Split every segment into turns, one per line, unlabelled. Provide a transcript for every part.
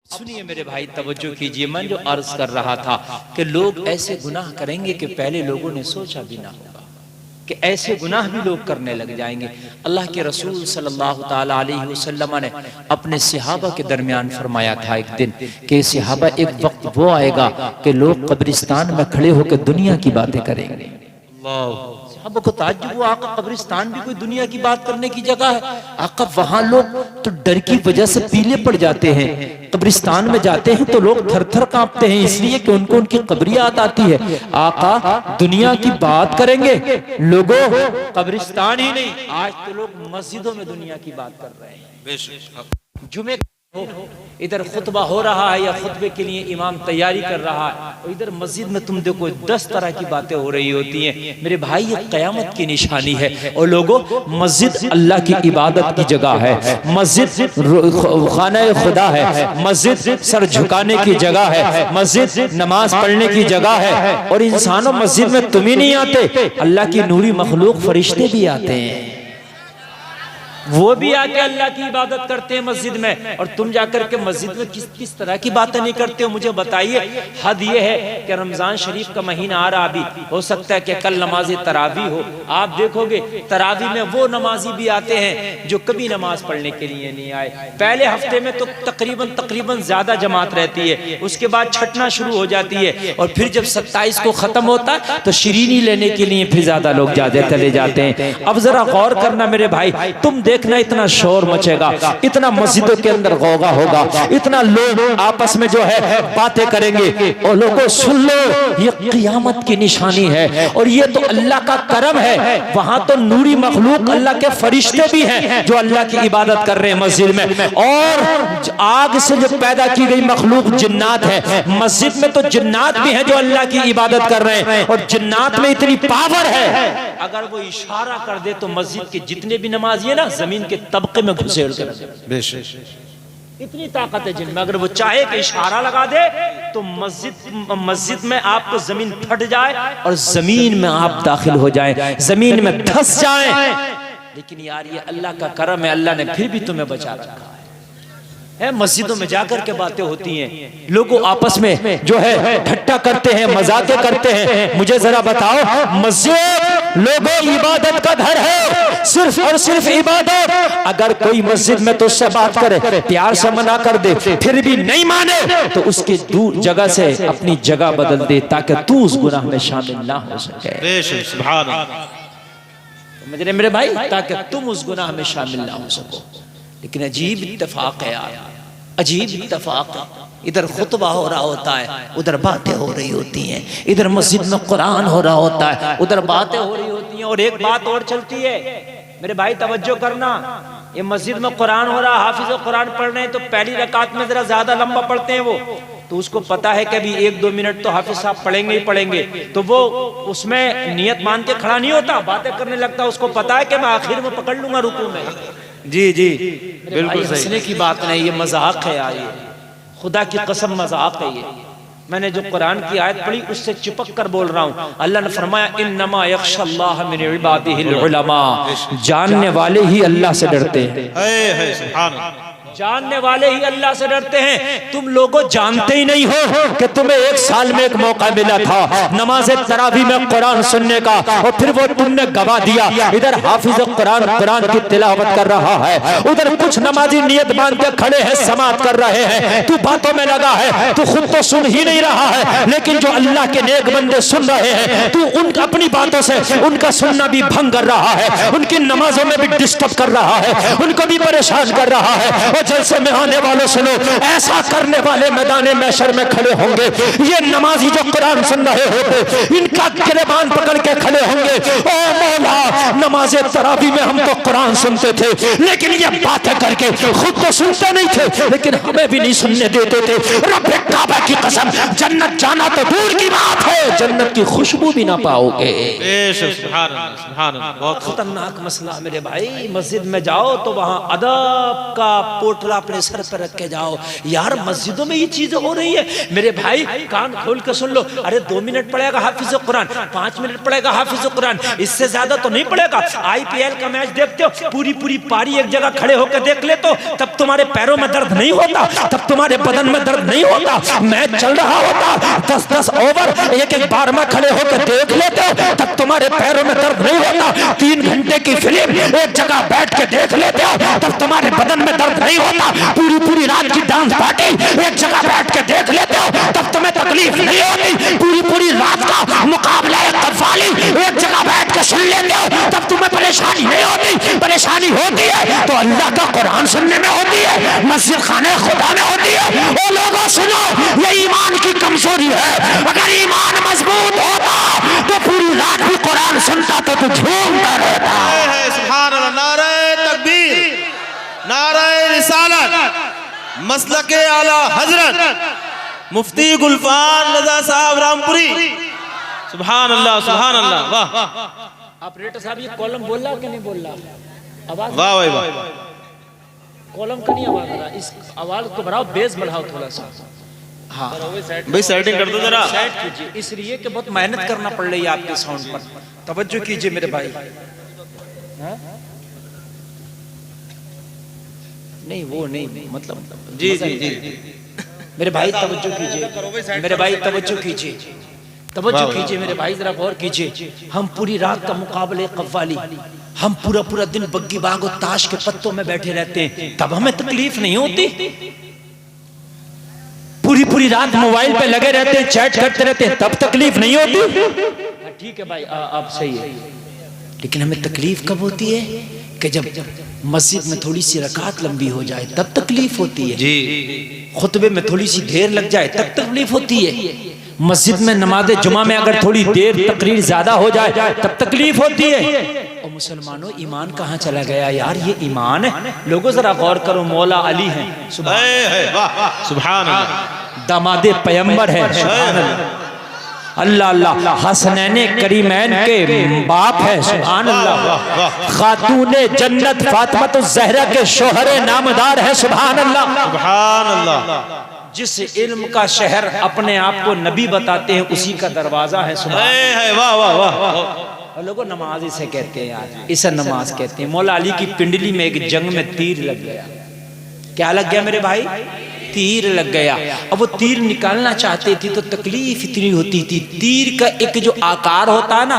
सुनिए मेरे भाई, तवज्जो कीजिए। मैं जो अर्ज कर रहा था कि लोग ऐसे गुनाह करेंगे कि पहले लोगों ने सोचा भी ना होगा कि ऐसे गुनाह भी लोग करने लग जाएंगे। अल्लाह के रसूल सल्लल्लाहु ताला अलैहि वसल्लम ने अपने सहाबा के दरमियान फरमाया था एक दिन कि सहाबा, एक वक्त वो आएगा कि लोग कब्रिस्तान में खड़े होकर दुनिया की बातें करेंगे। सहाबा को ताज्जुब हुआ, आका कब्रिस्तान भी कोई दुनिया की बात करने की जगह है? आका वहां लोग तो डर की वजह से पीले पड़ जाते हैं। कब्रिस्तान में जाते हैं तो लोग थर थर कांपते हैं, इसलिए कि उनको उनकी कब्र याद आती है। आका दुनिया की बात करेंगे लोगों, कब्रिस्तान ही नहीं, आज तो लोग मस्जिदों में दुनिया की बात कर रहे हैं। जुमे इधर खुतबा हो रहा है या खुतबे के लिए इमाम तैयारी कर रहा है, और इधर मस्जिद में तुम देखो 10 तरह की बातें हो रही होती हैं। मेरे भाई, ये कयामत की निशानी है। और लोगों, मस्जिद अल्लाह की इबादत की जगह है, मस्जिद खाना खुदा है, मस्जिद सर झुकाने की जगह है, मस्जिद नमाज पढ़ने की जगह है। और इंसानों, मस्जिद में तुम ही नहीं आते, अल्लाह की नूरी मखलूक फरिश्ते भी आते हैं, वो भी आके अल्लाह की इबादत करते हैं मस्जिद में। और तुम जाकर के मस्जिद में किस किस तरह की बातें नहीं करते हो, मुझे बताइए। हद ये है कि रमजान शरीफ का महीना आ रहा, अभी हो सकता है कि कल नमाज तरावी हो। आप देखोगे तरावी में वो नमाजी भी आते हैं जो कभी नमाज पढ़ने के लिए नहीं आए। पहले हफ्ते में तो तकरीबन ज्यादा जमात रहती है, उसके बाद छटना शुरू हो जाती है, और फिर जब 27 को खत्म होता है तो शिरीनी लेने के लिए फिर ज्यादा लोग चले जाते हैं। अब जरा गौर करना मेरे भाई, तुम देखना इतना शोर मचेगा, इतना मस्जिदों के अंदर गौगा होगा, इतना लोग आपस में जो है बातें करेंगे। और लोगों सुन लो, ये क़यामत की निशानी है, और ये तो अल्लाह का करम है। वहां तो नूरी मखलूक अल्लाह के फरिश्ते भी हैं जो अल्लाह की इबादत कर रहे हैं मस्जिद में। और आग से जो पैदा की गई मखलूक जिन्नात है, मस्जिद में तो जिन्नात भी हैं जो अल्लाह की इबादत कर रहे हैं। और जिन्नात में इतनी पावर है, अगर वो इशारा कर दे तो मस्जिद के जितने भी नमाजी है ना, जमीन के तबके में घुसेड़ कर, इतनी ताकत है जिनमें। अगर वो चाहे कि इशारा लगा दे तो मस्जिद में आपको जमीन फट जाए और जमीन में आप दाखिल हो जाएं, जमीन में धंस जाएं। लेकिन यार, ये अल्लाह का करम है, अल्लाह ने फिर भी तुम्हें बचा रखा है। मस्जिदों में जाकर के बातें होती हैं, लोगों आपस में जो है ठट्टा करते हैं, मजाके करते हैं। मुझे जरा बताओ, मस्जिद लोगों इबादत का घर है, सिर्फ और सिर्फ इबादत। अगर कोई मस्जिद में तो उससे बात करे, प्यार से मना कर दे, फिर भी नहीं माने तो उसके दूर जगह से अपनी जगह बदल दे, ताकि तू उस गुनाह में शामिल ना हो सके। सुभान अल्लाह मेरे भाई, ताकि तुम उस गुनाह में शामिल ना हो सको। लेकिन अजीब इत्तेफाक है यार, अजीब इत्तेफाक है। इधर खुतबा हो रहा होता है, उधर बातें हो रही होती हैं, इधर मस्जिद में कुरान हो रहा होता है, उधर बातें हो रही होती हैं। और एक बात और चलती है मेरे भाई, तवज्जो करना। ये मस्जिद में कुरान हो रहा, हाफिज कुरान पढ़ रहे हैं, तो पहली रकात में जरा ज्यादा लंबा पढ़ते हैं वो, तो उसको पता है कि अभी 1-2 मिनट तो हाफिज साहब पढ़ेंगे ही पढ़ेंगे, तो वो उसमें नियत मान के खड़ा नहीं होता, बातें करने लगता। उसको पता है कि मैं आखिर में पकड़ लूंगा रुकू में। जी बिल्कुल सही, हंसने की बात नहीं, ये मजाक है यार, ये खुदा की कसम मजाक है। ये मैंने जो कुरान की आयत पढ़ी उससे चिपक कर बोल रहा हूँ। अल्लाह ने फरमाया, इन्नमा यख्शल्लाह मिन इबादिहिल उलमा, जानने वाले ही अल्लाह से डरते हैं। जानने वाले ही अल्लाह से डरते हैं। तुम लोगों जानते ही नहीं हो कि तुम्हें एक साल में एक मौका मिला था नमाज तरावी में कुरान सुनने का, और फिर वो तुमने गवा दिया। इधर हाफिज कुरान की तिलावत कर रहा है, उधर कुछ नमाजी नियत बांध के खड़े हैं, समात कर रहे हैं। तू बातों में लगा है, तू खुद तो सुन ही नहीं रहा है, लेकिन जो अल्लाह के नेक बंदे सुन रहे हैं, तू उनका अपनी बातों से उनका सुनना भी भंग कर रहा है, उनकी नमाजों में भी डिस्टर्ब कर रहा है, उनको भी परेशान कर रहा है। जलसे में आने वालों सुनो, ऐसा करने वाले मैदान महशर में खड़े होंगे। ये नमाजी जो कुरान सुन रहे होते, इनका गिरबान पकड़ के खड़े होंगे, ओ मौला, नमाज तरावी में हम तो कुरान सुनते थे, लेकिन ये बातें करके खुद तो सुनते नहीं थे, लेकिन हमें भी नहीं सुनने देते थे। रब काबा की कसम, जन्नत जाना तो दूर की बात है, जन्नत की खुशबू भी ना पाओगे। बहुत खतरनाक मसला मेरे भाई। मस्जिद में जाओ तो वहां अदब का पोटला अपने सर पर रख के जाओ। यार मस्जिदों में ये चीजें हो रही है मेरे भाई, कान खोल के सुन लो। अरे 2 मिनट पड़ेगा हाफिज कुरान, 5 मिनट पड़ेगा हाफिज कुरान, इससे ज्यादा तो नहीं पड़ेगा। IPL का मैच देखते हो, पूरी पूरी पारी एक जगह खड़े होकर देख ले तो तब तुम्हारे पैरों में दर्द नहीं होता, तब तुम्हारे बदन में दर्द नहीं होता। मैच चल रहा होता, 10-10 ओवर एक एक बार में खड़े होकर देख लेते हो, तब तुम्हारे पैरों में दर्द नहीं होता। 3 घंटे की फिल्म एक जगह बैठ के देख लेते हो, तब तुम्हारे बदन में दर्द नहीं होता। पूरी पूरी रात की डांस पार्टी एक जगह बैठ के देख लेते हो, तब तुम्हें तकलीफ नहीं होती। पूरी पूरी रात का मुकाबला कव्वाली एक जगह बैठ के सुन लेते हो, तब तुम्हें परेशानी नहीं होती। परेशानी होती है तो अल्लाह का कुरान सुनने में होती है, मस्जिद खाने खुदा में होती है। ओ लोगों सुनो, ये ईमान की कमजोरी है। अगर ईमान मजबूत होता तो पूरी रात भी कुरान सुनता तो तू झूमता रहता।
सुभान अल्लाह, नारे तकबीर, नारे रिसालत, मसलके आला हजरत मुफ्ती गुलफान रजा साहब रामपुरी। सुभान अल्लाह, सुभान अल्लाह। वाह
ऑपरेटर साहब, ये कॉलम बोल रहा कि नहीं बोल रहा? आवाज
वाह भाई वाह,
कॉलम का नहीं आवाज आ रहा, इस आवाज को बढ़ाओ, बेस बढ़ाओ थोड़ा सा। हाँ
भाई सेटिंग कर दो जरा,
सेट कीजिए, इसलिए कि बहुत मेहनत करना पड़ रही है आपके साउंड पर। तवज्जो कीजिए मेरे भाई। नहीं वो नहीं, मतलब
जी जी जी
मेरे भाई तवज्जो कीजिए, मेरे भाई तवज्जो कीजिए, तवज्जो कीजिए मेरे भाई, जरा गौर कीजिए। हम पूरी रात का मुकाबले कव्वाली, हम पूरा पूरा दिन बग्गी बाग और ताश के पत्तों में बैठे रहते हैं, तब हमें तकलीफ नहीं होती। पूरी पूरी रात मोबाइल पे लगे रहते हैं, चैट करते रहते हैं, तब तकलीफ नहीं होती। ठीक है भाई, आप सही है, लेकिन हमें तकलीफ कब होती है कि जब मस्जिद में थोड़ी सी रकात लंबी हो जाए, तब तकलीफ होती है जी। खुतबे में थोड़ी सी देर लग जाए, तब तकलीफ होती है। मस्जिद में नमाज जुमा में अगर थोड़ी देर तकरीर ज्यादा हो जाए, तब तकलीफ होती है। और मुसलमानों, ईमान कहाँ चला गया यार? ये ईमान है। लोगों जरा गौर करो, मौला अली हैं,
सुभान अल्लाह,
दामादे पैगंबर है, सुभान अल्लाह, अल्लाह अल्लाह, हसनैने करीमैन के बाप है, सुभान अल्लाह, खातूने जन्नत फातिमा ज़हरा के शोहरे नामदार है, सुभान अल्लाह,
सुभान अल्लाह।
जिस इल्म का शहर अपने आप को नबी बताते हैं, उसी का दरवाजा है, सुभान अल्लाह।
वाह वाह वाह।
लोगों नमाज इसे कहते हैं यार, इसे नमाज कहते हैं। मौला अली की पिंडली में एक जंग में तीर लग गया। क्या लग गया मेरे भाई? तीर लग गया। अब वो तीर निकालना चाहते थे तो तकलीफ इतनी होती थी। तीर का एक जो आकार होता है ना,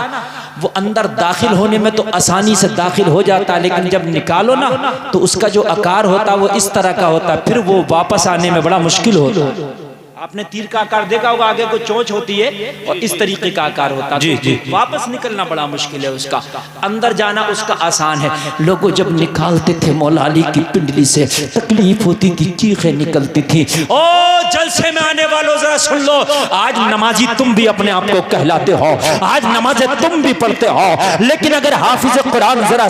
वो अंदर दाखिल होने में तो आसानी से दाखिल हो जाता है, लेकिन जब निकालो ना तो उसका जो आकार होता है वो इस तरह का होता है, फिर वो वापस आने में बड़ा मुश्किल होता है। आपने तीर का आकार देखा होगा, आगे को चोंच होती है और इस तरीके का आकार होता है, जी, वापस निकलना बड़ा मुश्किल है उसका, अंदर जाना उसका आसान है। लोगों जब निकालते थे मौला अली की पिंडली से, तकलीफ होती थी, चीखें निकलती थी। ओ जलसे में आने वालों जरा सुन लो, आज नमाजी तुम भी अपने आप को कहलाते हो, आज नमाज़ें तुम भी पढ़ते हो, लेकिन अगर हाफिज कुरान जरा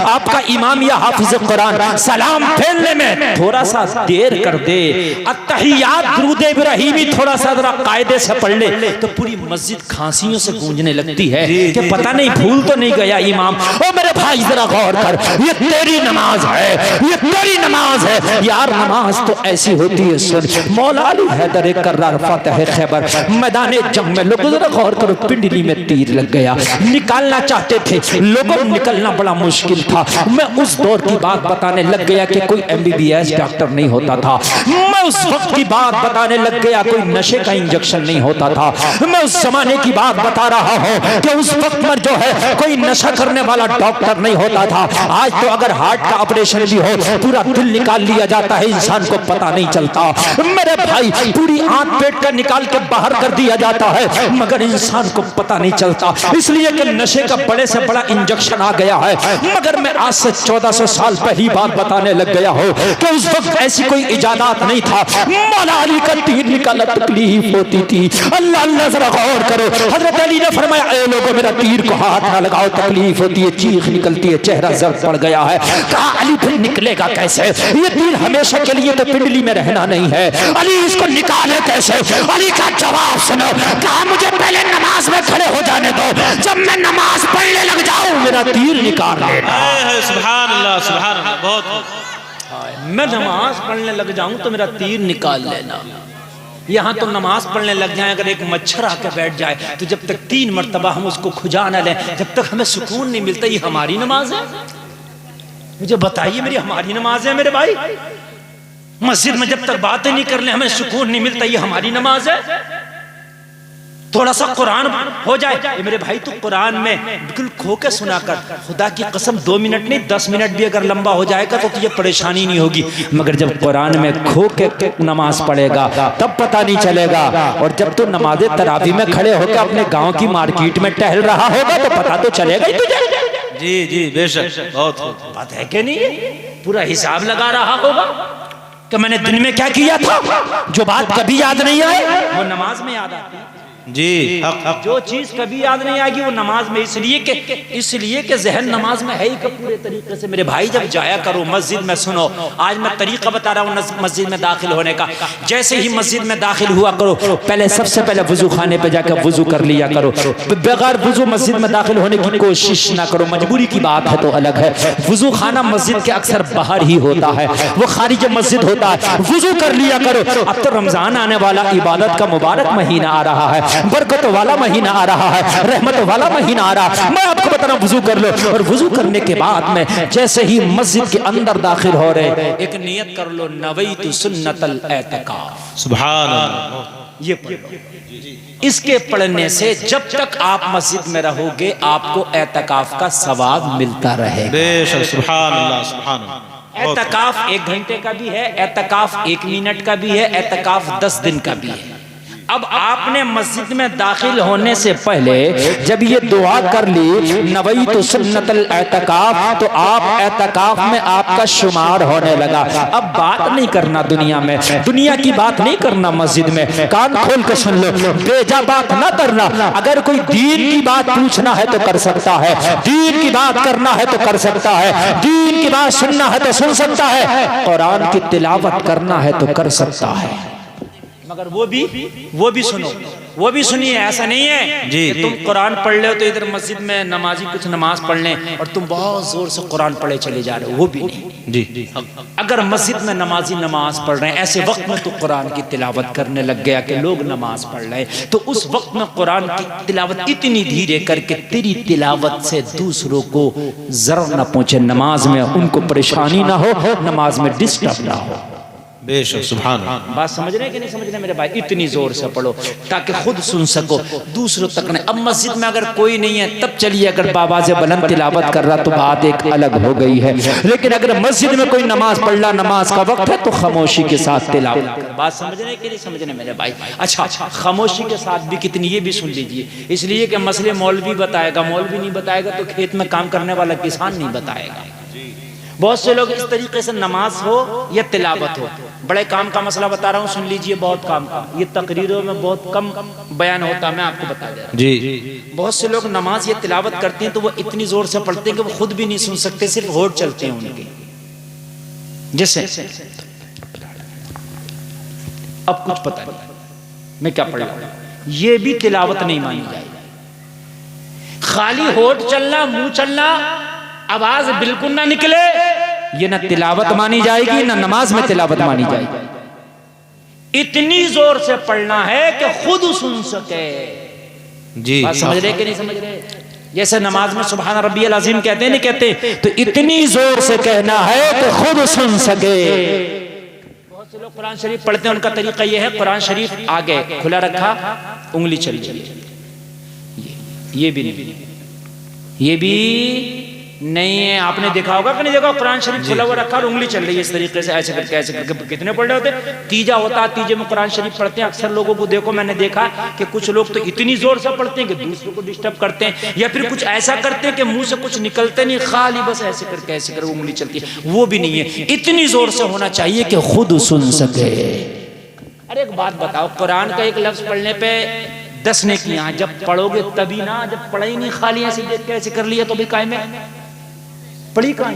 आपका इमाम या हाफिज कुरान सलाम फेरने में थोड़ा सा देर कर दे, अत्तहियात दुरूद इब्राहिमी थोड़ा सा जरा कायदे से पढ़ ले, तो पूरी मस्जिद खांसियों से गूंजने लगती है कि पता नहीं भूल तो नहीं गया इमाम। ओ मेरे भाई जरा गौर कर, ये तेरी नमाज है, ये तेरी नमाज है यार। नमाज तो ऐसी होती है, सुन मौला अली हैदर कर्रार फातिह खैबर मैदान जंग में, लोगों जरा गौर करो, पिंडली में तीर लग गया, निकालना चाहते थे लोगों, निकलना बड़ा मुश्किल था। मैं उस दौर की बात बताने लग गया कि कोई MBBS डॉक्टर नहीं होता था। मैं उस वक्त की बात बताने लग गया, कोई नशे का इंजेक्शन नहीं होता था। मैं उस जमाने की बात बता रहा हूं कि उस वक्त में जो है कोई नशा करने वाला डॉक्टर नहीं होता था। आज तो अगर हार्ट का ऑपरेशन भी हो, पूरा दिल निकाल लिया जाता है, इंसान को पता नहीं चलता। मेरे भाई पूरी आंत पेट का निकाल के बाहर कर दिया जाता है, मगर इंसान को पता नहीं चलता, इसलिए कि नशे का बड़े से बड़ा इंजेक्शन आ गया है। मगर मैं आज से 1400 साल पहली बात बताने लग गया हूं कि उस वक्त ऐसी कोई इजादात नहीं था। मौला अली का तीर निकाला, तकलीफ होती थी। अल्लाह अल्लाह जरा गौर करो, हजरत अली ने फरमाया, ए लोगों मेरा तीर को हाथ ना लगाओ, तकलीफ होती है, चीख निकलती है, चेहरा जर्द पड़ गया है। कहा अली फिर निकलेगा कैसे? ये तीर हमेशा के लिए तो पिंडली में रहना नहीं है, अली इसको निकाले कैसे? अली का जवाब सुनो, कहा मुझे पहले नमाज में खड़े हो जाने दो, जब मैं नमाज पढ़ने लग जाऊं मेरा तीर निकाल लेना।
सुभान अल्लाह, सुभान अल्लाह। बहुत
मैं नमाज पढ़ने लग जाऊं तो मेरा तीर निकाल लेना। यहाँ तो नमाज पढ़ने लग जाए, अगर एक मच्छर आकर बैठ जाए तो जब तक 3 मरतबा हम उसको खुजा न लें, जब तक हमें सुकून नहीं मिलता। ये हमारी नमाज है? मुझे बताइए, मेरी हमारी नमाज है मेरे भाई? मस्जिद में जब तक बातें नहीं कर ले हमें सुकून नहीं मिलता, ये हमारी नमाज है? थोड़ा सा कुरान हो जाए मेरे भाई, तो कुरान में बिल्कुल खो के सुना कर, खुदा की कसम 2 मिनट नहीं 10 मिनट भी अगर लंबा हो जाएगा तो तुझे परेशानी नहीं होगी। मगर जब कुरान में खो के नमाज पढ़ेगा तब पता नहीं चलेगा। और जब तू नमाज तरावी में खड़े होकर अपने गांव की मार्केट में टहल रहा होगा तो पता तो चलेगा ही तुझे।
जी जी बेशक, बहुत
बात है कि नहीं? पूरा हिसाब लगा रहा होगा कि मैंने दिन में क्या किया था। जो बात कभी याद नहीं आए वो नमाज में याद आती है।
जी,
जो चीज कभी याद नहीं आएगी वो नमाज में, इसलिए कि जहन नमाज में है ही कि पूरे तरीके से। मेरे भाई जब जाया करो मस्जिद में, सुनो आज मैं तरीका बता रहा हूँ मस्जिद में दाखिल होने का। जैसे ही मस्जिद में दाखिल हुआ करो, पहले सबसे पहले वजू खाने पे जाकर वजू कर लिया करो। बगैर वजू मस्जिद में दाखिल होने की कोशिश ना करो, मजबूरी की बात है तो अलग है। वजू खाना मस्जिद के अक्सर बाहर ही होता है, वो खारिज मस्जिद होता है। वजू कर लिया करो। अब तो रमजान आने वाला, इबादत का मुबारक महीना आ रहा है, बरकत वाला महीना आ रहा है, रहमत वाला महीना आ रहा है। मैं आपको बता रहा हूं वजू कर लो, और वजू करने के बाद में जैसे ही मस्जिद के अंदर दाखिल हो रहे, एक नियत कर लो, नवैतु सुन्नतल एतकाफ।
सुभान अल्लाह।
ये पढ़ो। इसके पढ़ने से जब तक आप मस्जिद में रहोगे आपको एतकाफ का सवाब मिलता रहेगा।
बेशक, सुभान अल्लाह, सुभान अल्लाह।
एतकाफ 1 घंटे का भी है, एतकाफ 1 मिनट का भी है, एतकाफ 10 दिन का भी है। अब आपने मस्जिद में दाखिल होने से पहले जब ये दुआ कर ली नवैतु सुन्नतल एतकाफ, तो आप एतकाफ में आपका शुमार होने लगा। अब बात नहीं करना दुनिया में, दुनिया की बात नहीं करना मस्जिद में। कान खोल कर सुन लो, बेजा बात ना करना। अगर कोई दीन की बात पूछना है तो कर सकता है, दीन की बात करना है तो कर सकता है, दीन की बात सुनना है तो सुन सकता है, कुरान की तिलावत करना है तो कर सकता है। मगर वो भी सुनो, वो भी सुनिए। ऐसा नहीं है
जी,
कि तुम कुरान पढ़ ले तो इधर मस्जिद में नमाजी कुछ नमाज पढ़ लें और तुम बहुत जोर से कुरान पढ़े चले जा रहे हो, वो भी नहीं।
जी,
अगर मस्जिद में नमाजी नमाज पढ़ रहे हैं, ऐसे वक्त में तो कुरान की तिलावत करने लग गया कि लोग नमाज पढ़ रहे हैं, तो उस वक्त में कुरान की तिलावत इतनी धीरे करके तेरी तिलावत से दूसरों को जरा न पहुंचे, नमाज में उनको परेशानी ना हो, नमाज में डिस्टर्ब ना हो।
बेशक, सुभान अल्लाह।
बात समझ रहे हैं कि नहीं समझ रहे मेरे भाई? इतनी जोर से पढ़ो ताकि खुद सुन सको, दूसरों तक नहीं। अब मस्जिद में अगर कोई नहीं है तब चलिए, अगर बाबा से बुलंद तिलावत कर रहा तो बात एक अलग हो गई है। लेकिन अगर मस्जिद में कोई नमाज पढ़ रहा, नमाज का वक्त है, तो खामोशी के साथ तिलावत कर। बात समझ रहे हैं कि नहीं समझ रहे मेरे भाई? अच्छा, खामोशी के साथ भी कितनी, ये भी सुन लीजिए, इसलिए कि मसले मौलवी बताएगा, मौलवी नहीं बताएगा तो खेत में काम करने वाला किसान नहीं बताएगा। बहुत से लोग इस तरीके से नमाज हो या तिलावत हो, बड़े काम का मसला बता रहा हूँ, सुन लीजिए, बहुत काम का, ये तकरीरों में बहुत कम बयान होता है, मैं आपको बता दे रहा हूँ।
जी,
बहुत से लोग नमाज या तिलावत करते हैं तो वो इतनी जोर से पढ़ते हैं कि वो खुद भी नहीं सुन सकते, सिर्फ होठ चलते हैं उनके। जैसे अब कुछ पता नहीं मैं क्या पढ़ रहा हूँ, ये भी तिलावत नहीं मानी जाएगी। खाली होठ चलना, मुंह चलना, आवाज बिल्कुल ना निकले, ये ना तिलावत मानी जाएगी, ना नमाज में तिलावत मानी जाएगी। इतनी जोर से पढ़ना है कि खुद सुन सके।
जी,
बात समझ रहे कि नहीं समझ रहे? जैसे नमाज में सुभान रब्बियल अज़ीम कहते हैं, नहीं कहते? तो इतनी जोर से कहना है कि खुद सुन सके। बहुत से लोग कुरान शरीफ पढ़ते हैं, उनका तरीका यह है, कुरान शरीफ आगे खुला रखा, उंगली चल रही है, ये भी नहीं, ये भी नहीं है। आपने देखा होगा कि नहीं देखा, कुरान शरीफ खुला हुआ रखा और उंगली चल रही है इस तरीके से, ऐसे करके कितने पढ़ रहे होते? तीजा होता है, तीजे में कुरान शरीफ पढ़ते हैं। अक्सर लोगों को देखो, मैंने देखा कि कुछ लोग तो इतनी जोर से पढ़ते हैं कि दूसरों को डिस्टर्ब करते हैं, या फिर कुछ ऐसा करते हैं कि मुंह से कुछ निकलते नहीं, खाली बस ऐसे करके ऐसे करके उंगली चलती है, वो भी नहीं है। इतनी जोर से होना चाहिए कि खुद सुन सके। अरे एक बात बताओ, कुरान का एक लफ्ज पढ़ने पे 10 नेकियां, जब पढ़ोगे तभी ना, जब पढ़ा ही नहीं, खाली ऐसे देख के ऐसे कर लिया तो भी कायम है, पढ़ी कहां?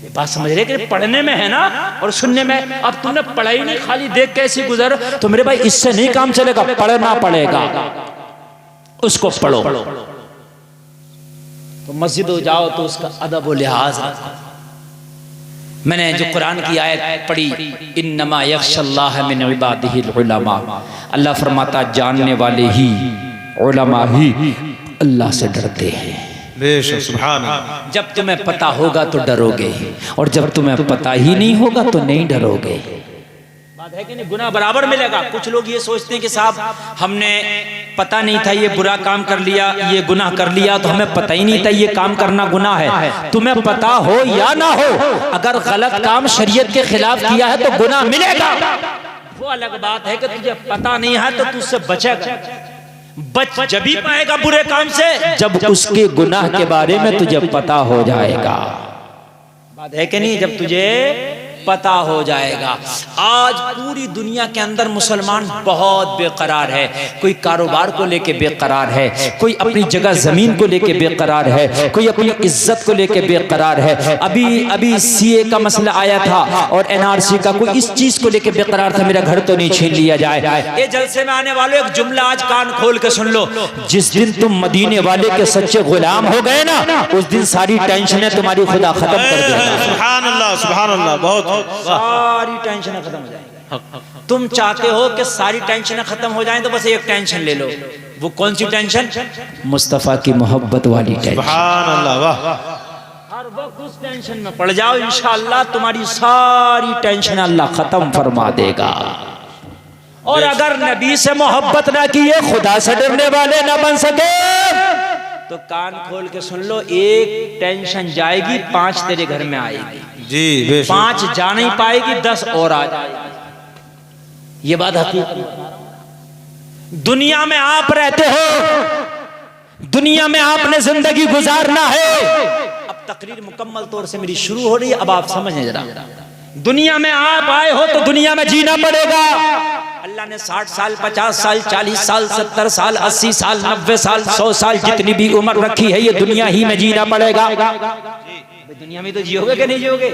ये बात समझ रहे कि पढ़ने में है ना और सुनने में। अब तुमने पढ़ा ही नहीं, खाली देख के ऐसे गुजर, तो मेरे भाई इससे नहीं काम चलेगा, पढ़ना पड़ेगा, उसको पढ़ो। तो मस्जिद हो जाओ तो उसका अदब व लिहाज रखो, मैंने जो कुरान की आयत पढ़ी, इन्नमा यख्शल्लाह मिन इबादिहिल उलमा, अल्लाह फरमाता जानने वाले ही, उलमा ही अल्लाह से डरते हैं।
बेशक सुभान अल्लाह।
जब तुम्हें पता होगा तो डरोगे, और जब तुम्हें पता ही नहीं होगा तो नहीं डरोगे। बात है कि नहीं? गुनाह बराबर मिलेगा। कुछ लोग ये सोचते हैं कि साहब हमने पता नहीं था ये बुरा काम कर लिया, ये गुनाह कर लिया, तो हमें पता ही नहीं था ये काम करना गुनाह है। तुम्हें पता हो या ना हो, अगर गलत काम शरीयत के खिलाफ किया है तो गुनाह मिलेगा। वो अलग बात है कि तुझे पता नहीं है तो तुझसे बचेगा। बच जब ही पाएगा बुरे काम से जब उसके गुनाह के बारे में तुझे पता हो जाएगा। बात है कि नहीं? जब तुझे पता हो जाएगा। आज पूरी दुनिया के अंदर मुसलमान बहुत बेकरार है। कोई कारोबार को लेके बेकरार है, कोई अपनी जगह जमीन को लेके बेकरार है, कोई अपनी इज्जत को लेके बेकरार है। अभी सीए का मसला आया था और एनआरसी का, कोई इस चीज को लेके बेकरार था, मेरा घर तो नहीं छीन लिया जाए। ये जलसे में आने वालों एक जुमला आज कान खोल के सुन लो, जिस दिन तुम मदीने वाले के सच्चे गुलाम हो गए ना, उस दिन सारी टेंशनें तुम्हारी खुदा खत्म कर देगा।
सुभान अल्लाह, सुभान अल्लाह। बहुत
सारी टेंशन खत्म हो जाएगी। तुम चाहते हो कि सारी टेंशन खत्म हो जाएं तो बस एक टेंशन ले लो। वो कौन सी टेंशन? मुस्तफा की मोहब्बत वाली टेंशन।
सुभान अल्लाह, वाह।
हर वक्त उस टेंशन में पड़ जाओ, इंशाअल्लाह तुम्हारी सारी टेंशन अल्लाह खत्म फरमा देगा। और अगर नबी से मोहब्बत ना किए, खुदा से डरने वाले ना बन सके, तो कान खोल के सुन लो, एक टेंशन जाएगी, 5 तेरे घर में आएगी।
जी बेशक।
5 जा नहीं पाएगी, 10 और आ जाएगी। ये बात हकीकत। दुनिया में आप रहते हो, दुनिया में आपने जिंदगी गुजारना है। अब तकरीर मुकम्मल तौर से मेरी शुरू हो रही है, अब आप समझें जरा। दुनिया में आप आए हो तो दुनिया में जीना पड़ेगा। अल्लाह ने 60 साल, 50 साल, 40 साल, 70 साल, 80 साल, 90 साल, 100 साल, जितनी भी उम्र रखी है, ये दुनिया ही में जीना पड़ेगा। दुनिया में तो जियोगे कि नहीं जियोगे?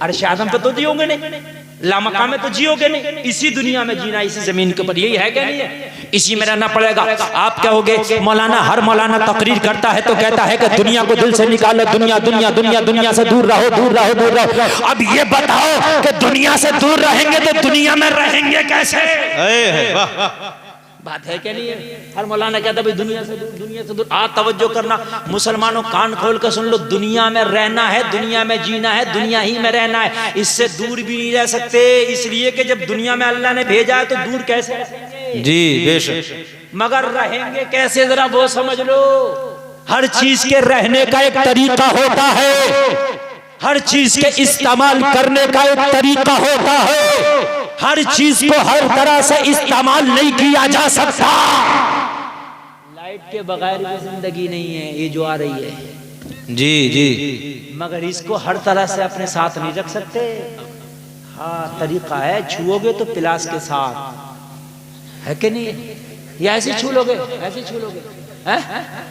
अर्श आदम पे तो जियोगे नहीं, लामका में तो जियोगे नहीं। इसी दुनिया में जीना, इसी जमीन के ऊपर, यही है क्या नहीं है? इसी में रहना पड़ेगा। आप कहोगे मौलाना, हर मौलाना तकरीर करता है तो कहता है कि दुनिया को दिल से निकालो, दुनिया दुनिया दुनिया दुनिया से दूर रहो, दूर रहो, दूर रहो। अब ये बताओ कि दुनिया से दूर रहेंगे तो दुनिया में रहेंगे कैसे? बात है क्या नहीं है? हर मौलाना कहता भाई दुनिया से दूर, दुनिया से दूर। आप तवज्जो करना मुसलमानों, कान खोल कर सुन लो, दुनिया में रहना है, दुनिया में जीना है, दुनिया ही में रहना है, इससे दूर भी नहीं रह सकते। इसलिए कि जब दुनिया में अल्लाह ने भेजा है तो दूर कैसे रह सकेंगे? जी बेशक। मगर रहेंगे कैसे, जरा वो समझ लो। हर चीज के रहने का एक तरीका होता है, हर चीज के इस्तेमाल करने का एक तरीका होता है। हर चीज को हर तरह से इस्तेमाल नहीं किया जा सकता। लाइट के बगैर भी जिंदगी नहीं है, ये जो आ रही है। जी जी। मगर इसको हर तरह से अपने साथ नहीं रख सकते। हाँ, तरीका है, छुओगे तो पिलास के साथ, है कि नहीं? या ऐसे छू लोगे, ऐसे छू लोगे,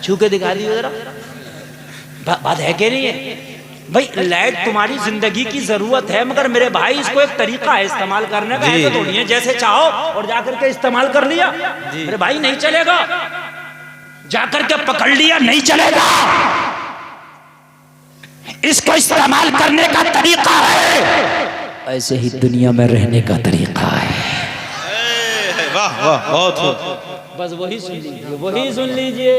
छू के दिखा दीजिए जरा। बात है कि नहीं है? भाई लाइट तुम्हारी जिंदगी की जरूरत है, मगर मेरे भाई इसको एक तरीका है इस्तेमाल करने का। ऐसा थोड़ी है जैसे चाहो और जाकर के इस्तेमाल कर लिया। मेरे भाई नहीं चलेगा, जाकर के पकड़ लिया नहीं चलेगा। इसको इस्तेमाल करने का तरीका है, ऐसे ही दुनिया में रहने का तरीका है।
वाह वाह, बहुत।
बस वही सुन लीजिए, वही सुन लीजिए।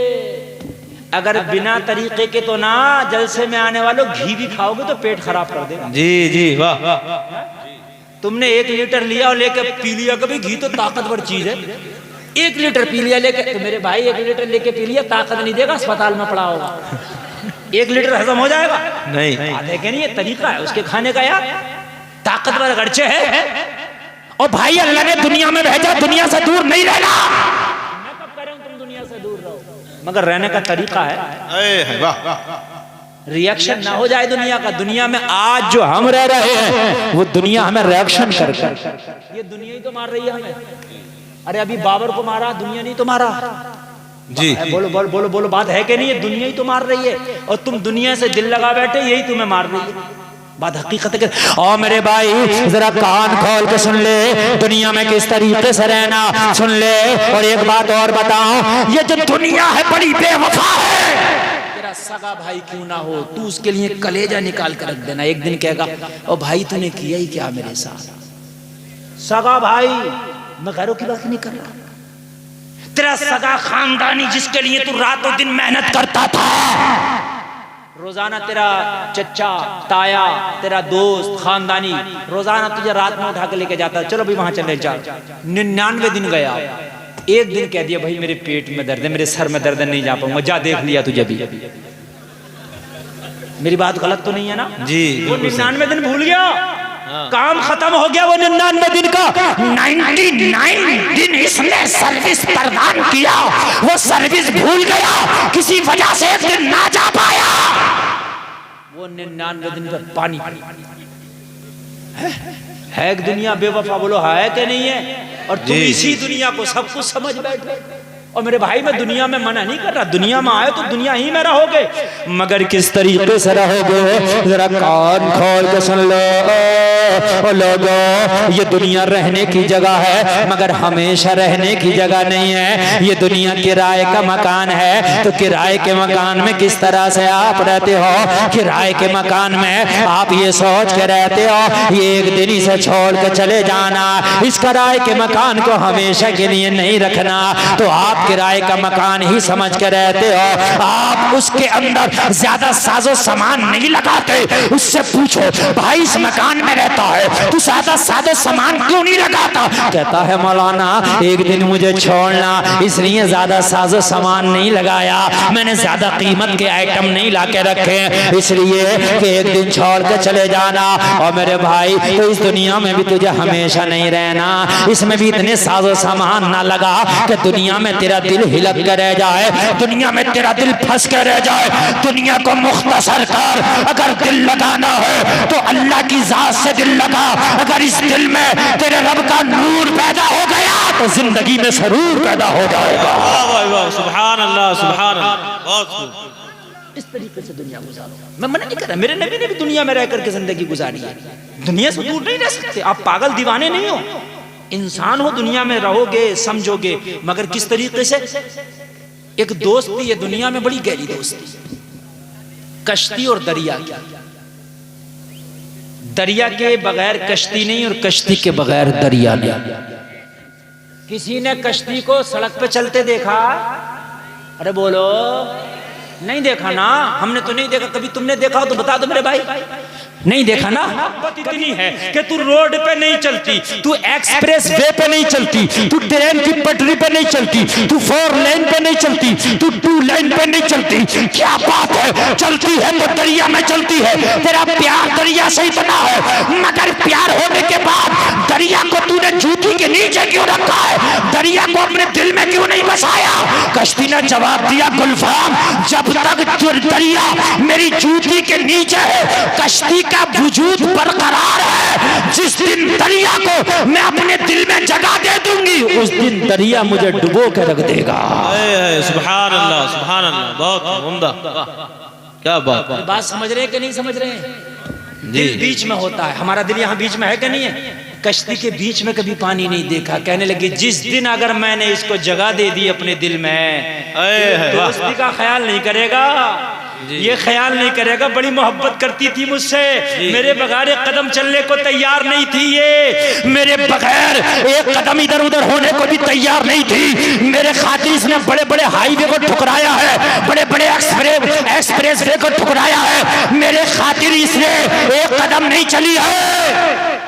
अगर बिना तरीके के तो ना, जलसे में आने वालों घी भी खाओगे तो पेट खराब कर देगा।
जी जी, वाह।
तुमने 1 लीटर लिया और लेके पी लिया, कभी घी तो ताकतवर चीज है। 1 लीटर पी लिया लेके, तो मेरे भाई 1 लीटर लेके पी लिया, ताकत नहीं देगा, अस्पताल में पड़ा होगा। 1 लीटर हजम हो जाएगा? नहीं। देखे नहीं, ये तरीका है उसके खाने का यार, ताकतवर अगरचे है। और भाई अल्लाह ने दुनिया में भेजा, दुनिया से दूर नहीं रहना। मैं कब कह रहा हूं तुम दुनिया से दूर रहो, मगर रहने का तरीका है। रिएक्शन ना हो जाए दुनिया का। दुनिया में आज जो हम रह रहे हैं वो दुनिया हमें रिएक्शन कर, ये दुनिया ही तो मार रही है हमें। अरे अभी बाबर को मारा, दुनिया नहीं तो मारा। जी बोलो बोलो बोलो बोलो, बात है कि नहीं? ये दुनिया ही तो मार रही है, और तुम दुनिया से दिल लगा बैठे, यही तुम्हें मार रही है। बात हकीकत है। और मेरे भाई जरा कान खोल के सुन ले, दुनिया में किस तरीके से रहना सुन ले। और एक बात और बताऊं, ये जो दुनिया है बड़ी बेवफा है। तेरा सगा भाई क्यों ना हो, तू उसके लिए कलेजा निकाल कर रख देना। एक दिन कहेगा ओ भाई तूने किया ही क्या मेरे साथ, सगा भाई, मैं घरों की बात नहीं कर रहा, तेरा सगा खानदानी जिसके लिए तू रातों दिन मेहनत करता था, रोजाना तेरा चच्चा ताया तेरा दोस्त खानदानी रोजाना तुझे रात में उठा के लेके जाता, चलो भाई वहां चले जा, 99 दिन गया, एक दिन कह दिया भाई मेरे पेट में दर्द है, मेरे सर में दर्द है, नहीं जा पाऊंगा, जा देख लिया तुझे भी। मेरी बात गलत तो नहीं है ना
जी?
वो 99 दिन भूल गया, काम खत्म हो गया, वो 99 दिन का 99 दिन इसने सर्विस प्रदान किया, वो सर्विस भूल गया, किसी वजह से एक दिन ना जा पाया, वो 99 दिन पर पानी है। एक दुनिया बेवफा, बोलो है कि नहीं है? और तुम इसी दुनिया को सब कुछ समझ बैठे। और मेरे भाई मैं दुनिया में मना नहीं कर रहा, दुनिया में आए तो दुनिया ही में रहोगे, मगर किस तरीके से रहोगे जरा कान खोल के सुन लो लोगों, ये दुनिया रहने की जगह है मगर हमेशा रहने की जगह नहीं है। ये दुनिया किराए का मकान है, तो किराए के मकान में किस तरह से आप रहते हो, किराए के मकान में आप ये सोच के रहते हो ये एक दिन इसे छोड़ के चले जाना, इस किराए के मकान को हमेशा के लिए नहीं रखना, तो आप किराए का मकान ही समझ के रहते हो, आप उसके अंदर ज्यादा साजो सामान नहीं लगाते। उससे पूछो भाई इस मकान में रहता है तू ज्यादा साजो सामान क्यों नहीं लगाता, कहता है मौलाना एक दिन मुझे छोड़ना इसलिए ज्यादा साजो सामान नहीं लगाया, मैंने ज्यादा कीमत के आइटम नहीं लाके रखे इसलिए कि एक दिन छोड़ के चले जाना। और मेरे भाई तो इस दुनिया में भी तुझे हमेशा नहीं रहना, इसमें भी इतने साजो सामान ना लगा कि दुनिया में तेरा दिल हिलक कर रह जाए, दुनिया में तेरा दिल फंस कर रह जाए। दुनिया को मुख्तसर कर, अगर दिल लगाना है तो अल्लाह की जात से दिल लगा, अगर इस दिल में तेरे रब का नूर पैदा हो गया तो जिंदगी में सरूर पैदा हो जाएगा।
सुभान अल्लाह, सुभान अल्लाह, बहुत खूब।
इस तरीके से दुनिया गुजारो। मैं मना नहीं कर रहा, मेरे नबी ने भी दुनिया में रह करके जिंदगी गुजारी है, दुनिया से दूर नहीं रह सकते, आप पागल दीवाने नहीं हो, इंसान हो, दुनिया में रहोगे समझोगे, मगर किस तरीके से। एक दोस्ती है दुनिया में, बड़ी गहरी दोस्ती, कश्ती और दरिया की। दरिया के बगैर कश्ती नहीं और कश्ती के बगैर दरिया नहीं। किसी ने कश्ती को सड़क पे चलते देखा? अरे बोलो, नहीं देखा ना, हमने तो नहीं देखा, कभी तुमने देखा हो तो बता दो मेरे भाई। नहीं देखा ना। मोहब्बत इतनी है कि तू रोड पे नहीं चलती, तू एक्सप्रेस वे पे नहीं चलती, तू ट्रेन की पटरी पे नहीं चलती, तू 4 लेन पे नहीं चलती, तू 2 लेन पे नहीं चलती। क्या बात है, चलती है तो दरिया में चलती है। तेरा प्यार दरिया से इतना है, मगर प्यार होने के बाद दरिया को तूने जूती के नीचे क्यों रखा है, दरिया को अपने दिल में क्यों नहीं बसाया? कश्ती ने जवाब दिया, गुलफाम जब तक दरिया मेरी जूती के नीचे है कश्ती का वजूद बरकरार है। जिस दिन दरिया को मैं अपने दिल में जगह दे दूंगी उस दिन दरिया मुझे डुबो के रख देगा।
सुभान अल्लाह, सुभान अल्लाह, बहुत उम्दा, क्या बात
समझ रहे हैं कि नहीं समझ रहे हैं? दिल बीच में होता है, हमारा दिल यहाँ बीच में है कि नहीं है? कश्ती के बीच में कभी पानी नहीं देखा। कहने लगे जिस दिन अगर मैंने इसको जगह दे दी अपने दिल में, दोस्ती का ख्याल नहीं करेगा, ये ख्याल नहीं करेगा बड़ी मोहब्बत करती थी मुझसे, मेरे बगैर एक कदम चलने को तैयार नहीं थी, ये मेरे बगैर एक कदम इधर उधर होने को भी तैयार नहीं थी। मेरे खातिर इसने बड़े बड़े हाईवे को ठुकराया है, बड़े बड़े एक्सप्रेस वे को ठुकराया है, मेरे खातिर इसने एक कदम नहीं चली है।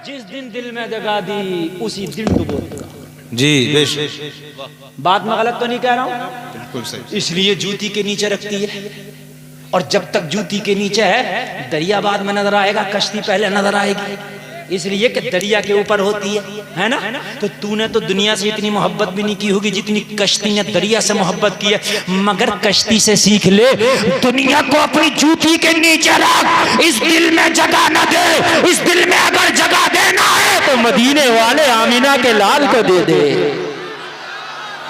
जिस दिन दिल में जगा दी उसी दिन डुबो देगा।
जी बेशक,
बात में गलत तो नहीं कह रहा हूं?
बिल्कुल सही।
इसलिए जूती के नीचे रखती है, और जब तक जूती के नीचे है दरिया बाद में नजर आएगा, कश्ती पहले नजर आएगी, इसलिए कि दरिया के ऊपर होती है ना। तो तूने तो दुनिया से इतनी मोहब्बत भी नहीं की होगी जितनी कश्ती ने दरिया से मोहब्बत की है, मगर कश्ती से सीख ले, दुनिया को अपनी जूती के नीचे रख, इस दिल में जगह न दे। इस दिल में अगर जगह देना है तो मदीने वाले आमीना के लाल को दे दे।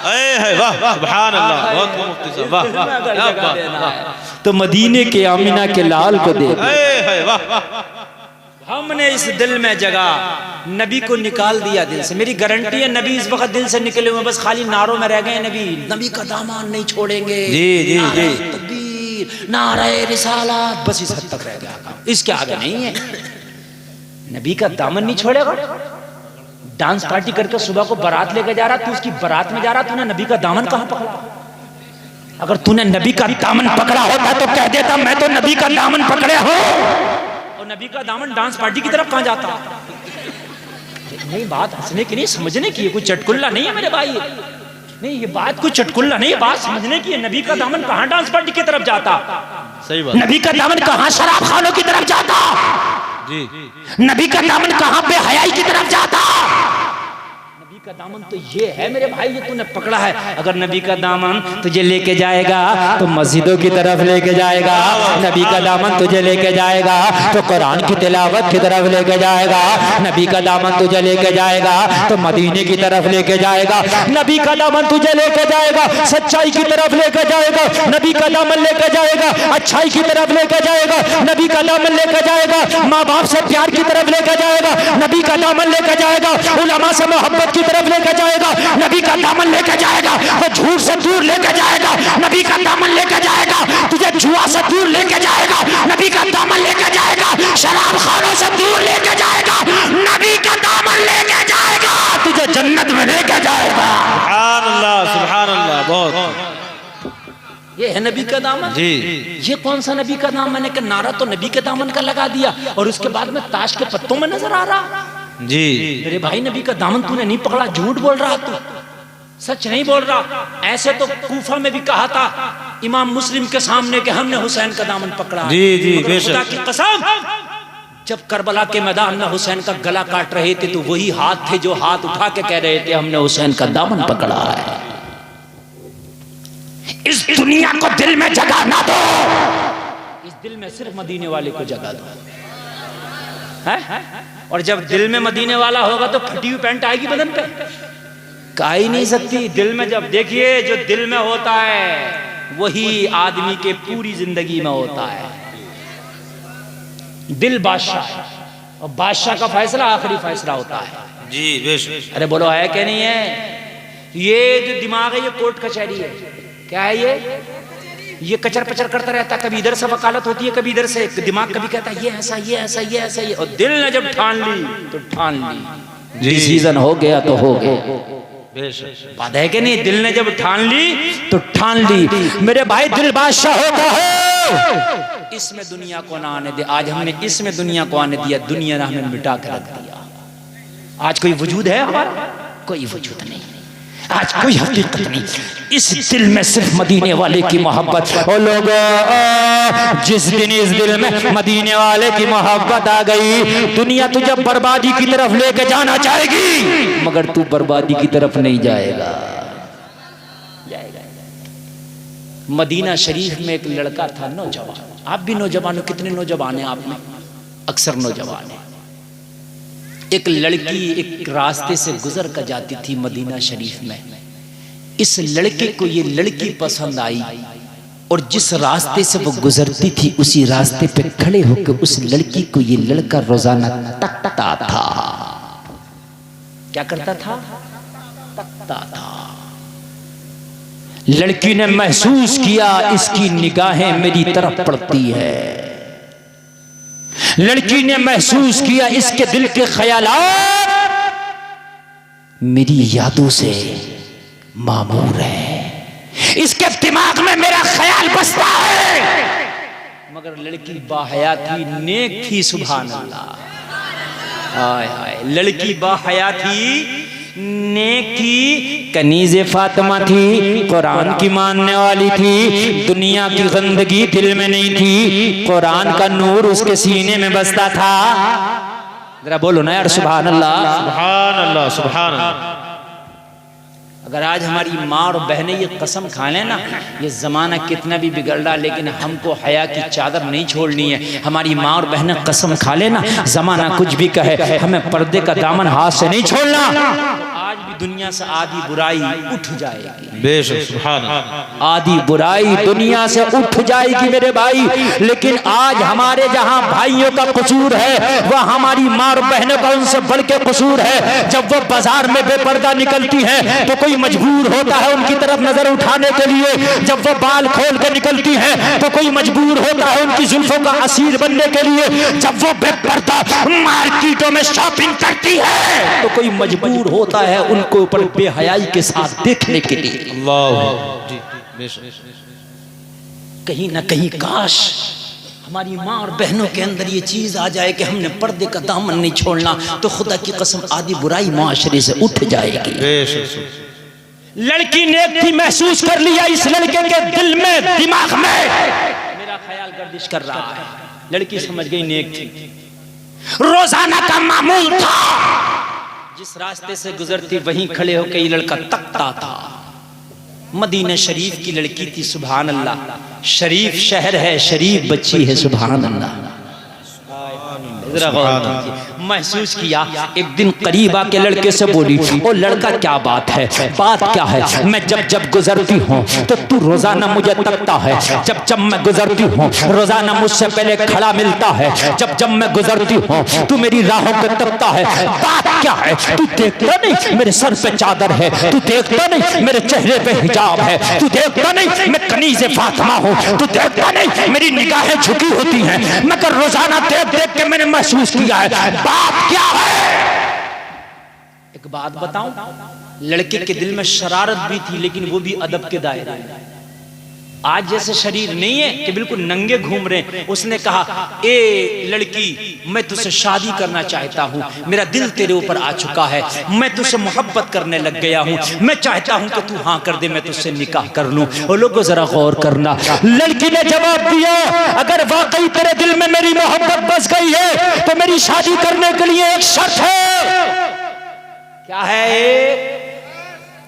वाह सुभान अल्लाह, बहुत मुफ्ती साहब, वाह वाह,
तो मदीने के आमीना के लाल को दे दे।
वाह,
हमने इस दिल में जगह, नबी को निकाल दिया दिल से। मेरी गारंटी है नबी इस वक्त दिल से निकले हुए, बस खाली नारों में रह गए। नबी का दामन नहीं छोड़ेंगे।
जी जी जी,
तकबीर, नारे रिसालत, बस इस हद तक रह गया काम, इसके आगे नहीं है। नबी का दामन नहीं छोड़ेगा। डांस पार्टी करके सुबह को बारात लेके जा रहा, तू उसकी बारात में जा रहा, तूने नबी का दामन कहां पकड़ा? अगर तूने नबी का दामन पकड़ा होता तो कह देता मैं तो नबी का दामन पकड़े हो, और नबी का दामन डांस पार्टी की तरफ कहां जाता? नहीं, बात हंसने की नहीं, समझने की है, कोई चटकुल्ला नहीं है मेरे भाई। नहीं, ये बात कोई चटकुल्ला नहीं है, बात समझने की है। नबी का दामन कहां डांस पार्टी की तरफ जाता?
सही बात।
नबी का दामन कहां शराब खानों की तरफ जाता?
जी।
नबी का दामन कहां पे हयाई की तरफ जाता? नबी का दामन तो ये है मेरे भाई, ये तूने पकड़ा है। अगर नबी का दामन तुझे लेके जाएगा तो मस्जिदों की तरफ लेके जाएगा, नबी का दामन तुझे लेके जाएगा तो कुरान की तिलावत की तरफ लेके जाएगा, नबी का दामन तुझे लेके जाएगा तो मदीने की तरफ लेके जाएगा, नबी का दामन तुझे लेके जाएगा सच्चाई की तरफ लेके जाएगा, नबी का दामन लेके जाएगा अच्छाई की तरफ लेके जाएगा, नबी का दामन लेके जाएगा माँ बाप से प्यार की तरफ लेके जाएगा, नबी का दामन लेके जाएगा उलमा से मोहब्बत की तरफ लेके जाएगा, नबी का दामन लेके जाएगा तो झूठ से दूर लेके जाएगा, नबी का दामन लेके जाएगा तुझे जुआ से दूर लेके जाएगा, नबी का दामन लेके जाएगा शराब खानों से दूर लेके जाएगा, नबी का दामन लेके जाएगा तुझे जन्नत में लेके जाएगा।
सुभान अल्लाह, सुभान अल्लाह। बहुत
ये है नबी का दामन
जी।
ये कौन सा नबी का दामन है कि नारा तो नबी के दामन का लगा दिया और उसके बाद में ताश के पत्तों में नजर आ रहा?
जी।
मेरे भाई नबी का दामन तूने नहीं पकड़ा, झूठ बोल रहा तू, सच नहीं बोल रहा। ऐसे तो कूफा में भी कहा था इमाम मुस्लिम के सामने कि हमने हुसैन का दामन पकड़ा।
जी जी,
खुदा की कसम, जब करबला के मैदान में हुसैन का गला काट रहे थे तो वही हाथ थे जो हाथ उठा के कह रहे थे हमने हुसैन का दामन पकड़ा है। इस दुनिया को दिल में जगह ना दो, इस दिल में सिर्फ मदीने वाले को जगह दो है? और जब दिल में मदीने वाला होगा तो फटी हुई पैंट आएगी बदन पे? का ही नहीं सकती। दिल में जब देखिए जो दिल में होता है वही आदमी के पूरी जिंदगी में होता है। दिल बादशाह है और बादशाह का फैसला आखिरी फैसला होता है।
जी बेशक।
अरे बोलो है क्या नहीं है? ये जो दिमाग है ये कोर्ट कचहरी है। क्या है ये कचर पचर करता रहता है, कभी इधर से वकालत होती है कभी इधर से। दिमाग कभी कहता है ये ऐसा ये ऐसा ये ऐसा ये, और दिल ने जब ठान ली तो ठान ली। डिसीजन हो गया तो हो गया। बात है कि नहीं? दिल ने जब ठान ली तो ठान ली। मेरे भाई दिल बादशाह होता है, इसमें दुनिया को ना आने दे। आज हमने इसमें दुनिया को आने दिया, दुनिया ने हमें मिटा कर रख दिया। आज कोई वजूद है हमारा? कोई वजूद नहीं, आज कोई हकीकत नहीं। इस दिल में सिर्फ मदीने वाले की मोहब्बत। और लोगों, जिस दिन इस दिल में मदीने वाले की मोहब्बत आ गई, दुनिया तुझे बर्बादी की तरफ लेके जाना चाहेगी मगर तू बर्बादी की तरफ नहीं जाएगा। मदीना शरीफ में एक लड़का था, नौजवान। आप भी नौजवान हो, कितने नौजवान हैं आप में? अक्सर नौजवान है। एक लड़की एक रास्ते से गुजर कर जाती थी मदीना शरीफ में। इस लड़के को ये लड़की पसंद आई और जिस रास्ते से वो गुजरती थी उसी रास्ते पे खड़े होकर उस लड़की को ये लड़का रोजाना तकता था। क्या करता था? तकता था। लड़की ने महसूस किया इसकी निगाहें मेरी तरफ पड़ती है। लड़की ने महसूस किया इसके दिल के ख्यालात मेरी यादों से मामूर है, इसके दिमाग में मेरा ख्याल बसता है। मगर लड़की बाहया थी, नेक थी। सुभान अल्लाह। हाय हाय, लड़की बाहया थी, नेक थी, कनीज़े फातिमा थी, कुरान की मानने वाली थी, दुनिया की गंदगी दिल में नहीं थी, कुरान का नूर उसके सीने में बसता था। जरा बोलो ना यार सुभान अल्लाह,
सुभान अल्लाह, सुभान अल्लाह।
अगर आज हमारी माँ और बहनें ये कसम खा लें ना, ये ज़माना कितना भी बिगड़ रहा लेकिन हमको हया की चादर नहीं छोड़नी है। हमारी माँ और बहनें कसम खा लेना, ज़माना कुछ भी कहे हमें पर्दे का दामन हाथ से नहीं छोड़ना। तो आज भी दुनिया से आधी बुराई उठ जाएगी।
बेशक सुभान अल्लाह।
आधी बुराई दुनिया से उठ जाएगी मेरे भाई। लेकिन आज हमारे जहां भाइयों का कसूर है वह हमारी माँ और बहनों का उनसे बढ़ के कसूर है। जब वो बाजार में बेपर्दा निकलती हैं तो कोई मजबूर होता है उनकी तरफ नजर उठाने के लिए। जब वो बाल खोल के निकलती हैं तो कोई मजबूर होता है उनकी जुल्फों का असीर बनने के लिए। जब वो बेपर्दा मार्केटों में शॉपिंग करती है तो कोई मजबूर होता है उनको ऊपर बेहयाई के साथ देखने के लिए।
अल्लाह जी बेशक।
कहीं ना कहीं काश हमारी माँ और बहनों के अंदर ये चीज आ जाए कि हमने पर्दे का दामन नहीं छोड़ना, तो खुदा की कसम आधी बुराई मुआशरे से उठ जाएगी। लड़की ने भी महसूस कर लिया इस लड़के के दिल में दिमाग में मेरा ख्याल गर्दिश कर रहा है। लड़की समझ गई नेक थी, रोजाना का मामूल था, जिस रास्ते से गुजरती वहीं खड़े होकर ये लड़का तकता था। मदीना शरीफ की लड़की थी, सुभान अल्लाह। शरीफ शहर है, शरीफ बच्ची है, सुभान अल्लाह। महसूस किया एक दिन करीब आके लड़के से बोली, ओ लड़का क्या बात है, बात क्या है? मैं जब जब गुजरती हूँ तो तू रोजाना मुझे तकता है, जब जब मैं गुजरती हूँ रोजाना मुझसे पहले खड़ा मिलता है, जब जब मैं गुजरती हूँ तू मेरी राहों पे तकता है, बात क्या है? तू देखता नहीं मेरे सर पे चादर है, तू देखता नहीं मेरे चेहरे पे हिजाब है, तू देखता नहीं मैं कनीज़े फातिमा हूँ, तू देखता नहीं मेरी निगाहें झुकी होती हैं, मगर रोजाना देख देख के मैंने महसूस किया है, बात क्या है? एक बात बताऊं, लड़के के दिल में शरारत भी थी लेकिन वो भी अदब के दायरे में। आज जैसे शरीर नहीं है कि बिल्कुल नंगे घूम रहे। उसने कहा, ए लड़की, मैं तुझसे शादी करना चाहता हूँ, मेरा दिल तेरे ऊपर आ चुका है, मैं तुझसे मोहब्बत करने लग गया हूँ, मैं चाहता हूँ कि तू हाँ कर दे, मैं तुझसे निकाह कर लूँ। और लोगों जरा गौर करना, लड़की ने जवाब दिया, अगर वाकई तेरे दिल में मेरी मोहब्बत बस गई है तो मेरी शादी करने के लिए एक शर्त है। क्या है?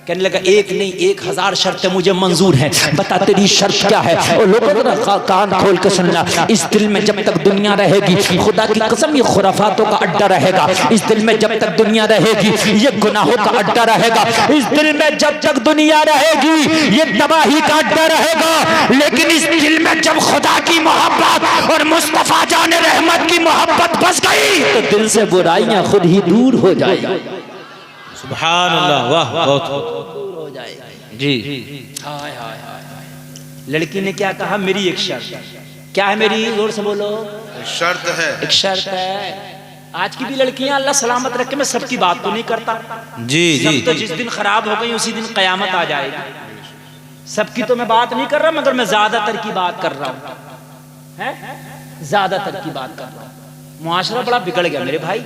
कहने लगा, एक नहीं 1000 शर्तें मुझे मंजूर हैं, बता तेरी शर्त क्या है? और लोगों कान खोल के सुनना, इस दिल में जब तक दुनिया रहेगी, खुदा की कसम ये खुराफातों का अड्डा रहेगा, इस दिल में जब तक दुनिया रहेगी ये गुनाहों का अड्डा रहेगा, इस दिल में जब तक दुनिया रहेगी ये तबाही का अड्डा रहेगा, लेकिन इस दिल में जब खुदा की मोहब्बत और मुस्तफा जान रहमत की मोहब्बत बस गई तो दिल से बुराइयां खुद ही दूर हो जाएगी।
सुभान अल्लाह, वाह, बहुत
दूर हो जाएगा
जी।
हाय हाय हाय। लड़की ने क्या कहा, मेरी एक शर्त। क्या है मेरी? जोर से बोलो।
शर्त है,
एक शर्त है। आज की भी लड़कियां अल्लाह सलामत रखे, मैं सबकी बात तो नहीं करता
जी जी,
सब तो जिस दिन खराब हो गई उसी दिन कयामत आ जाएगी। सबकी तो मैं बात नहीं कर रहा, मगर मैं ज्यादातर की बात कर रहा हूँ, ज्यादातर की बात कर रहा हूँ। मुआशरा बड़ा बिगड़ गया मेरे भाई।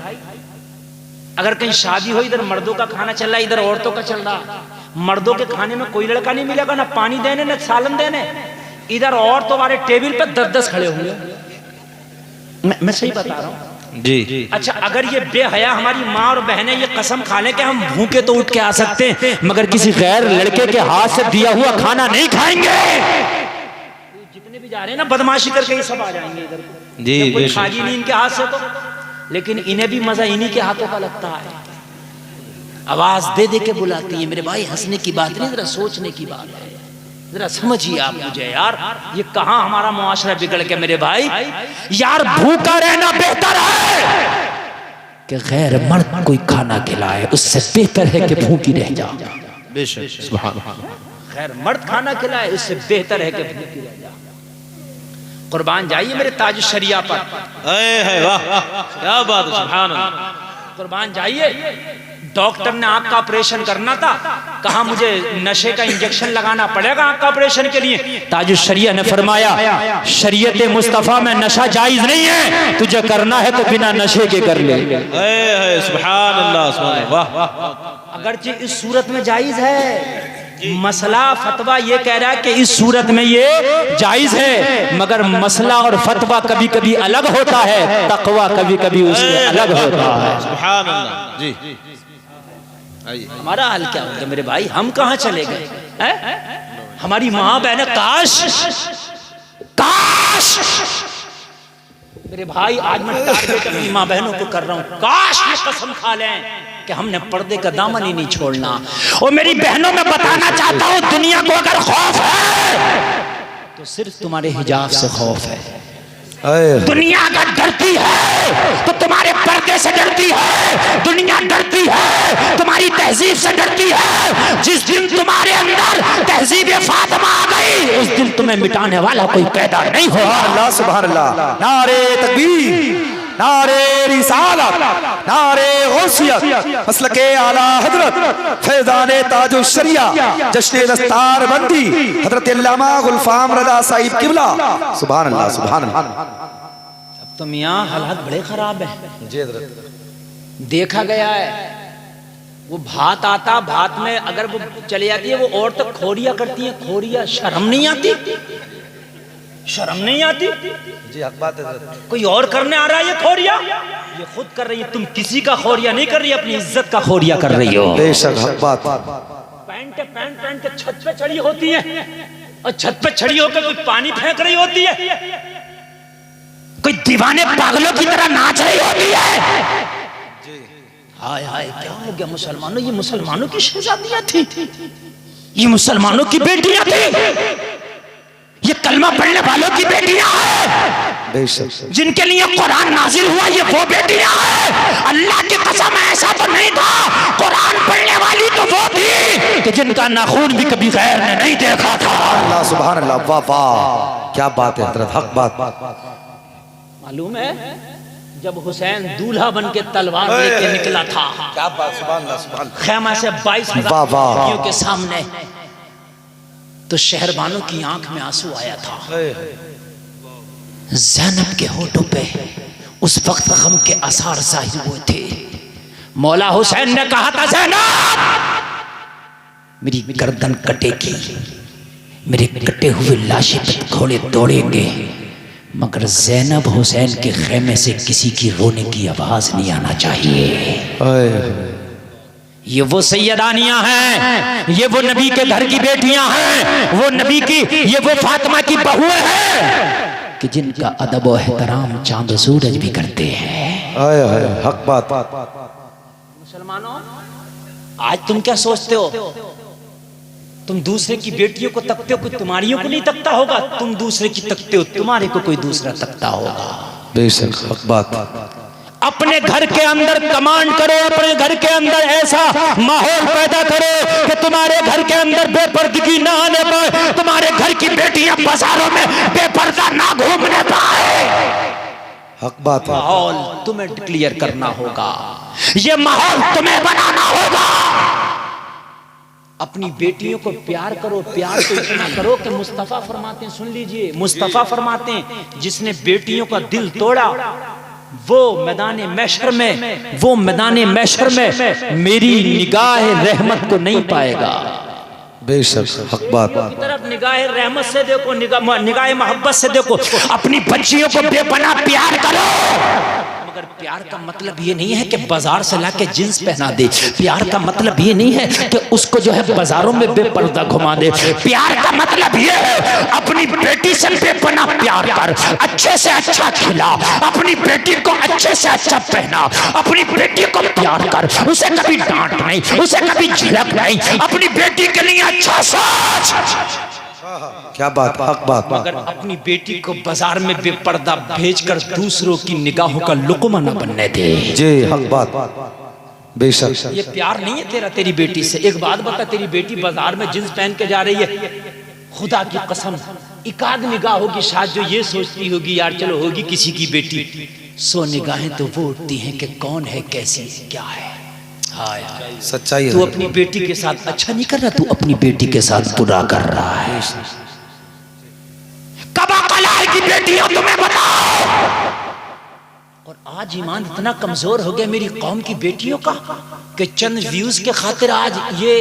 अगर कहीं शादी हो, इधर मर्दों का खाना चल रहा है, इधर औरतों का चल रहा। मर्दों के खाने में कोई लड़का नहीं मिलेगा, ना पानी देने ना सालन देने। इधर औरतों वाले टेबल पे 10-10 खड़े हुए। मैं सही बता रहा हूँ
जी।
अच्छा, अगर ये बेहया हमारी माँ और बहनें ये कसम खा लें कि हम भूखे तो उठ के आ सकते हैं, मगर किसी गैर लड़के के हाथ से दिया हुआ खाना नहीं खाएंगे। जितने भी जा रहे हैं ना बदमाशी करके ये सब आ जाएंगे इधर
जी।
कोई खाजी नहीं इनके हाथ से तो, लेकिन इन्हें भी मजा इन्हीं के हाथों का लगता है। आवाज दे दे के बुलाती है। मेरे भाई हंसने की बात नहीं, जरा सोचने की बात है। जरा समझिए आप मुझे यार, ये कहां हमारा मुआशरा बिगड़ के मेरे भाई। यार भूखा रहना बेहतर है कि गैर मर्द कोई खाना खिलाए, उससे बेहतर है कि भूखी रह जा।
बेशक सुभान अल्लाह।
गैर मर्द खाना खिलाए उससे बेहतर है कि भूखी रह जा। कुर्बान जाइए मेरे ताज शरिया पर।
है वाह, क्या बात है, सुभान अल्लाह।
कुर्बान जाइए। डॉक्टर ने आंख का ऑपरेशन करना था, कहा मुझे नशे का इंजेक्शन लगाना पड़ेगा आंख का ऑपरेशन के लिए। ताज शरिया ने फरमाया, शरीयत मुस्तफा में नशा जायज नहीं है, तुझे करना है तो बिना नशे के कर ले।
सुभान अल्लाह, सुभान अल्लाह, वाह।
अगरचे इस सूरत में जायज है, मसला फतवा ये कह रहा है कि इस सूरत में ये जायज है, मगर मसला और फतवा कभी कभी अलग होता है, तकवा कभी कभी उससे अलग होता है।
सुभान अल्लाह जी।
हमारा हाल क्या होगा मेरे भाई, हम कहाँ चले गए? हमारी माँ बहन, काश काश मेरे भाई, आज मैं टारगेट अपनी माँ बहनों को कर रहा हूँ, काश ये कसम खा लें कि हमने पर्दे का दामन ही नहीं छोड़ना। और मेरी बहनों में बताना चाहता हूँ, दुनिया को अगर खौफ है तो सिर्फ तुम्हारे हिजाब से खौफ है। दुनिया अगर डरती है तो तुम्हारे पर्दे से डरती है। दुनिया डरती है तुम्हारी तहजीब से डरती है। जिस दिन तुम्हारे अंदर तहजीब फातिमा आ गई, उस दिन तुम्हें मिटाने वाला कोई पैदा नहीं हो।
अल्लाह सुभान अल्लाह। नारे तकबीर, नारे रिसालत, नारे गौसियत, मसलके आला हजरत फैजाने ताजो शरिया, जश्न दस्तार बंदी हजरत अल्लामा गुलफाम रजा साहिब किबला। सुभान अल्लाह सुभान अल्लाह।
अब तो मियाँ हालात बड़े खराब है। देखा गया है, वो भात आता, भात में अगर वो चली जाती है, वो औरत तो खोरिया करती है। खोरिया, शर्म नहीं आती? शर्म नहीं आती?
जी हक बात है।
कोई और करने आ रहा है ये खोरिया, ये खुद कर रही है। तुम किसी का खोरिया नहीं कर रही, अपनी इज्जत का खोरिया कर रही हो।
बेशक हक बात।
पैंट पहन के छत पे चढ़ी होती है, और छत पे चढ़ी होकर कोई पानी फेंक रही होती है, कोई दीवाने पागलों की तरह नाच रही होती है। हाय हाय, क्या हो गया मुसलमानों? ये मुसलमानों की शहजादियां थी, ये मुसलमानों की बेटियां थी, ये कलमा पढ़ने वालों की बेटियां हैं, जिनके लिए कुरान नाजिल हुआ, ये वो बेटियां हैं। अल्लाह की कसम, ऐसा तो नहीं था, कुरान पढ़ने वाली तो वो थी कि जिनका नाखून भी कभी गैर ने नहीं देखा था।
अल्लाह सुभान अल्लाह। वाह वाह, क्या बात है हजरत, हक बात।
मालूम है जब हुसैन दूल्हा बन के तलवार लेके निकला था,
क्या बात, सुभान अल्लाह सुभान अल्लाह,
खेमा से 22,000 के सामने, तो शहरबानों की आंख में आंसू आया था। ज़ैनब के होठों पे उस वक्त गम के आसार जाहिर हुए थे। मौला हुसैन ने कहा था, ज़ैनब मेरी गर्दन कटेगी, मेरे कटे हुए लाशें पे घोड़े दौड़ेंगे, मगर ज़ैनब हुसैन के खेमे से किसी की रोने की आवाज नहीं आना चाहिए। ये वो सैयदानियां हैं, ये वो नबी के घर की बेटियां हैं, वो नबी की, ये वो फातिमा की बहुएं हैं कि जिनका अदब और एहतराम चांद सूरज भी करते हैं।
आय हाय, हक बात।
मुसलमानों, आज तुम क्या सोचते हो? तुम दूसरे की बेटियों को तकते हो, कोई तुम्हारियों को नहीं तकता होगा। तुम दूसरे की तकते हो, तुम्हारे को कोई दूसरा तकता होगा।
बेशक हक बात।
अपने घर के अंदर कमांड करो, अपने घर के अंदर ऐसा माहौल पैदा करो कि तुम्हारे घर के अंदर बेपर्दगी ना आने पाए, तुम्हारे घर की बेटियां बाजारों में बेपर्दा ना घूमने पाए।
हक बात।
माहौल तुम्हें क्लियर करना होगा, ये माहौल तुम्हें बनाना होगा। अपनी बेटियों को प्यार करो, प्यार तो इतना करो कि मुस्तफा फरमाते हैं, सुन लीजिए, मुस्तफा फरमाते हैं, जिसने बेटियों का दिल तोड़ा वो मैदान महशर में, वो मैदान महशर में मेरी निगाह रहमत को नहीं पाएगा।
बेशक हक बात।
तरफ निगाह रहमत से देखो, निगाह मोहब्बत से देखो, अपनी बच्चियों को बेपनाह प्यार करो। मगर प्यार का मतलब ये नहीं है कि बाजार से लाके जींस पहना दे। प्यार का मतलब ये नहीं है कि उसको जो है बाजारों में बेपर्दा घुमा दे। प्यार का मतलब ये है अपनी बेटी से बेपनाह प्यार कर, अच्छे से अच्छा खिला, अपनी बेटी को अच्छे से अच्छा पहना, अपनी बेटी को प्यार कर, उसे कभी डांट नहीं, उसे कभी झिड़क नहीं, अपनी बेटी के लिए अच्छा सोच।
क्या बात, हक बात।
मगर अपनी बेटी को बाजार में बेपर्दा भेजकर दूसरों की निगाहों का लुक़मा न बनने दे।
जी हक बात। बेशक
ये प्यार नहीं है तेरा तेरी बेटी से। एक बात बता, तेरी बेटी बाजार में जींस पहन के जा रही है, खुदा की कसम एकाध निगाह होगी शायद जो ये सोचती होगी यार चलो होगी किसी की बेटी, 100 निगाहें तो वो उठती हैं कि कौन है, कैसी है, क्या है। हाय
सच्चाई।
तू अपनी बेटी के साथ अच्छा नहीं कर रहा, तू अपनी बेटी के साथ बुरा कर रहा है। कबा कलार की बेटियां तुम्हें बताओ। और आज ईमान इतना कमजोर हो गया मेरी कौम की बेटियों का कि चंद व्यूज के खातिर आज ये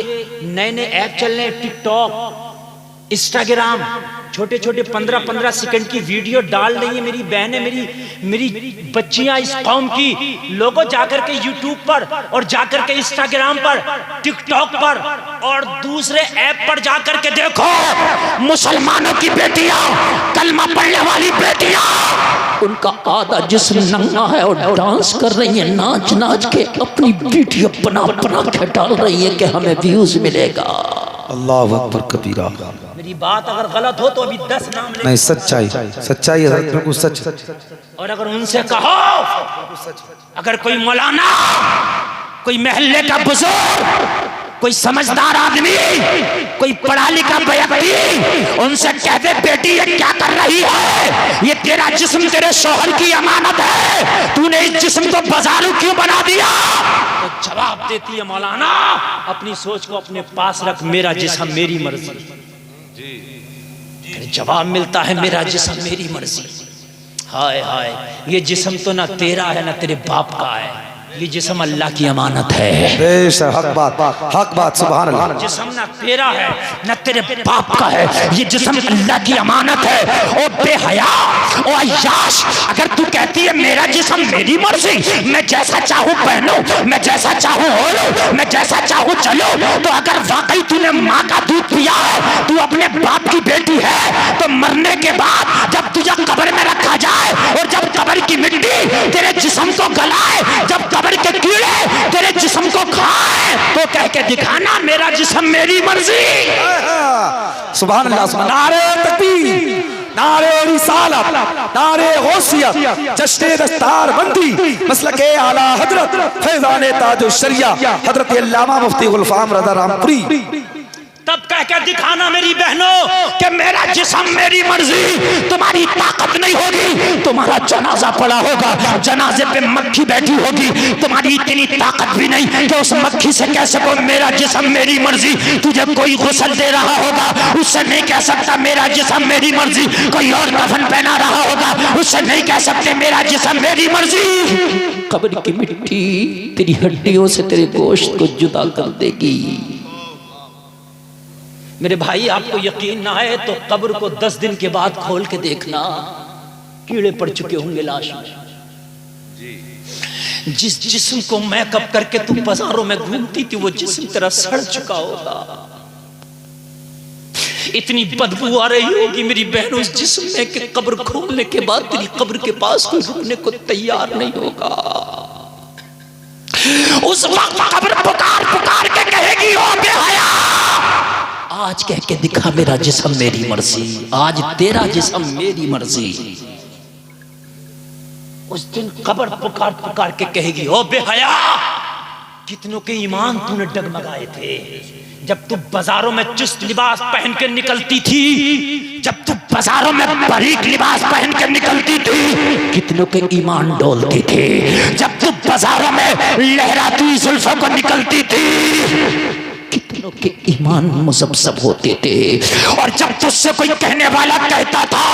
नए नए ऐप चल रहे हैं, टिकटॉक, इंस्टाग्राम, छोटे छोटे 15-15 सेकंड की वीडियो डाल रही है मेरी बहनें, मेरी बच्चियां इस कौम की। लोगों जाकर के यूट्यूब पर और जाकर के इंस्टाग्राम पर, टिकटॉक पर और दूसरे ऐप पर जाकर के देखो, मुसलमानों की बेटियां, कलमा पढ़ने वाली बेटियां
उनका आधा जिस्म नंगा है और डांस कर रही है, नाच नाच के अपनी वीडियो बना के डाल रही है कि हमें व्यूज मिलेगा।
अल्लाह अकबर कबीरा।
मेरी बात अगर गलत हो तो अभी 10 नाम ले।
नहीं, सच्चाई सच्चाई है, बिल्कुल सच।
और अगर उनसे कहो, अगर कोई मौलाना, कोई महल्ले का बुजुर्ग, कोई समझदार आदमी, कोई पढ़ा लिखा व्यक्ति उनसे कहते बेटी ये क्या कर रही है, ये तेरा जिस्म तेरे शौहर की अमानत है, तूने इस जिस्म को बाजारू क्यों बना दिया, तो जवाब देती है मौलाना अपनी सोच को अपने पास रख, मेरा जिस्म मेरी मर्जी। जवाब मिलता है मेरा जिस्म मेरी मर्जी। हाय हाय, ये जिस्म तो ना तेरा है ना तेरे बाप का है, ये जिस्म अल्लाह की अमानत है।
बेशक, हक बात, सुभान अल्लाह।
जिस्म ना तेरा है ना तेरे बाप का है, ये जिस्म अल्लाह की अमानत है। ओ बेहया, ओ अय्याश, अगर तू कहती है मेरा जिस्म मेरी मर्जी, मैं जैसा चाहूँ पहनूं, मैं जैसा चाहूँ ओढ़ूं, मैं जैसा चाहूँ चलूं, तो अगर वाकई तूने माँ का दूध पिया है, तू अपने बाप की बेटी है, तो मरने के बाद जब तुझे कब्र में रखा जाए और जब कब्र की मिट्टी तेरे जिस्म को गलाए, जब कब्र के कीड़े तेरे जिस्म को खाए, तो कह के दिखाना मेरा जिस्म मेरी मर्जी।
सुभान अल्लाह। नारे तकबीर, नारे रिसालत, नारे गौसियत, जश्न दस्तार बंदी, मसलके आला हजरत फैजान ताजो शरिया हजरत अल्लामा मुफ्ती गुलफाम रज़ा रामपुरी।
तब कह के दिखाना मेरी बहनों कि मेरा जिस्म मेरी मर्जी। तुम्हारी ताकत नहीं होगी, तुम्हारा जनाजा पड़ा होगा, जनाजे पे मक्खी बैठी होगी, तुम्हारी इतनी ताकत भी नहीं कि उस मक्खी से कह सको मेरा जिस्म मेरी मर्जी। तुझे कोई गुस्ल दे रहा होगा, उससे नहीं कह सकता मेरा जिस्म मेरी मर्जी। कोई और कफन पहना रहा होगा, उससे नहीं कह सकते मेरा जिस्म मेरी मर्जी।
कब्र की मिट्टी तेरी हड्डियों से तेरे गोश्त को जुदा कर देगी।
मेरे भाई, आपको यकीन ना आए तो कब्र को 10 दिन के बाद खोल के देखना, कीड़े पड़ चुके होंगे लाश में। जिस जिस्म को मेकअप करके तुम बाजारों में घूमती थी, वो जिस्म तेरा सड़ चुका होगा, इतनी बदबू आ रही होगी मेरी बहनों उस जिस्म में कि कब्र खोलने के बाद तेरी कब्र के पास कोई रुकने को तैयार नहीं होगा। उस वक्त कब्र पुकार पुकार के कहेगी ओ बेहया, आज कह के दिखा मेरा जिस्म मेरी मर्जी, आज तेरा जिस्म मेरी मर्जी। उस दिन कब्र पुकार पुकार के कहेगी ओ बेहया, कितनों के ईमान तूने डगमगाए थे जब तू बाजारों में चुस्त लिबास पहन के निकलती थी, जब तू बाजारों में बारीक लिबास पहन के निकलती थी, कितनों के ईमान डोलते थे। जब तू बाजारों में लहराती जुल्फों को निकलती थी, कितनों के ईमान मुज़ब्ज़ब होते थे। और जब तुझसे कोई कहने वाला कहता था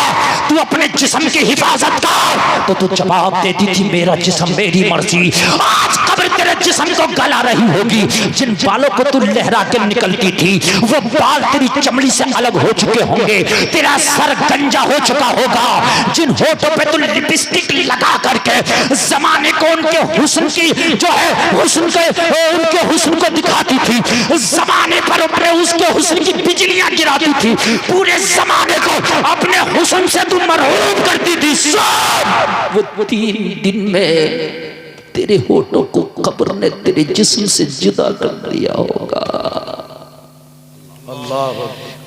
तू अपने जिस्म की हिफाजत कर, तो तू जवाब देती थी मेरा जिस्म मेरी मर्जी। आज कब्र तेरे जिस्म को गला रही होगी। जिन बालों को तू लहरा के निकलती थी, वो बाल तेरी चमड़ी से अलग हो चुके होंगे, तेरा सर गंजा हो चुका होगा। जिन होठों पे तू लिपस्टिक लगा करके जमाने को उनके हुस्न की जो है हुस्न के उनके हुस्न को दिखाती थी, जमाने पर अपने उसके हुस्न की बिजलियां गिराती थी, पूरे जमाने को अपने हुस्न से तू मरहूम करती थी। सब
वो 3 दिन में तेरे होठों को कब्र ने तेरे जिस्म से जुदा कर दिया होगा।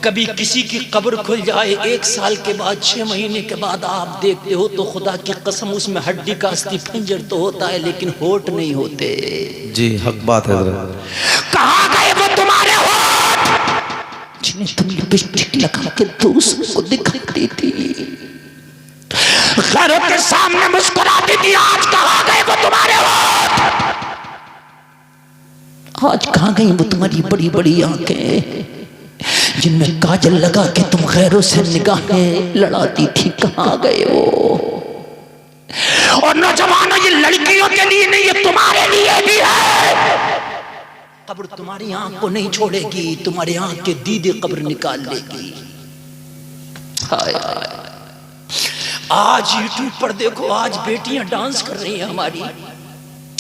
कभी किसी की कब्र खुल जाए 1 साल के बाद, 6 महीने के बाद आप देखते हो तो खुदा की कसम उसमें हड्डी का अस्थि पंजर तो होता है लेकिन होठ नहीं होते।
जी हक बात है।
कहाँ गए वो तुम्हारे होठ
जिन्हें तुम लिपस्टिक लगा के दूसरों को दिखाती थी,
घरों के सामने मुस्कुराती थी, आज कहाँ गए वो तुम्हारे होठ?
आज कहाँ गई वो तुम्हारी बड़ी बड़ी आंखें जिनमें काजल लगा के तुम गैरों से निगाहें लड़ाती थी, कहाँ गए वो?
और नौजवानों, ये लड़कियों के लिए नहीं, ये तुम्हारे लिए भी है। कब्र तुम्हारी आंख को नहीं छोड़ेगी, तुम्हारी आंख के दीदे कब्र निकाल लेगी। हाय हाय, आज यूट्यूब पर देखो, आज बेटियां डांस कर रही हैं हमारी।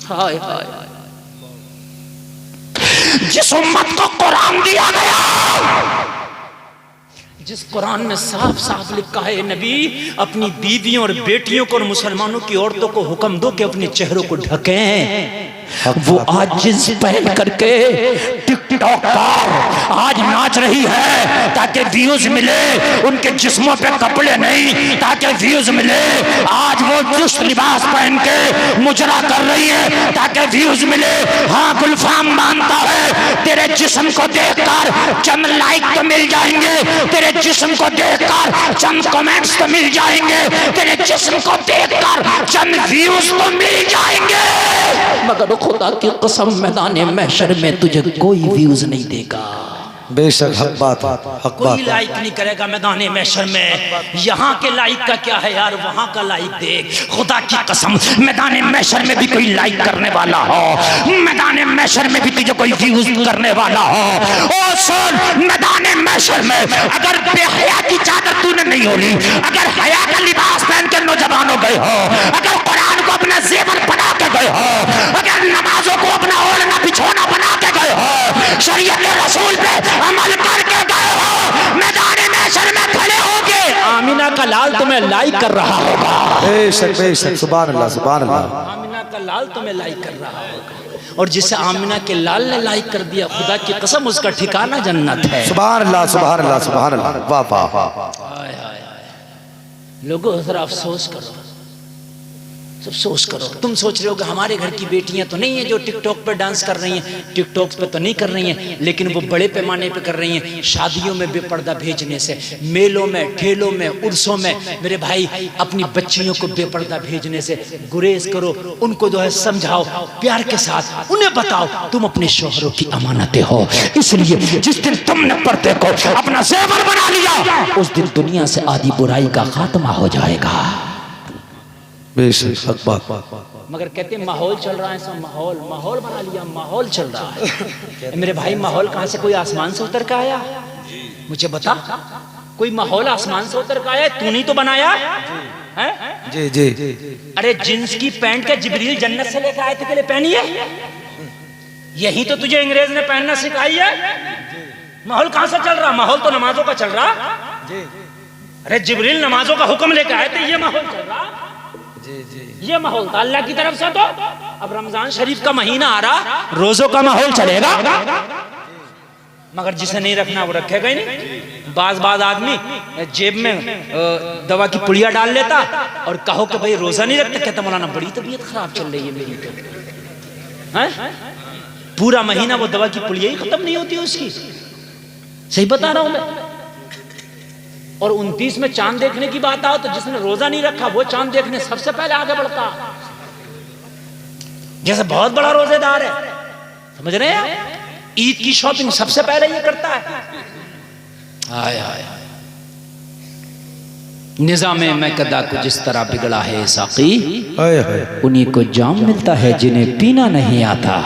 हाय हाय, जिस उम्मत को कुरान दिया गया, जिस कुरान में साफ साफ लिखा है नबी अपनी बीवियों और बेटियों को और मुसलमानों की औरतों को हुक्म दो कि अपने चेहरों को ढकें।
वो आज जींस पहन करके टिकटॉक पर आज नाच रही है ताकि व्यूज मिले, उनके जिस्मों पे कपड़े नहीं ताकि व्यूज मिले। आज वो चुस्त लिबास पहन के मुजरा कर रही है ताकि व्यूज मिले। हाँ, गुलफाम मानता है तेरे जिस्म को देखकर चंद लाइक तो मिल जाएंगे, तेरे जिस्म को देखकर चंद कमेंट्स तो मिल जाएंगे, तेरे जिस्म को देखकर चंद व्यूज तो मिल जाएंगे, मगर खुदा की कसम मैदान महशर में तुझे कोई व्यूज नहीं देगा।
बेशक हक बात, हक
कोई
बात।
लाइक नहीं करेगा मैदान महशर में। यहाँ के लाइक का क्या है यार, वहाँ का लाइक देख। खुदा की कसम मैदान महशर में भी कोई लाइक करने वाला हो, मैदान महशर में भी तुझे कोई व्यूज करने वाला हो। ओ सुन, मैदान महशर में अगर बेहया की चादर तूने नहीं ओढ़ी, अगर हया का लिबास पहन कर नौजवान हो गए हो, अगर कुरान को अपना जेवर बना के गए हो, अगर नमाजों को अपना ओढ़ना बिछोना बना के गए हो, शरीयत के रसूल पे अमल करके गए हो, मैदान महशर में खड़े होगे आमीना का लाल तुम्हें लाइक कर रहा होगा।
बेशक बेशक, सुभान अल्लाह, सुभान अल्लाह।
आमीना का लाल तुम्हें लाइक कर रहा होगा, और जिसे आमीना के लाल ने लाइक कर दिया, खुदा की कसम उसका ठिकाना जन्नत है।
सुभान अल्लाह, सुभान अल्लाह, सुभान अल्लाह। वाह वाह वाह।
लोगों जरा अफसोस करो, अफसोस करो। तुम सोच रहे हो कि हमारे घर की बेटियां तो नहीं है जो टिकटॉक पर डांस कर रही हैं, टिकटॉक पे तो नहीं कर रही हैं, लेकिन वो बड़े पैमाने पे कर रही हैं। शादियों में बेपर्दा भेजने से, मेलों में, ठेलों में, उर्सों में मेरे भाई अपनी बच्चियों को बेपर्दा भेजने से गुरेज करो। उनको जो है समझाओ प्यार के साथ, उन्हें बताओ तुम अपने शोहरों की अमानतें हो। इसलिए जिस दिन तुमने पर्दे को अपना जेवर बना लिया, उस दिन दुनिया से आधी बुराई का खात्मा हो जाएगा।
बेशक हक बात।
मगर कहते माहौल चल रहा है, सब माहौल माहौल बना लिया, माहौल चल रहा है। मेरे भाई माहौल कहाँ से, कोई आसमान से उतर के आया? मुझे बता, कोई माहौल आसमान से उतर के आया? तू नहीं तो बनाया है?
जी जी।
अरे जींस की पैंट का जिब्रील जन्नत से लेकर आए थे, के लिए पहनी है? यही तो तुझे अंग्रेज ने पहनना सिखाई है। माहौल कहाँ से चल रहा? माहौल तो नमाजों का चल रहा। अरे जिब्रील नमाजों का हुक्म लेकर आए थे, ये माहौल चल रहा। ये माहौल था अल्लाह की तरफ से। तो अब रमजान शरीफ का महीना आ रहा, रोजों का माहौल चलेगा, मगर जिसे नहीं रखना वो रखेगा ही नहीं। बाज आदमी जेब में दवा की पुड़िया डाल लेता और कहो कि भाई रोजा नहीं रखता, कहता मौलाना बड़ी तबीयत खराब चल रही है मेरी तो। है पूरा महीना वो दवा की पुड़िया ही खत्म नहीं होती उसकी। सही बता रहा हूं मैं। और 29 में चांद देखने की बात आओ तो जिसने रोजा नहीं रखा वो चांद देखने सबसे पहले आगे बढ़ता, जैसे बहुत बड़ा रोजेदार है। समझ रहे हैं? ईद की शॉपिंग सबसे पहले ये करता है। आय आय निजामे मैकदा को जिस तरह बिगड़ा है साकी,
उन्हीं को जाम मिलता है जिन्हें पीना नहीं आता।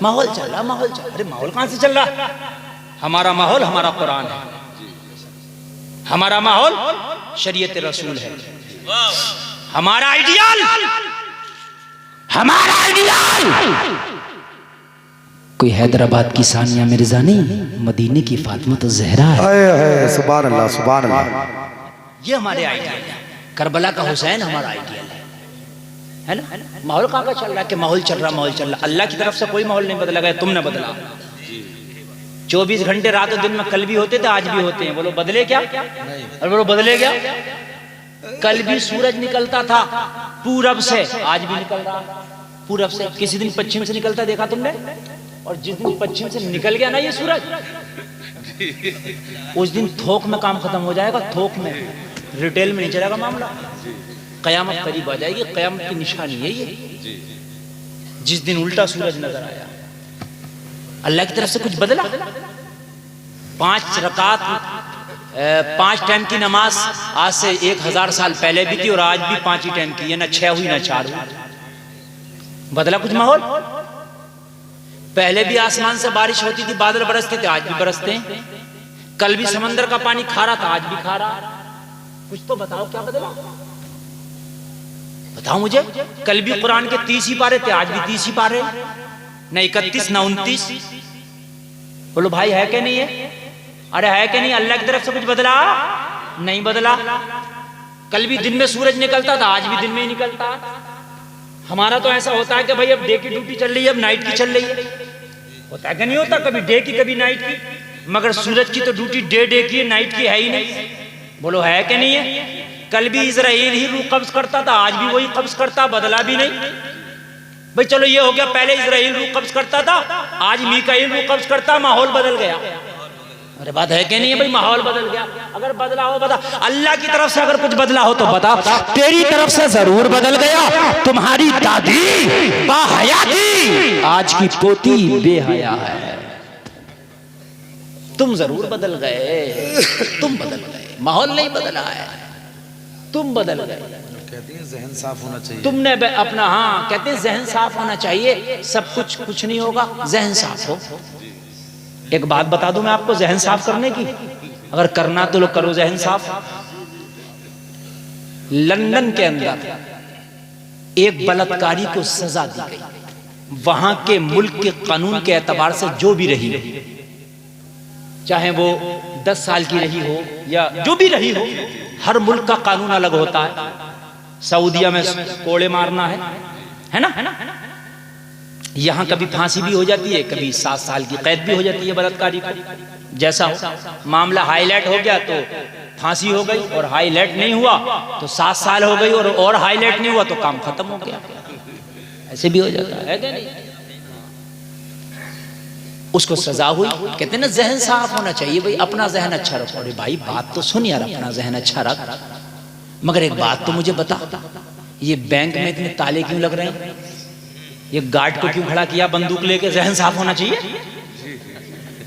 माहौल चल रहा, माहौल चल। अरे माहौल कहां से चल रहा? हमारा माहौल हमारा कुरान है, हमारा माहौल शरीयत रसूल है, हमारा आइडियल, हमारा आइडियल।
कोई हैदराबाद की सानिया मिर्जा नहीं, मदीने की फातिमा तो जहरा है।
सुभान अल्लाह, सुभान अल्लाह।
ये हमारे आइडियल है। करबला का हुसैन हमारा आइडियल है ना? माहौल कहाँ का चल रहा है कि माहौल चल रहा, माहौल चल रहा। अल्लाह की तरफ से कोई माहौल नहीं बदला गया, तुमने बदला। 24 घंटे रात और दिन में कल भी होते थे, आज भी होते हैं। बोलो बदले क्या? और बोलो बदले क्या? कल भी सूरज निकलता था पूरब से, आज भी निकल रहा पूरब से। किसी दिन पश्चिम से निकलता देखा तुमने? और जिस दिन पश्चिम से निकल गया ना ये सूरज, उस दिन थोक में काम खत्म हो जाएगा, थोक में, रिटेल में नहीं चलेगा मामला। कयामत करीब आ जाएगी, कयामत की निशानी है ये। जिस दिन उल्टा सूरज नजर आया, अल्लाह की तरफ से कुछ बदला? 5 रकात 5 टाइम की नमाज आज से 1000 साल पहले भी थी और आज भी 5 ही टाइम की है, ना 6 हुई ना 4 हुई। बदला कुछ माहौल? पहले भी आसमान से बारिश होती थी, बादल बरसते थे, आज भी बरसते हैं। कल भी समंदर का पानी खारा था, आज भी खारा। कुछ तो बताओ क्या बदला? बताओ मुझे। कल भी कुरान के 30 ही पारे थे, आज भी 30 ही पारे, न 31 न 29। बोलो भाई है कि नहीं है? अरे है कि नहीं? अल्लाह की तरफ से कुछ बदला? नहीं बदला। कल भी दिन में सूरज निकलता था, आज भी दिन में ही निकलता। हमारा तो ऐसा होता है कि भाई अब डे की ड्यूटी चल रही है, अब नाइट की चल रही है। होता है कि नहीं होता? कभी डे की कभी नाइट की। मगर सूरज की तो ड्यूटी डे की है, नाइट की है ही नहीं। बोलो है कि नहीं है? कल भी इजराइल ही रूह कब्ज करता था, आज भी वही कब्ज करता, बदला भी नहीं। भाई चलो ये हो गया, पहले इजराइल रूह कब्ज करता था, आज मीकाईल रूह कब्ज करता, माहौल बदल गया। अरे बात है कि नहीं है भाई? माहौल बदल गया। अगर बदला हो बता, अल्लाह की तरफ से अगर कुछ बदला हो तो बता।
तेरी तरफ से जरूर बदल गया। तुम्हारी दादी बाहया थी, आज की पोती बेहया है।
तुम जरूर बदल गए, तुम बदल गए, माहौल नहीं बदला है, तुम बदल गए।
कहते हैं जहन साफ होना चाहिए।
तुमने अपना, हाँ कहते हैं जहन साफ होना चाहिए। सब कुछ नहीं होगा, जहन साफ हो। एक बात बता दूं मैं आपको जहन साफ करने की, अगर करना तो लोग करो जहन साफ। लंदन के अंदर एक बलात्कारी को सजा दी गई। वहां के मुल्क के कानून के एतबार से जो भी रही हो, चाहे वो 10 साल की रही हो या जो भी रही हो, हर मुल्क का कानून अलग होता है। सऊदिया में कोड़े मारना है ना? यहां कभी फांसी भी हो जाती है, कभी 7 साल की कैद भी हो जाती है बलात्कारी को। जैसा मामला हाईलाइट हो गया तो फांसी हो गई, और हाईलाइट नहीं हुआ तो 7 साल हो गई, और हाईलाइट नहीं हुआ तो काम खत्म हो गया। ऐसे भी हो जाता है क्या? नहीं, उसको सजा हुई। कहते हैं ना जहन साफ होना चाहिए भाई, अपना जहन अच्छा रखो। अरे भाई बात तो सुन यार, अपना जहन अच्छा रख। मगर एक बात तो मुझे बता, ये बैंक में इतने ताले क्यों लग रहे हैं? ये गार्ड को क्यों खड़ा किया बंदूक लेके? जहन साफ होना चाहिए।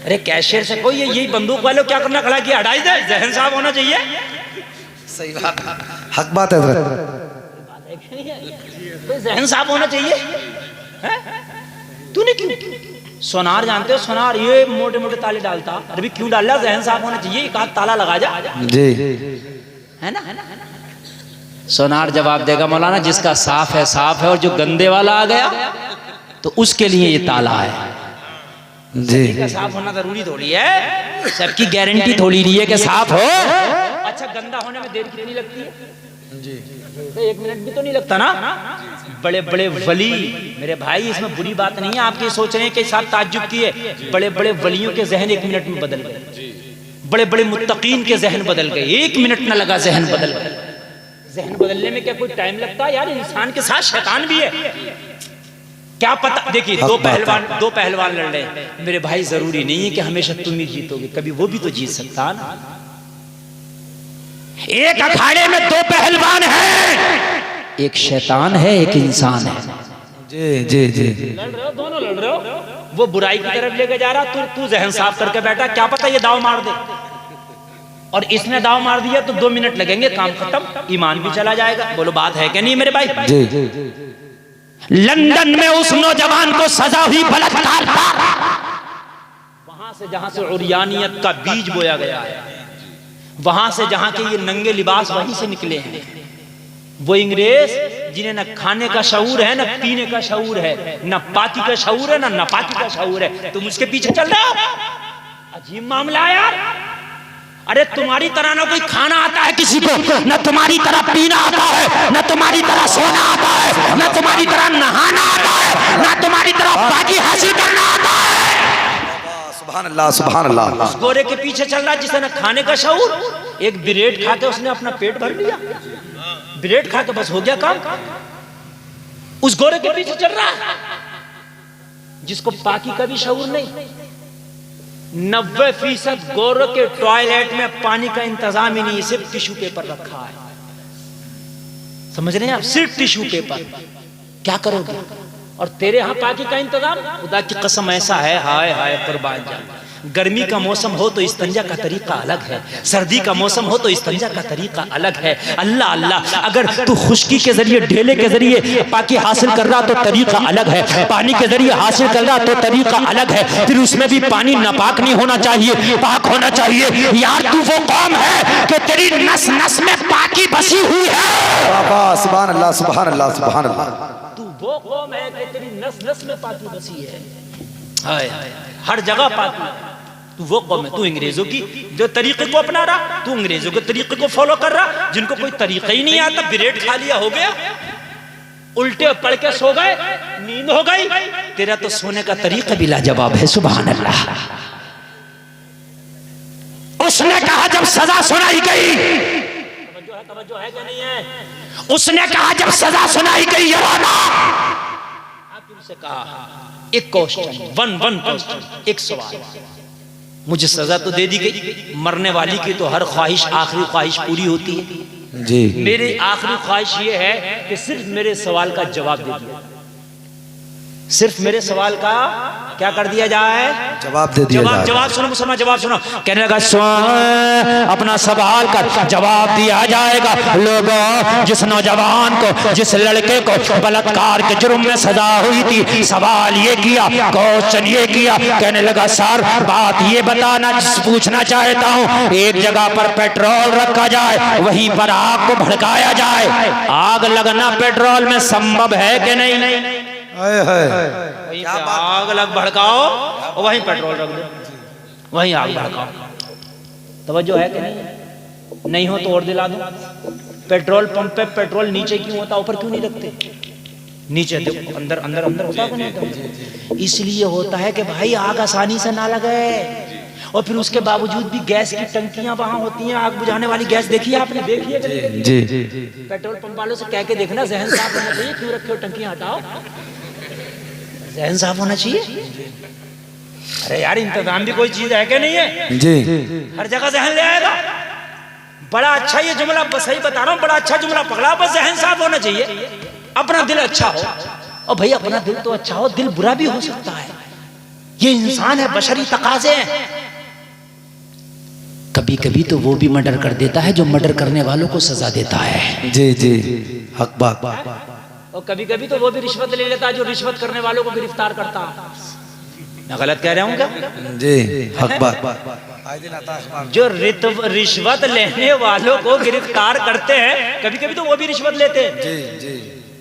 अरे कैशियर से कोई यही बंदूक वाले क्या करना खड़ा किया? हटाई दे, जहन साफ होना चाहिए।
सही बात, हक बात है हजरत।
तो जहन साफ होना चाहिए। तूने क्यों? सोनार जानते हो, सोनार ये मोटे मोटे ताले डालता, अरे क्यों डाला? जहन साफ होना चाहिए। एक हाथ ताला लगा जा
जी,
है ना? सोनार जवाब देगा मौलाना जिसका साफ है साफ है, और जो गंदे वाला आ गया तो उसके लिए ये ताला है।
जी,
का साफ होना जरूरी थोड़ी है, सबकी गारंटी थोड़ी नहीं है कि साफ हो। अच्छा गंदा होने में देर कितनी लगती है? जी, 1 मिनट भी तो नहीं लगता ना। बड़े बड़े वली मेरे भाई, इसमें बुरी बात नहीं है। आप ये सोच रहे हैं कि साथ ताज्जुब किए, बड़े बड़े वलियों के जहन 1 मिनट में बदल गए, बड़े बड़े मुत्तकीन के जहन बदल गए। 1 मिनट न लगा जहन बदल गए। जहन बदलने में क्या कोई टाइम लगता है यार? इंसान के साथ शैतान भी है, क्या पता। देखिए दो पहलवान लड़ रहे हैं मेरे भाई, जरूरी नहीं है कि हमेशा तुम ही जीतोगे, कभी वो भी तो जीत सकता है ना।
एक अखाड़े में 2 पहलवान हैं, एक शैतान है एक इंसान है।
जी जी जी,
लड़ रहे हो, दोनों लड़ रहे हो। वो बुराई की तरफ लेके जा रहा, तू जहन साफ करके बैठा, क्या पता ये दाव मार दे। और इसने दाव मार दिया तो 2 मिनट लगेंगे, काम खत्म, ईमान भी चला जाएगा। बोलो बात है क्या नहीं मेरे भाई?
जी जी,
लंदन में उस नौजवान को सजा हुई बलात्कार का,
वहां से जहां से उरियानियत का बीज बोया गया है, वहां से जहां के ये नंगे लिबास वहीं से निकले हैं। वो अंग्रेज जिन्हें न खाने का शऊर है, न पीने का शऊर है, न पाकी का शऊर है, न नापाकी का शऊर है, तुम उसके पीछे चल रहे हो। अजीब मामला है यार।
अरे तुम्हारी तरह ना कोई खाना आता है किसी को, न तुम्हारी तरह पीना आता है, न तुम्हारी तरह सोना आता है, न तुम्हारी तरह नहाना आता है, न तुम्हारी तरह बाकी हासिल करना आता है।
सुभान अल्लाह सुभान अल्लाह।
उस गोरे के पीछे चल रहा जिसे न खाने का शऊर, एक ब्रेड खा के उसने अपना पेट भर लिया, ब्रेड खा के बस हो गया काम। उस गोरे के पीछे चल रहा है जिसको पाकी का भी शऊर नहीं। 90% गोरों के टॉयलेट में पानी का इंतजाम ही नहीं, सिर्फ टिश्यू पेपर रखा है। समझ रहे हैं आप? सिर्फ टिश्यू पेपर। क्या करोगे? और तेरे यहां पाकी का इंतजाम, खुदा की कसम ऐसा है, हाय हाय कुर्बान जाऊं। गर्मी का मौसम हो तो इस्तंजा का तरीका अलग है, सर्दी का मौसम हो तो इस्तंजा का तरीका अलग है। अल्लाह अल्लाह, अगर तू खुश्की के जरिए, ढेले के जरिए पाकी हासिल कर रहा तो तरीका अलग है, पानी के जरिए हासिल कर रहा तो तरीका अलग है। फिर उसमें भी पानी नापाक नहीं होना चाहिए, पाक होना चाहिए। यार तू वो कौम है कि तेरी नस नस में पाकी बसी हुई है।
सुभान अल्लाह सुभान अल्लाह सुभान अल्लाह।
तू वो कौम है कि तेरी नस नस में पाकी बसी है। हाय हर जगह पाकी। वो कौम है, तू अंग्रेजों की जो तरीके को अपना रहा, तू अंग्रेजों के तरीके को फॉलो कर रहा, जिनको कोई तरीका ही नहीं आता, ब्रेड खा लिया हो गया, उल्टे पड़ के सो गए, नींद हो गई। तेरा तो सोने का तरीका भी लाजवाब है। सुभान अल्लाह।
उसने कहा जब सजा सुनाई गई,
तवज्जो है क्या नहीं है?
उसने कहा जब सजा सुनाई गई यराना,
से कहा एक क्वेश्चन, वन क्वेश्चन, एक सवाल, मुझे सजा तो दे दी गई, मरने वाली की तो हर ख्वाहिश आखिरी ख्वाहिश पूरी होती है
जी।
मेरी आखिरी ख्वाहिश ये है कि सिर्फ मेरे सवाल का जवाब दे दिया, सिर्फ मेरे सवाल का क्या कर दिया जाए,
जवाब दे दिया जाए।
जवाब सुनो मुसलमान, जवाब सुनो।
कहने लगा अपना सवाल का जवाब दिया जाएगा। लोगों, जिस नौजवान को, जिस लड़के को बलात्कार के जुर्म में सजा हुई थी, सवाल ये किया, क्वेश्चन ये किया। कहने लगा सर बात ये बताना, पूछना चाहता हूँ, एक जगह पर पेट्रोल रखा जाए, वहीं पर आग को भड़काया जाए, आग लगना पेट्रोल में संभव है कि नहीं?
वहीं पे आग लग भड़काओ और वहीं पेट्रोल रख दो, वहीं आग भड़काओ। तवज्जो है कि नहीं? नहीं हो तो और दिला दो। पेट्रोल पंप पे पेट्रोल नीचे क्यों होता, ऊपर क्यों नहीं रखते? नीचे देखो, अंदर अंदर अंदर होता है, नहीं होता? इसलिए होता है कि भाई आग आसानी से ना लगे। और फिर उसके बावजूद भी गैस की टंकियां वहां होती हैं, आग बुझाने वाली गैस देखी है आपने? देखी है
जी।
पेट्रोल पंप वालों से कह के देखना, जहन साफ होना चाहिए, क्यों रखे हो टंकियां, हटाओ, जहन साफ होना चाहिए। अरे यार इंतजाम भी कोई चीज है कि नहीं है?
जी।
हर जगह जहन ले आएगा। बड़ा अच्छा ये जुमला, बस सही बता रहा हूँ, बड़ा अच्छा जुमला पकड़ा, बस जहन साफ होना चाहिए, अपना दिल अच्छा हो। और भाई अपना दिल तो अच्छा हो, दिल बुरा भी हो सकता है, ये इंसान है, बशरी तकाजे हैं।
कभी कभी तो वो भी मर्डर कर देता है जो मर्डर करने वालों को सजा देता है।
जी जी, हक बात।
और कभी कभी तो वो भी रिश्वत ले लेता है जो रिश्वत करने वालों को गिरफ्तार करता है। मैं गलत कह रहा हूँ क्या?
जी, हक बात।
जो रिश्वत लेने वालों को गिरफ्तार करते हैं, कभी कभी तो वो भी रिश्वत लेते हैं।
जी जी।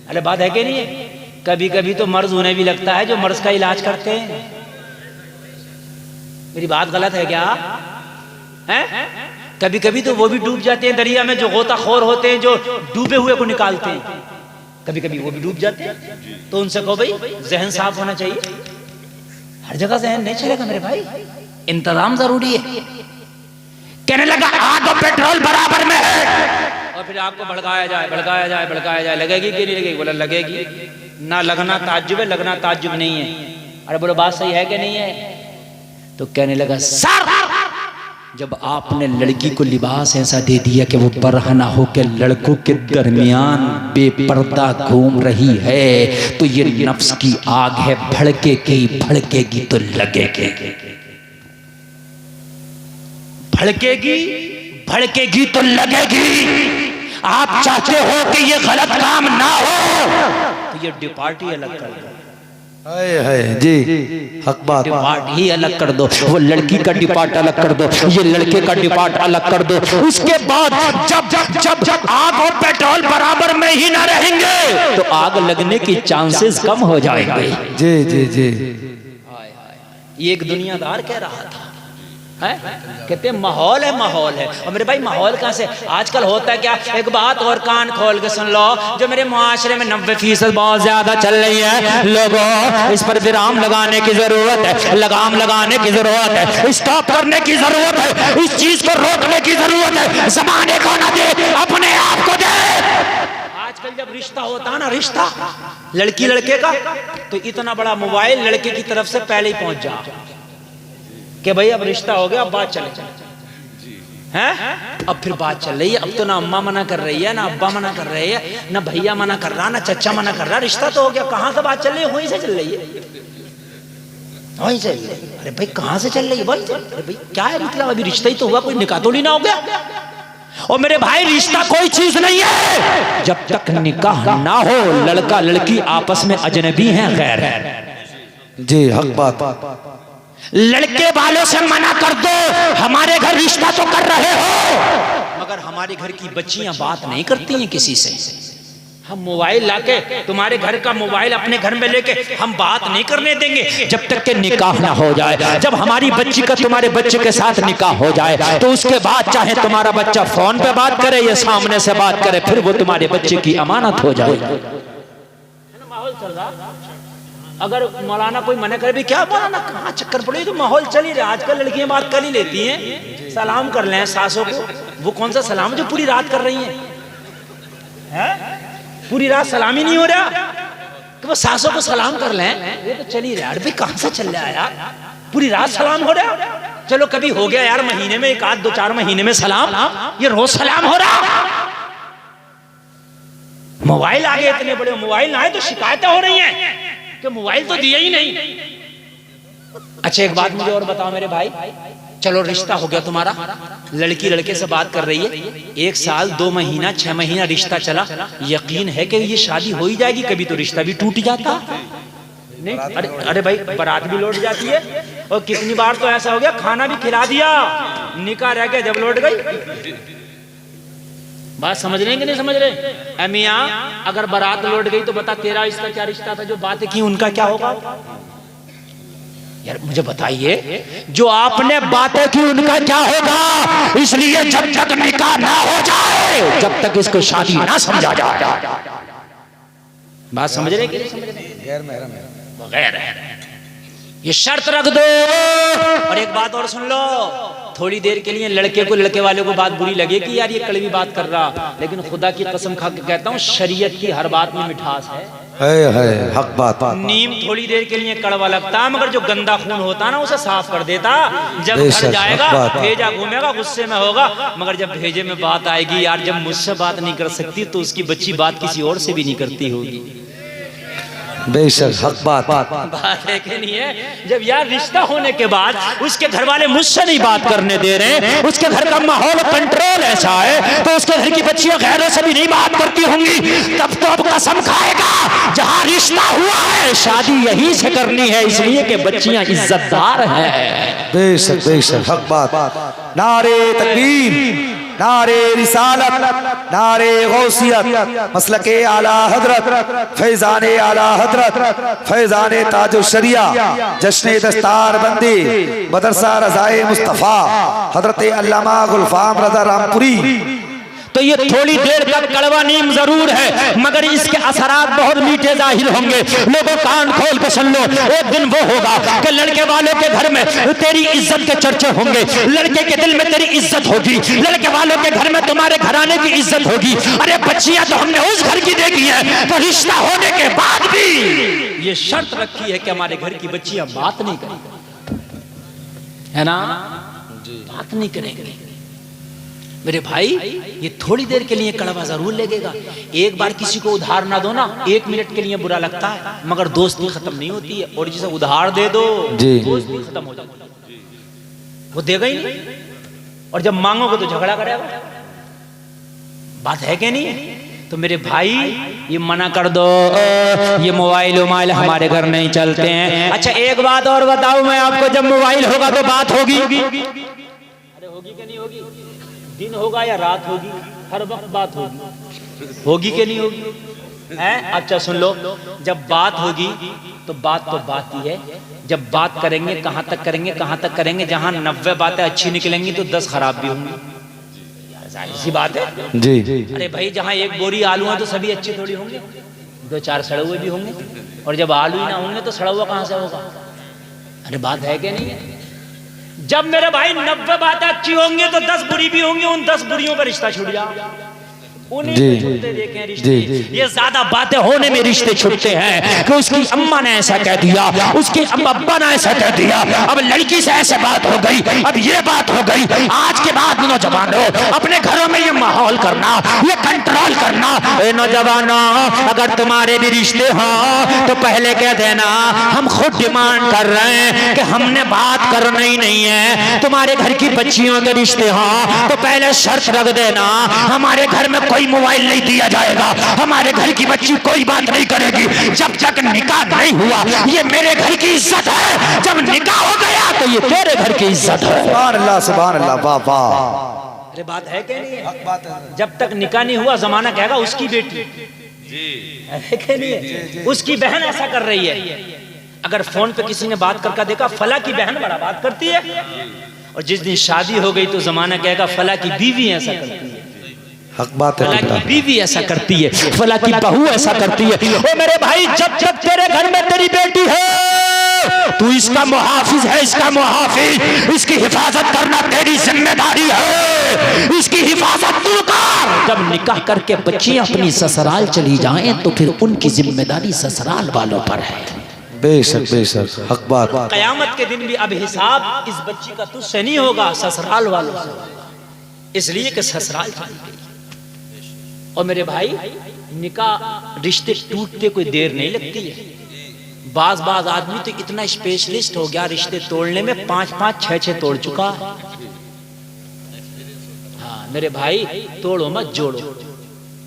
अरे बात है कि नहीं है? कभी कभी तो मर्ज उन्हें भी लगता है जो मर्ज का इलाज करते हैं। मेरी बात गलत है क्या? है? कभी कभी तो वो भी डूब जाते हैं दरिया में, जो गोताखोर होते हैं, जो डूबे हुए को निकालते हैं, कभी कभी वो भी डूब जाते हैं। तो उनसे कहो भाई जहन साफ होना चाहिए। हर जगह जहन नहीं चलेगा मेरे भाई, इंतजाम जरूरी है।
कहने लगा आग और पेट्रोल बराबर में है।
और फिर आपको भड़काया जाए, भड़काया जाए, भड़काया जाए, लगेगी कि नहीं लगेगी? बोला लगेगी। ना लगना ताज्जुब है, लगना ताज्जुब नहीं है। अरे बोलो बात सही है कि नहीं है?
तो कहने लगा सर जब आपने लड़की को लिबास ऐसा दे दिया कि वो बरहना होकर लड़कों के दरमियान बेपर्दा घूम रही है, तो ये नफ्स की आग है, भड़केगी भड़केगी तो लगेगी,
भड़केगी
भड़केगी तो लगेगी। आप चाहते हो कि ये गलत काम ना हो
तो ये डिपार्टी अलग कर दो,
है जी, हक बात।
डिपार्ट ही अलग कर दो, वो लड़की का डिपार्ट अलग कर दो, ये लड़के का डिपार्ट अलग कर दो। उसके बाद जब जब जब जब आग और पेट्रोल बराबर में ही ना रहेंगे तो आग लगने की चांसेस कम हो जाएंगे।
जी जी जी।
ये एक दुनियादार कह रहा था, है? कहते माहौल है, माहौल है। और मेरे भाई माहौल कहाँ से? आजकल होता है क्या? एक बात और कान खोल के सुन लो, जो मेरे मुआशरे में 90% बहुत ज्यादा चल रही है, लोगों इस पर विराम लगाने की जरूरत है, लगाम लगाने की जरूरत है,
स्टॉप करने की जरूरत है, इस चीज को रोकने की जरूरत है। जमाने को ना दे, अपने आप को दे।
आजकल जब रिश्ता होता है ना, रिश्ता लड़की लड़के का, तो इतना बड़ा मोबाइल लड़के की तरफ से पहले ही पहुंच जा कि भाई अब रिश्ता हो गया, अब बात चले हैं। अब फिर बात चल रही है, अब तो ना अम्मा मना कर रही है, ना अब्बा मना कर रहे हैं, ना भैया मना कर रहा, ना चचा मना कर रहा, रिश्ता तो हो गया। कहाँ से बात चल रही है? वहीं से चल रही है, वहीं से। अरे भाई कहाँ से चल रही है? वहीं से। अरे भाई क्या है मतलब? अभी रिश्ता ही तो हुआ, कोई निकाह तो नहीं ना हो गया।
और मेरे भाई रिश्ता कोई चीज नहीं है जब तक निकाह ना हो। लड़का लड़की आपस में अजनबी हैं, गैर है।
जी, हक बात।
लड़के वालों से मना कर दो, हमारे घर रिश्ता तो कर रहे हो,
मगर हमारे घर की बच्चियां बात नहीं करती हैं किसी से। हम मोबाइल लाके तुम्हारे घर का मोबाइल अपने घर में लेके हम बात नहीं करने देंगे
जब तक के निकाह ना हो जाए। जब हमारी बच्ची का तुम्हारे बच्चे के साथ निकाह हो जाए तो उसके बाद चाहे तुम्हारा बच्चा फोन पे बात करे या सामने से बात करे, फिर वो तुम्हारे बच्चे की अमानत हो जाएगी।
माहौल चल रहा, अगर मौलाना कोई मना करे भी क्या मौलाना कहाँ चक्कर पड़े, तो माहौल चल ही रहा। आजकल लड़कियां बात कर ही लेती हैं, सलाम कर लें सासों को। वो कौन सा सलाम जो पूरी रात कर रही हैं? पूरी रात सलाम ही नहीं हो रहा कि वो सासों को सलाम कर लें। ये तो चल ही रहा है। अरे कहां से चल रहा है यार, पूरी रात सलाम हो रहा। चलो कभी हो गया यार महीने में एक आध 2-4 महीने में सलाम, ये रोज सलाम हो रहा। मोबाइल आ गए इतने बड़े, मोबाइल ना आए तो शिकायतें हो रही हैं कि मोबाइल तो दिया ही नहीं। अच्छा एक बात मुझे और बताओ मेरे भाई, चलो रिश्ता हो गया तुम्हारा, लड़की लड़के से बात कर रही है, 1 साल 2 महीना 6 महीना रिश्ता चला, यकीन है कि ये शादी हो ही जाएगी? कभी तो रिश्ता भी टूट जाता नहीं। अरे भाई बारात भी लौट जाती है, और कितनी बार तो ऐसा हो गया खाना भी खिला दिया, निकाह रह गया जब लौट गई। बात समझ रहे हैं कि नहीं समझ रहे? मियां अगर बारात लौट गई तो बता तेरा इसका क्या रिश्ता था, जो बातें की उनका क्या होगा? यार मुझे बताइए,
जो आपने बातें की उनका क्या होगा? इसलिए जब तक निकाह ना हो जाए, जब तक इसको शादी ना समझा जाए।
बात समझ रहे कि नहीं समझ रहे?
गैर महरम है,
बगैर ये शर्त रख दो। और एक बात और सुन लो, थोड़ी देर के लिए लड़के को लड़के वाले को बात बुरी लगे कि यार ये कड़वी बात कर रहा, लेकिन खुदा की कसम खा के कहता हूँ शरीयत की हर बात में मिठास है।
हक बात।
नीम थोड़ी देर के लिए कड़वा लगता, मगर जो गंदा खून होता ना उसे साफ कर देता। जब घर जाएगा भेजा घूमेगा गुस्से में होगा, मगर जब भेजे में बात आएगी, यार जब मुझसे बात नहीं कर सकती तो उसकी बच्ची बात किसी और से भी नहीं करती होगी।
बेशक हक बात
है कि नहीं है? जब यार रिश्ता होने के बाद उसके घर वाले मुझसे नहीं बात करने दे रहे, उसके घर का माहौल कंट्रोल ऐसा है तो उसके घर की बच्चियां गैरों से भी नहीं बात करती होंगी, तब तो अब कसम खाएगा जहां रिश्ता हुआ है शादी यहीं से करनी है, इसलिए कि बच्चियां इज्जतदार हैं।
बेशक बेशक हक बात। नारे तकबीर, नारे रिसालत, नारे गौसियत, मसलके आला हजरत, फैजाने आला हजरत, फैजाने ताजो शरिया, जश्ने दस्तार बंदी, मदरसा रज़ाए मुस्तफ़ा, हजरत अल्लामा गुलफाम रज़ा रामपुरी।
तो ये थोड़ी देर तक कड़वा नीम जरूर है, मगर इसके असरात बहुत मीठे जाहिर होंगे। लोगों कान खोल के सुन लो, एक दिन वो होगा कि लड़के वालों के घर में तेरी इज्जत के चर्चे होंगे, लड़के के दिल में तेरी इज्जत होगी, लड़के वालों के घर में तुम्हारे घराने की इज्जत होगी। अरे बच्चियां तो हमने उस घर की देखी है, तो रिश्ता होने के बाद भी
ये शर्त रखी है कि हमारे घर की बच्चियां बात नहीं करेंगी, है ना? बात नहीं करेंगे। मेरे भाई ये थोड़ी देर के लिए कड़वा जरूर लगेगा। एक बार किसी को उधार ना दो ना, 1 मिनट के लिए बुरा लगता है, मगर दोस्ती खत्म नहीं होती है। और जिसे उधार दे दो दोस्ती खत्म हो जाती है, वो देगा ही नहीं, और जब मांगोगे तो झगड़ा करेगा। बात है कि नहीं? तो मेरे भाई ये मना कर दो, ये मोबाइल हमारे घर नहीं चलते हैं। अच्छा एक बात और बताऊं मैं आपको, जब मोबाइल होगा तो बात होगी। अरे होगी कि नहीं होगी? दिन होगा या रात होगी, हर वक्त बात होगी कि नहीं होगी? हैं? अच्छा सुन लो, जब बात होगी तो बात ही है। जब बात करेंगे कहां तक करेंगे, कहां तक करेंगे? जहां 90 बातें अच्छी निकलेंगी तो 10 खराब भी होंगी, जाहिर बात है
जी।
अरे भाई जहां 1 बोरी आलू है तो सभी अच्छे थोड़ी होंगे, 2-4 सड़े हुए भी होंगे, और जब आलू ही ना होंगे तो सड़ा हुआ कहां से होगा? अरे बात है कि नहीं है? जब मेरे भाई 90 बातें अच्छी होंगी तो 10 बुरी भी होंगी, उन 10 बुरियों का रिश्ता छूट जाएगा। उन्हीं को छूटते देखे हैं रिश्ते। ये ज्यादा बातें होने में रिश्ते छूटते हैं कि उसकी अम्मा ने ऐसा कह दिया, उसके अब्बा ने ऐसा कह दिया, अब लड़की से ऐसे बात हो गई, अब ये बात हो गई। आज के बाद नौजवानों अपने घरों में ये माहौल करना, ये कंट्रोल करना। नौजवानों अगर तुम्हारे भी रिश्ते हों तो पहले कह देना हम खुद डिमांड कर रहे हैं कि हमने बात करना ही नहीं है। तुम्हारे घर की बच्चियों के रिश्ते हों तो पहले शर्त रख देना हमारे घर में कोई मोबाइल नहीं दिया जाएगा, हमारे घर की बच्ची कोई बात नहीं करेगी जब तक निकाह नहीं हुआ। ये मेरे घर की इज्जत है, जब निकाह हो गया तो ये तेरे घर की इज्जत है।
सुभान अल्लाह, सुभान अल्लाह, वाह वाह।
अरे बात है कि नहीं है? जब तक निकाह नहीं हुआ जमाना कहेगा उसकी बेटी, है कि नहीं है? उसकी बहन ऐसा कर रही है। अगर फोन पे किसी ने बात करके देखा फला की बहन बड़ा बात करती है, और जिस दिन शादी हो गई तो जमाना कहेगा फला की बीवी ऐसा करती है,
हक बात है,
फला की बीवी ऐसा करती है, फला की बहू ऐसा करती है। ओ मेरे भाई, जब जब तेरे घर में तेरी बेटी है, तू इसका मुहाफिज है, इसका मुहाफिज, इसकी हिफाजत करना तेरी जिम्मेदारी है, इसकी हिफाजत तू कर। जब निकाह करके बच्चियां अपनी ससुराल चली जाएं तो फिर उनकी जिम्मेदारी ससुराल वालों पर है।
बेशक बेशक, हक बात।
कयामत के दिन भी अब हिसाब इस बच्ची का तुझसे नहीं होगा, ससुराल वालों से होगा, इसलिए कि ससुराल चली गई। और मेरे भाई, निकाह रिश्ते टूटते कोई देर नहीं लगती है। बाज आदमी तो इतना स्पेशलिस्ट हो गया रिश्ते तोड़ने में, 5-5, 6-6 तोड़ चुका। हाँ मेरे भाई, तोड़ो मत जोड़ो,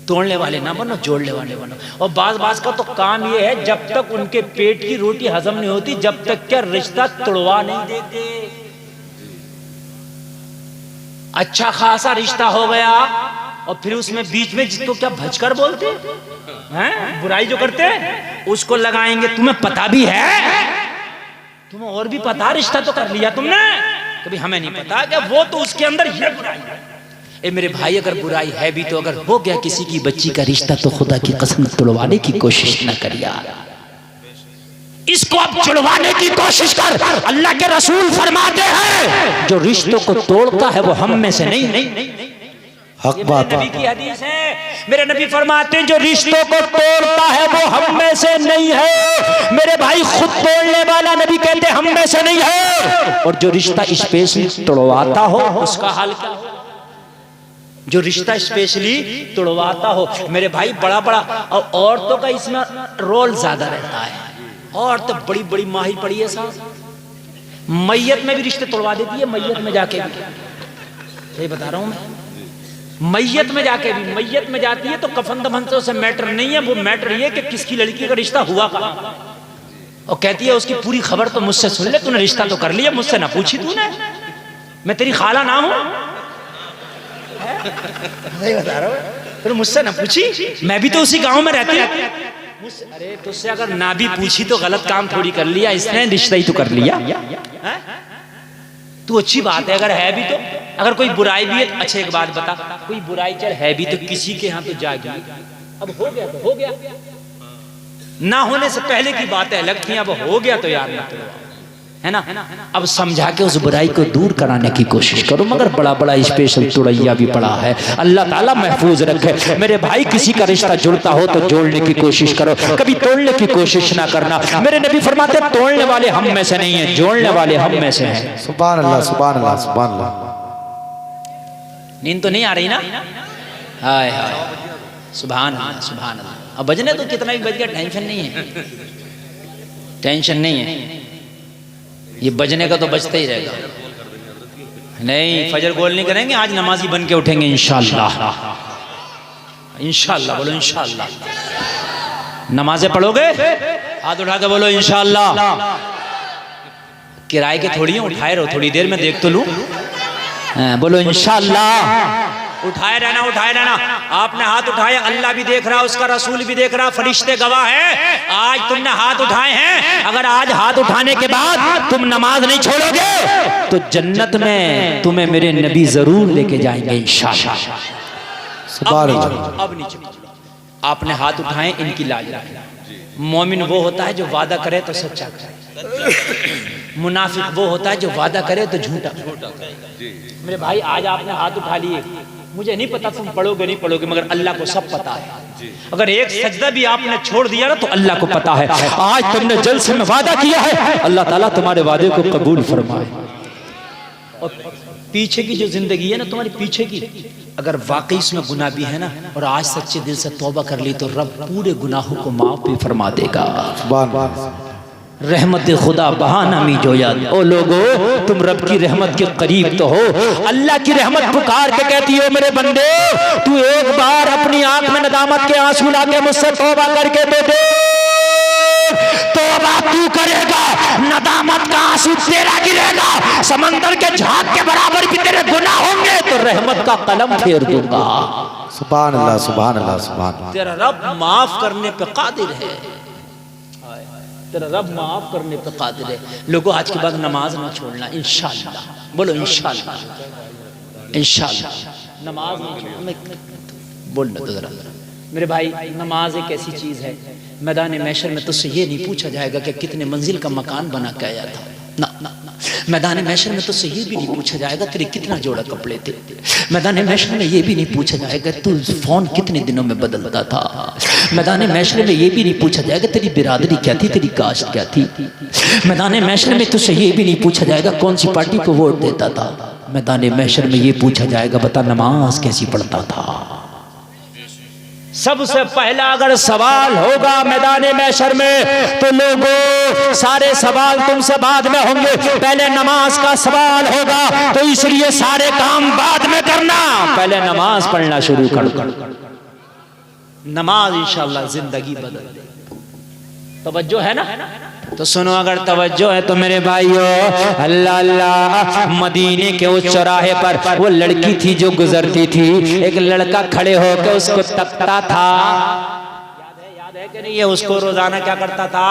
तोड़ने वाले ना बनो, जोड़ने वाले बनो। और बाज का तो काम ये है, जब तक उनके पेट की रोटी हजम नहीं होती, जब तक क्या रिश्ता तोड़वा नहीं देते। अच्छा खासा रिश्ता हो गया और फिर उसमें बीच में जिसको क्या भजकर बोलते हैं, बुराई जो करते हैं, उसको लगाएंगे। तुम्हें पता भी है, तुम्हें और भी पता, रिश्ता तो कर लिया तुमने, कभी हमें नहीं पता क्या वो तो उसके अंदर ये बुराई है। ए मेरे भाई, अगर बुराई है भी तो अगर हो गया किसी की बच्ची का रिश्ता तो खुदा की कसम तोड़वाने की कोशिश न कर यार, इसको अब छुड़वाने की कोशिश कर। अल्लाह के रसूल फरमाते हैं, जो रिश्तों को तोड़ता है वो हम में से नहीं।
हक बात
नबी की हदीस है, मेरे नबी फरमाते हैं, जो रिश्तों को तोड़ता है वो हम में से नहीं है। मेरे भाई, खुद तोड़ने वाला नबी कहते हम में से नहीं है। और जो रिश्ता स्पेशली तोड़वाता हो उसका हाल क्या हो? जो रिश्ता स्पेशली तोड़वाता हो मेरे भाई, बड़ा और औरतों का इसमें रोल ज्यादा रहता है। और तो बड़ी बड़ी माहिर पड़ी है साहब, मैयत में भी रिश्ते तोड़वा देती है, मैयत में जाके भी, सही बता रहा हूं मैं, मैयत में जाके भी, मैयत में जाती है तो कफन दफन से मैटर नहीं है, वो मैटर ये कि किसकी लड़की का रिश्ता हुआ कहां। और कहती है उसकी पूरी खबर तो मुझसे सुन ले, तूने रिश्ता तो कर लिया, मुझसे ना पूछी तूने, मैं तेरी खाला ना हूं, सही बता रहा हूं, तूने मुझसे ना पूछी, मैं भी तो उसी गांव में रहती हूं। अरे तुझसे अगर ना भी पूछी तो गलत काम थोड़ी कर लिया, इसने रिश्ता ही तो कर लिया। तू अच्छी बात है, अगर है भी तो, अगर कोई बुराई भी है, अच्छा एक बात बता, कोई बुराई चल है भी तो किसी के यहाँ तो जाएगी, अब हो गया तो हो गया, ना होने से पहले की बातें अलग थी, अब हो गया तो यार ना, है ना। अब समझा के उस बुराई को दूर कराने की कोशिश करो, मगर बड़ा स्पेशल तुड़ैया भी पड़ा है, अल्लाह ताला महफूज रखे। मेरे भाई, किसी का रिश्ता जुड़ता हो तो जोड़ने की कोशिश करो, कभी तोड़ने की कोशिश ना करना। मेरे नबी फरमाते, तोड़ने वाले हम में से नहीं है, जोड़ने वाले हम में से हैं।
सुभान अल्लाह, सुभान अल्लाह, सुभान अल्लाह।
नींद तो नहीं आ रही ना? हाय हाय, सुभान अल्लाह, सुभान अल्लाह। अब बजने तो कितना भी बज गया, टेंशन नहीं है, टेंशन नहीं है, ये बजने का तो बजता ही रहेगा। नहीं, फजर गोल नहीं करेंगे, आज नमाजी बन के उठेंगे इंशाअल्लाह, इंशाअल्लाह, बोलो इंशाअल्लाह। नमाजें पढ़ोगे, हाथ उठा के बोलो इंशाअल्लाह। किराए के थोड़ी उठाए रहो, थोड़ी देर में देख तो लूं, बोलो इंशाअल्लाह। उठाए रहना, उठाए रहना। आपने हाथ उठाए, अल्लाह भी देख रहा, उसका रसूल भी देख रहा, फरिश्ते गवाह हैं। आज तुमने हाथ उठाए हैं, अगर आज हाथ उठाने के बाद तुम नमाज नहीं छोड़ोगे तो जन्नत में तुम्हें मेरे नबी जरूर लेके जाएंगे इंशाअल्लाह। अब नीचे आपने हाथ उठाए, इनकी लाज रखें। मोमिन वो होता है जो वादा करे तो सच्चा करे, मुनाफिक वो होता है जो वादा करे तो झूठा। मेरे भाई, आज आपने हाथ उठा लिए, मुझे नहीं पता तुम पढ़ोगे नहीं पढ़ोगे, मगर अल्लाह को सब पता है। अगर एक सजदा भी आपने छोड़ दिया ना तो अल्लाह को पता है। आज तुमने जलसे में वादा किया है, अल्लाह ताला तुम्हारे वादे को कबूल फरमाए। और पीछे की जो जिंदगी है ना तुम्हारी, पीछे की, अगर वाकई इसमें गुनाह भी है ना और आज सच्चे दिल से तौबा कर ली तो रब पूरे गुनाहों को माफ भी फरमा देगा। रहमत खुदा बहाना मी जो याद। ओ लोगो, तुम रब की रहमत के करीब तो हो, अल्लाह की रहमत पुकार के कहती हो, मेरे बंदे तू एक बार अपनी आंख में नदामत के आंसू ला के मुझसे तौबा करके तो दे। तौबा तू करेगा, नदामत का आंसू तेरा गिरेगा, समंदर के झाग के बराबर भी तेरे गुनाह होंगे तो रहमत का कलम फेर दूंगा।
सुभान अल्लाह सुभान अल्लाह सुभान अल्लाह।
तेरा रब माफ करने पे कादिर है, तेरा रब माफ करने पे कादिर है। लोगों आज के बाद नमाज ना छोड़ना इंशाअल्लाह, बोलो इंशाअल्लाह, इंशाअल्लाह नमाज नहीं छोड़ना। बोलना तो जरा मेरे भाई, नमाज एक ऐसी चीज है, मैदान महशर में तुझसे ये नहीं पूछा जाएगा कि कितने मंजिल का मकान बना के आया था, ना ना ना। मैदान महशर में तुझसे ये भी नहीं पूछा जाएगा तेरे कितना जोड़ा कपड़े थे। मैदान महशर में ये भी नहीं पूछा जाएगा तू फोन कितने दिनों में बदलता था। मैदान महशर में ये भी नहीं पूछा जाएगा तेरी बिरादरी क्या थी, तेरी कास्ट क्या थी। मैदान महशर में तुझसे ये भी नहीं पूछा जाएगा कौन सी पार्टी को वोट देता था। मैदान महशर में ये पूछा जाएगा बता नमाज कैसी पढ़ता था। सबसे पहला अगर सवाल होगा मैदान महशर में तो लोगों सारे सवाल तुमसे बाद में होंगे, पहले नमाज का सवाल होगा। तो इसलिए सारे काम बाद में करना, पहले नमाज पढ़ना शुरू कर। नमाज इंशाअल्लाह जिंदगी बदल दे। तवज्जो है ना? तो सुनो, अगर तवज्जो है तो मेरे भाइयों, अल्लाह अल्लाह, मदीने के उस चौराहे पर वो लड़की थी जो गुजरती थी। एक लड़का खड़े होकर उसको तकता था। याद है कि नहीं? ये उसको रोजाना क्या करता था?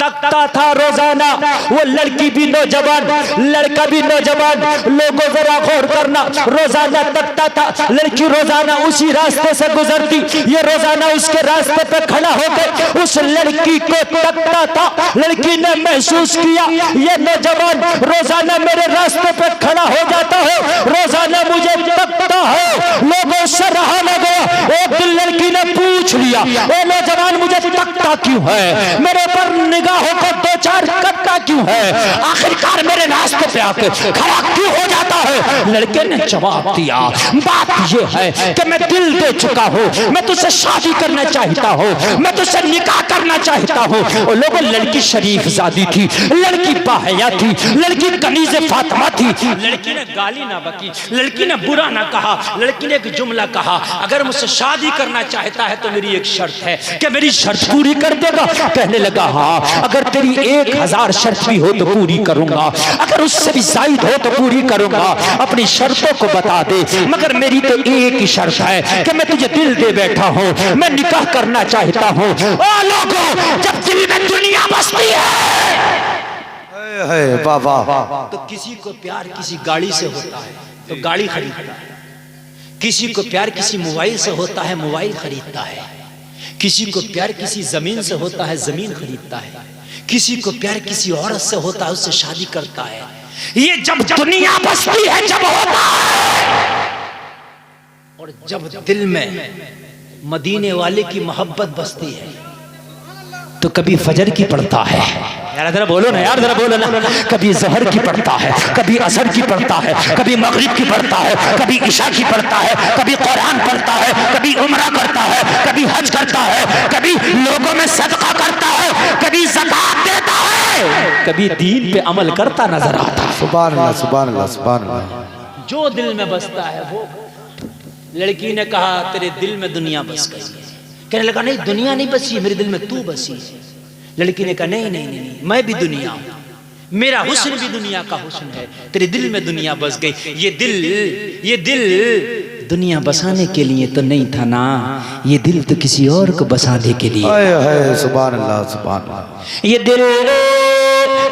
तकता था रोजाना। वो लड़की भी नौजवान, लड़का भी नौजवान। लोगों जरा गौर करना, रोजाना तकता था। लड़की रोजाना उसी रास्ते से गुजरती, ये रोजाना उसके रास्ते पे खड़ा होकर उस लड़की को तकता था। लड़की ने महसूस किया ये नौजवान रोजाना मेरे रास्ते पे खड़ा हो जाता है, रोजाना मुझे तकता है। लोगों से रहा न गया। एक दिन लड़की ने पूछ लिया, ओ नौजवान मुझे तकता क्यों है, मेरे पर निगाहों को दो चार करता क्यों है, आखिरकार मेरे रास्ते पे आके खड़ा क्यों हो जाता है। लड़के ने जवाब दिया, बात ये है कि मैं दिल दे चुका हूँ, मैं तुझसे शादी करना चाहता हूँ, मैं तुझसे निकाह करना चाहता हूँ। और लोगों, लड़की शरीफ जादी थी, लड़की बाहया थी, लड़की कनीज़े फातिमा थी। लड़की ने गाली ना बकी, लड़की ने बुरा ना कहा, लड़की ने एक जुमला कहा, अगर मुझसे शादी करना चाहता है तो मेरी एक शर्त है कि मेरी शर्त पूरी कर देगा। कहने लगा हाँ, अगर तेरी 1000 शर्त भी हो तो पूरी करूंगा, अगर उससे भी जायद हो तो पूरी करूंगा। अपनी शर्तों को बता दे, मगर मेरी तो एक ही शर्त है कि मैं तुझे दिल दे बैठा हूँ, मैं निकाह करना चाहता हूँ। ओ लोगों, जब दिल में दुनिया बसती है
बाबा,
तो किसी को प्यार किसी गाड़ी से होता है तो गाड़ी खरीदता है, किसी को प्यार किसी मोबाइल से होता है, मोबाइल खरीदता है, किसी को प्यार किसी जमीन से होता है, जमीन खरीदता है, किसी को प्यार किसी औरत से होता है, उससे शादी करता है। ये जब दुनिया बसती है जब होता है, और जब दिल में मदीने वाले की मोहब्बत बसती है तो कभी फजर की पढ़ता है, यार जरा बोलो ना, यार जरा बोलो ना, कभी ज़हर की पढ़ता है, कभी असर की पढ़ता है, कभी मगरिब की पढ़ता है, कभी इशा की पढ़ता है, कभी कुरान पढ़ता है, कभी उम्रा करता है, कभी हज करता है, कभी लोगों में सदका करता है, कभी ज़कात देता है, कभी दीन पे अमल करता नजर आता है।
सुभान अल्लाह सुभान अल्लाह सुभान अल्लाह।
जो दिल में बसता है वो। लड़की ने कहा तेरे दिल में दुनिया बस गई है। कहने लगा नहीं, दुनिया नहीं बसी, मेरे दिल में तू बसी है। लड़की ने कहा नहीं नहीं नहीं, मैं भी दुनिया हूं, मेरा हुस्न भी दुनिया का हुस्न है, तेरे दिल में दुनिया बस गई। ये दिल दुनिया बसाने के लिए तो नहीं था ना, ये दिल तो किसी और को बसाने के लिए।
सुभान अल्लाह सुभान अल्लाह।
ये दिल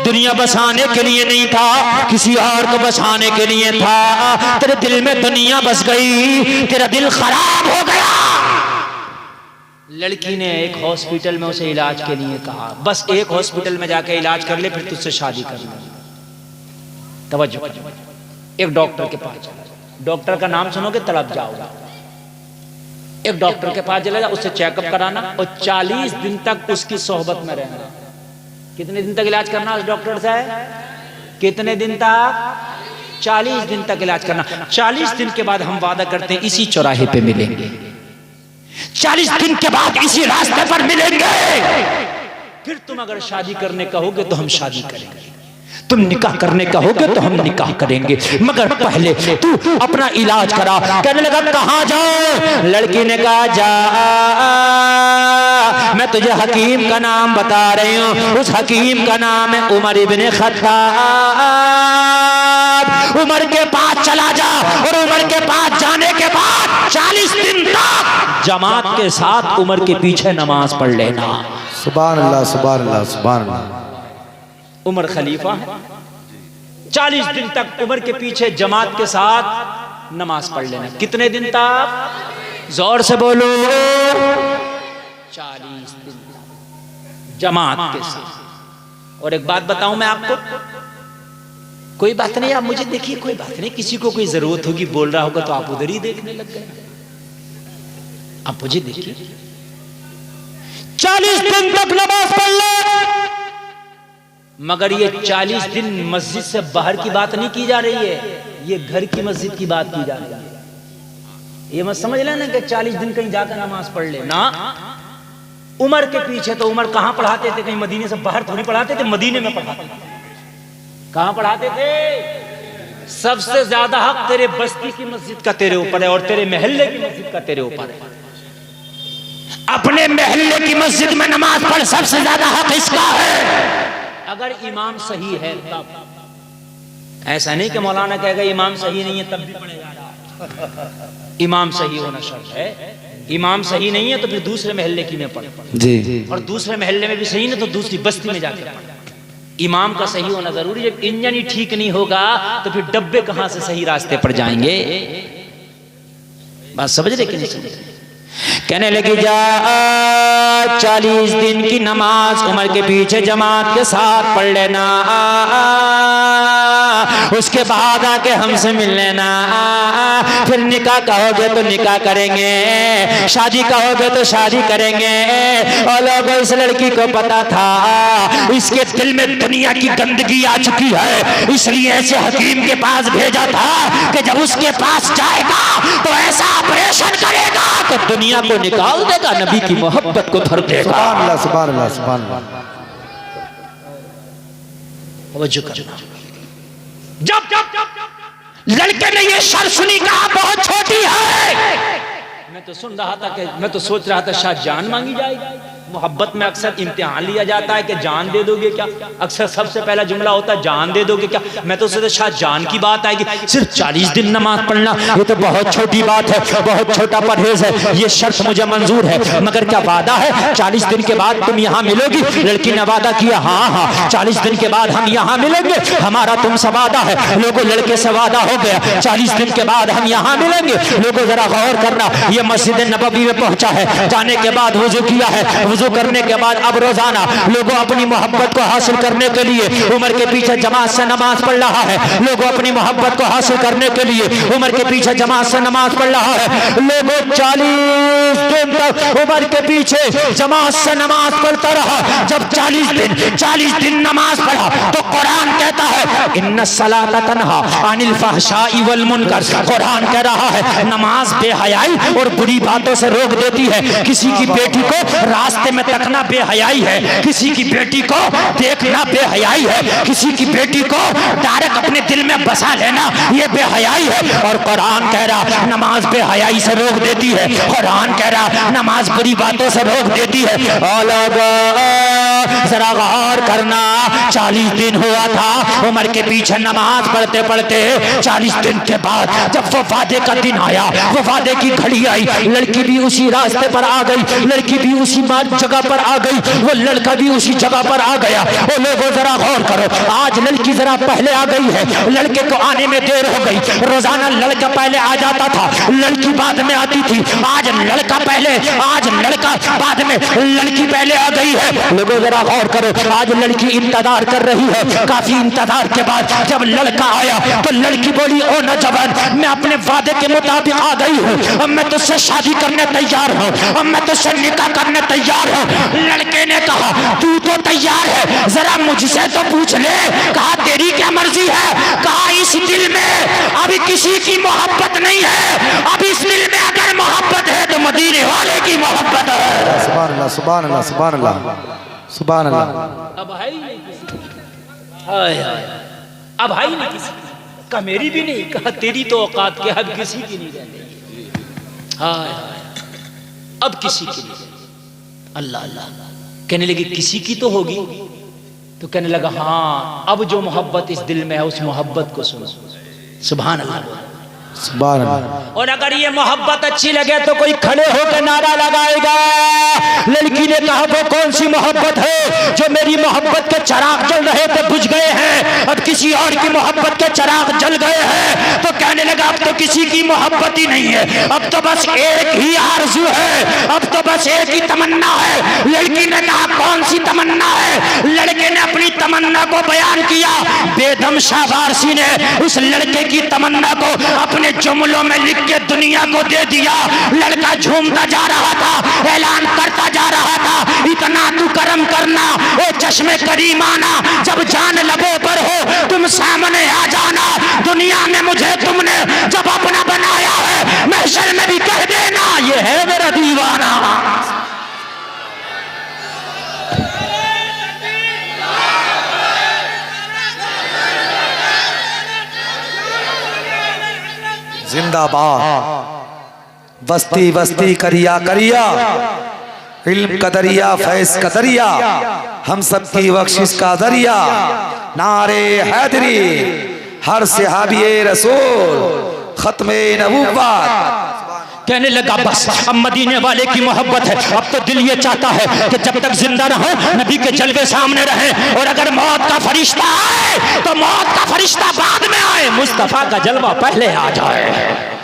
दुनिया बसाने के लिए नहीं था, किसी और को बसाने के लिए था। तेरे दिल में दुनिया बस गई, तेरा दिल खराब हो गया। लड़की ने एक हॉस्पिटल में उसे इलाज के लिए कहा, बस एक हॉस्पिटल में जाकर इलाज कर ले, फिर तुझसे शादी कर ले। तवज्जो, एक डॉक्टर के पास चला, डॉक्टर का नाम सुनोगे तड़प जाओगे। एक डॉक्टर के पास चला, उससे चेकअप कराना और 40 दिन तक उसकी सोहबत में रहना। कितने दिन तक इलाज करना उस डॉक्टर से? कितने दिन तक? 40 दिन तक इलाज करना। 40 दिन के बाद हम वादा करते हैं इसी चौराहे पे मिलेंगे, 40 दिन के बाद इसी रास्ते पर मिलेंगे। फिर तुम अगर शादी करने कहोगे तो हम शादी करेंगे, तुम निकाह करने कहोगे तो हम निकाह करेंगे, मगर पहले तू अपना इलाज करा। कहने लगा कहाँ जाऊं? लड़की ने कहा जा, मैं तुझे हकीम का नाम बता रही हूँ। उस हकीम का नाम है उमर इब्ने खत्ताब। उमर के पास चला जा, और उमर के पास जाने के बाद 40 दिन
जमात के साथ उमर के पीछे नमाज पढ़ लेना।
सुभान अल्लाह, सुभान अल्लाह, सुभान अल्लाह।
उमर खलीफा है, 40 दिन तक उमर के पीछे जमात के साथ नमाज पढ़ लेना। कितने दिन तक? जोर से बोलो। 40 दिन जमात के साथ। और एक बात बताऊं मैं आपको, कोई बात नहीं, आप मुझे देखिए, कोई बात नहीं, किसी को कोई जरूरत होगी, बोल रहा होगा तो आप उधर ही देखने लग गए। आप मुझे देखिए, 40 दिन तक नमाज पढ़ ले, मगर ये 40 दिन मस्जिद से बाहर की बात नहीं की जा रही है, ये घर की मस्जिद की बात की जा रही है। ये मत समझ लेना कि 40 दिन कहीं जाकर नमाज पढ़ ले ना। उमर के पीछे तो उमर कहां पढ़ाते थे? कहीं मदीने से बाहर थोड़ी पढ़ाते थे, मदीने में पढ़ाते थे। कहां पढ़ाते थे? सबसे ज्यादा हक तेरे बस्ती की मस्जिद का तेरे ऊपर है और तेरे महल्ले की मस्जिद का तेरे ऊपर है।
अपने महल्ले की मस्जिद में नमाज पढ़, सबसे ज्यादा हक इसका है।
अगर इमाम सही है तब, ऐसा नहीं कि मौलाना कहेगा इमाम सही नहीं है तब भी पढ़ेगा। इमाम सही होना शर्त है। इमाम सही नहीं है तो फिर दूसरे महल्ले की में पढ़
जी,
और दूसरे महल्ले में भी सही नहीं तो दूसरी बस्ती में जाके पढ़। इमाम का सही होना जरूरी। जब इंजन ही ठीक नहीं होगा तो फिर डब्बे कहां से सही रास्ते पर जाएंगे? बात समझ रहे कि नहीं समझ रहे?
कहने लगी जा 40 दिन की नमाज उमर के पीछे जमात के साथ पढ़ लेना, उसके बाद आके हमसे मिल लेना, फिर निकाह कहोगे तो निकाह करेंगे, शादी कहोगे तो शादी करेंगे। और लोगों, इस लड़की को पता था इसके दिल में दुनिया की गंदगी आ चुकी है, इसलिए ऐसे हकीम के पास भेजा था कि जब उसके पास जाएगा तो ऐसा ऑपरेशन करेगा तो दुनिया को निकाल देगा, नबी की मोहब्बत को भर देगा।
सुभान अल्लाह, सुभान अल्लाह, सुभान अल्लाह।
तवज्जो करना।
जब लड़के ने ये शर्त सुनी, कहा बहुत छोटी है।
मैं तो सुन रहा था कि मैं तो सोच रहा था शायद जान मांगी जाएगी। मोहब्बत में अक्सर इम्तिहान लिया जाता है कि जान दे दोगे क्या? अक्सर सबसे पहला जुमला होता है जान दे दोगे क्या? मैं तो सोचा शायद जान की बात आएगी।
सिर्फ 40 दिन नमाज पढ़ना ये तो बहुत छोटी बात है, बहुत छोटा परहेज है, ये शर्त मुझे मंजूर है, मगर क्या वादा है 40 दिन के बाद तुम यहाँ मिलोगी? लड़की ने वादा किया, हाँ हाँ 40 दिन के बाद हम यहाँ मिलेंगे, हमारा तुमसे वादा है। लोगों, लड़के से वादा हो गया, 40 दिन के बाद हम यहाँ मिलेंगे। लोगों जरा गौर करना, ये मस्जिद नबवी में पहुंचा है, जाने के बाद वुजू किया है, वुजू करने के बाद अब रोजाना लोगों अपनी मोहब्बत को हासिल करने के लिए उमर के पीछे जमात से नमाज पढ़ रहा है। लोगों अपनी मोहब्बत को हासिल करने के लिए उमर के पीछे जमात से नमाज पढ़ रहा है। लोगों 40 दिन तक उमर के पीछे जमात से नमाज पढ़ता रहा। जब 40 दिन नमाज पढ़ा तो कुरान कहता है इन्ना सलाता तन्हा अनिल फहशाई वल मुनकर। कुरान कह रहा है नमाज बेहयाई और बुरी बातों से रोक देती है। किसी की बेटी को रास्ते में तकना बेहयाई है, किसी की बेटी को देखना बेहयाई है, किसी की बेटी को डायरेक्ट अपने दिल में बसा लेना ये बेहयाई है। और कुरान कह रहा नमाज बेहयाई से रोक देती है। कुरान कह रहा नमाज बुरी बातों से रोक देती है। जरा गौर करना, 40 दिन हुआ था उमर के पीछे नमाज पढ़ते पढ़ते। 40 दिन के बाद जब वो वादे का दिन आया, वो वादे की घड़ी आई, लड़की भी उसी रास्ते पर आ गई, लड़की भी उसी जगह पर आ गई, वो लड़का भी उसी जगह पर आ गया। वो लोगों जरा गौर करो, आज लड़की जरा पहले आ गई है, लड़के को आने में देर हो गई। रोजाना लड़का पहले आ जाता था, लड़की बाद में आती थी। आज लड़का पहले, आज लड़का बाद में, लड़की पहले आ गई है। लोगों जरा गौर करो, आज लड़की इंतजार कर रही है। काफी इंतजार के बाद जब लड़का आया तो लड़की बोली ओ नौजवान, मैं अपने वादे के मुताबिक आ गई हूँ, अब मैं तुझसे शादी करने तैयार हूँ, अब मैं तुझसे निकाह करने तैयार हूँ। लड़के ने कहा तू तो तैयार है, जरा मुझसे तो पूछ ले। कहा तेरी क्या मर्जी है? कहा इस दिल में अभी किसी की मोहब्बत नहीं है, अब इस दिल में अगर मोहब्बत है तो मदीने वाले की मोहब्बत है।
सुभान अल्लाह, सुभान अल्लाह, सुभान अल्लाह, सुभान अल्लाह।
अब है ही नहीं किसी की, अब है ही नहीं किसी की। कहा मेरी भी नहीं, कहा तेरी तो औकात के अब किसी की नहीं रहती। हाय अब किसी की नहीं। अल्लाह अल्लाह कहने लगी किसी की तो होगी, तो कहने लगा हाँ अब जो मोहब्बत इस दिल में है उस मोहब्बत को सुनो। सुभान अल्लाह।
सुभान अल्लाह।
और अगर ये मोहब्बत अच्छी लगे तो कोई खड़े होकर नारा लगाएगा। लड़की ने कहा वो कौन सी मोहब्बत है जो मेरी मोहब्बत के चिराग जल रहे थे बुझ गए हैं, अब किसी और की मोहब्बत के चिराग जल गए हैं। तो कहने लगा अब तो किसी की मोहब्बत ही नहीं है, अब तो बस एक ही आरज़ू है, अब तो बस एक ही तमन्ना है। लड़की ने कहा कौन सी तमन्ना है? लड़के ने अपनी तमन्ना को बयान किया। बेदम शाह वारसी ने उस लड़के की तमन्ना को अपने जुमलों में लिख के दुनिया को दे दिया। लड़का झूमता जा रहा था, ऐलान करता जा रहा था, इतना तू करम करना ए चश्मे करीमाना, जब जान लबों पर हो तुम सामने आ जाना। दुनिया में मुझे तुमने जब अपना बनाया है, महशर में भी कह देना ये है मेरा दीवाना।
जिंदाबाद। बस्ती बस्ती करिया करिया, इल्म कदरिया फैज कदरिया, हम सब की बख्शिश का दरिया। नारे हैदरी हर सहाबी रसूल खत्मे नबूवत।
कहने लगा बस अब मदीने वाले की मोहब्बत है, अब तो दिल ये चाहता है कि जब तक जिंदा रहो नबी के जलवे सामने रहे, और अगर मौत का फरिश्ता आए तो मौत का फरिश्ता बाद में आए, मुस्तफा का जलवा पहले आ जाए।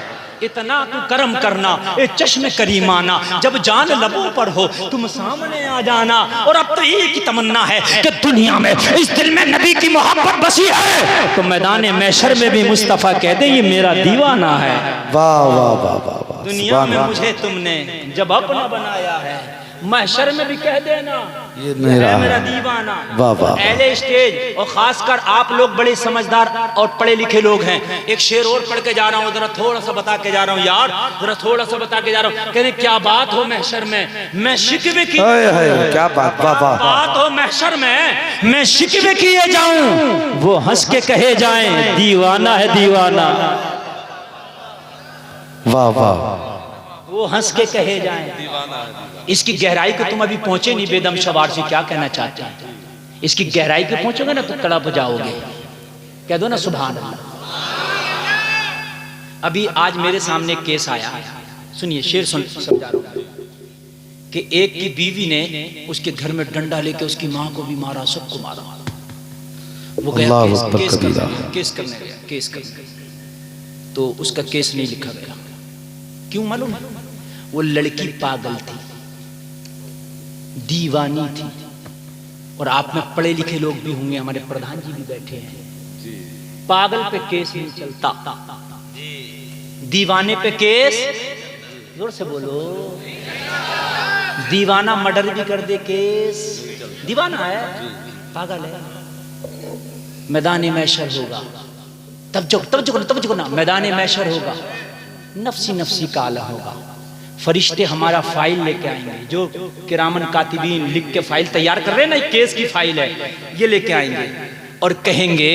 इतना तू करम करना ए चश्मे करीमाना, जब जान लबों पर हो तुम सामने आ जाना। और अब तो एक ही तमन्ना है कि दुनिया में इस दिल में नबी की मोहब्बत बसी है तो मैदान महशर में भी मुस्तफा कह दे ये मेरा दीवाना है।
वाह वाह वाह वाह वाह।
दुनिया में मुझे तुमने जब अपना बनाया है, महशर में भी कह देना
ये मेरा
दीवाना।
वाह वाह।
पहले स्टेज और खासकर आप लोग बड़े समझदार और पढ़े लिखे लोग हैं, एक शेर और पढ़ के जा रहा हूँ, जरा थोड़ा सा बता के जा रहा हूँ यार, जरा थोड़ा सा बता के जा रहा हूँ। कहने क्या बात हो महशर में मैं शिकवे की,
क्या बात, वाह वाह।
बात हो महशर में मैं शिकवे किए जाऊं, वो हंस के कहे जाएं दीवाना है दीवाना।
वाह वाह।
वो हंस के कहे जाएं। इसकी गहराई को तुम अभी पहुंचे नहीं। बेदम शवार से क्या कहना चाहते हैं? इसकी गहराई पे पहुंचोगे ना तो तड़प जाओगे। कह दो ना सुभान अल्लाह। अभी आज मेरे सामने एक केस आया, सुनिए शेर सुन समझा रहा हूं कि एक की बीवी ने उसके घर में डंडा लेके उसकी माँ को भी मारा, सबको मारा। वो गया केस करने तो उसका केस नहीं लिखा गया। क्यों मालूम है? वो लड़की पागल थी, दीवानी थी। और आप में पढ़े लिखे लोग भी होंगे, हमारे प्रधान जी भी बैठे हैं। पागल पे केस नहीं चलता, दीवाने पे केस, जोर से बोलो, दीवाना मर्डर भी कर दे केस, दीवाना है पागल है। मैदान महशर होगा तब जो ना मैदान महशर होगा, नफसी नफसी का आलम होगा। फरिश्ते हमारा फाइल लेके आएंगे, जो किरामन कातिबीन लिख के फाइल तैयार कर रहे हैं ना, केस की फाइल है, ये लेके आएंगे और कहेंगे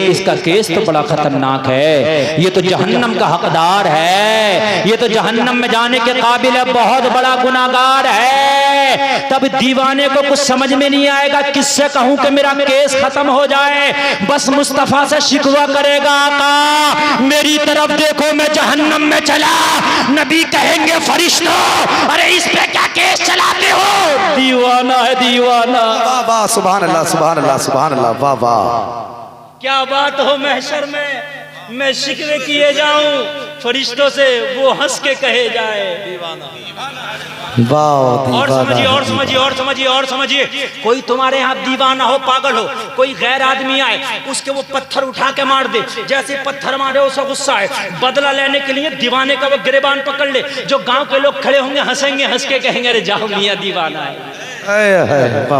इसका केस तो बड़ा खतरनाक है, ये तो जहन्नम का हकदार है, ये तो जहन्नम में जाने के काबिल है, बहुत बड़ा गुनाहगार है। तब दीवाने को कुछ समझ में नहीं आएगा किससे कहूं कि मेरा केस खत्म हो जाए, बस मुस्तफा से शिकवा करेगा, आका मेरी तरफ देखो मैं जहन्नम में चला। नबी कहेंगे फरिश्तों अरे इस पे क्या केस चलाते हो, दीवाना है दीवाना।
वाह वाह सुभान अल्लाह सुभान अल्लाह सुभान अल्लाह। वाह वाह। क्या
बात हो महशर में मैं शिकवे किए जाऊं फरिश्तों से, वो हंस के कहे जाए दीवाना। और समझिए कोई तुम्हारे यहाँ दीवाना हो, पागल हो, कोई गैर आदमी आए उसके वो पत्थर उठा के मार दे, जैसे पत्थर मारे उसे गुस्सा है, बदला लेने के लिए दीवाने का वो गिरबान पकड़ ले, जो गांव के लोग खड़े होंगे हंसेंगे, हंस के कहेंगे अरे जाओ मियां दीवाना है।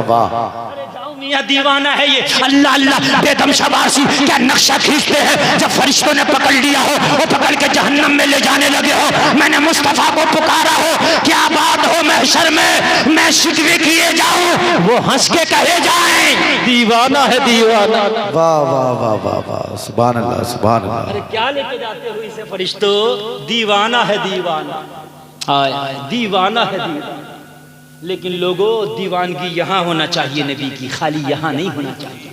वाह
मियां दीवाना है ये। अल्लाह अल्लाह बेदम शबासी क्या नक्शा खींचते हैं, जब फरिश्तों ने पकड़ लिया हो, वो पकड़ के जहन्नम में ले जाने लगे हो, मैंने मुस्तफा को पुकारा हो, क्या बात हो महशर में मैं शिकवे किए जाऊं, वो हंस के कहे जाएं दीवाना है दीवाना।
वाह वाह वाह वाह वाह सुभान अल्लाह सुभान अल्लाह।
अरे क्या लेके जाते हो इसे फरिश्तों, दीवाना है दीवाना, दीवाना है दीवाना। लेकिन लोगों दीवानगी यहाँ होना चाहिए नबी की, खाली यहाँ नहीं होना चाहिए।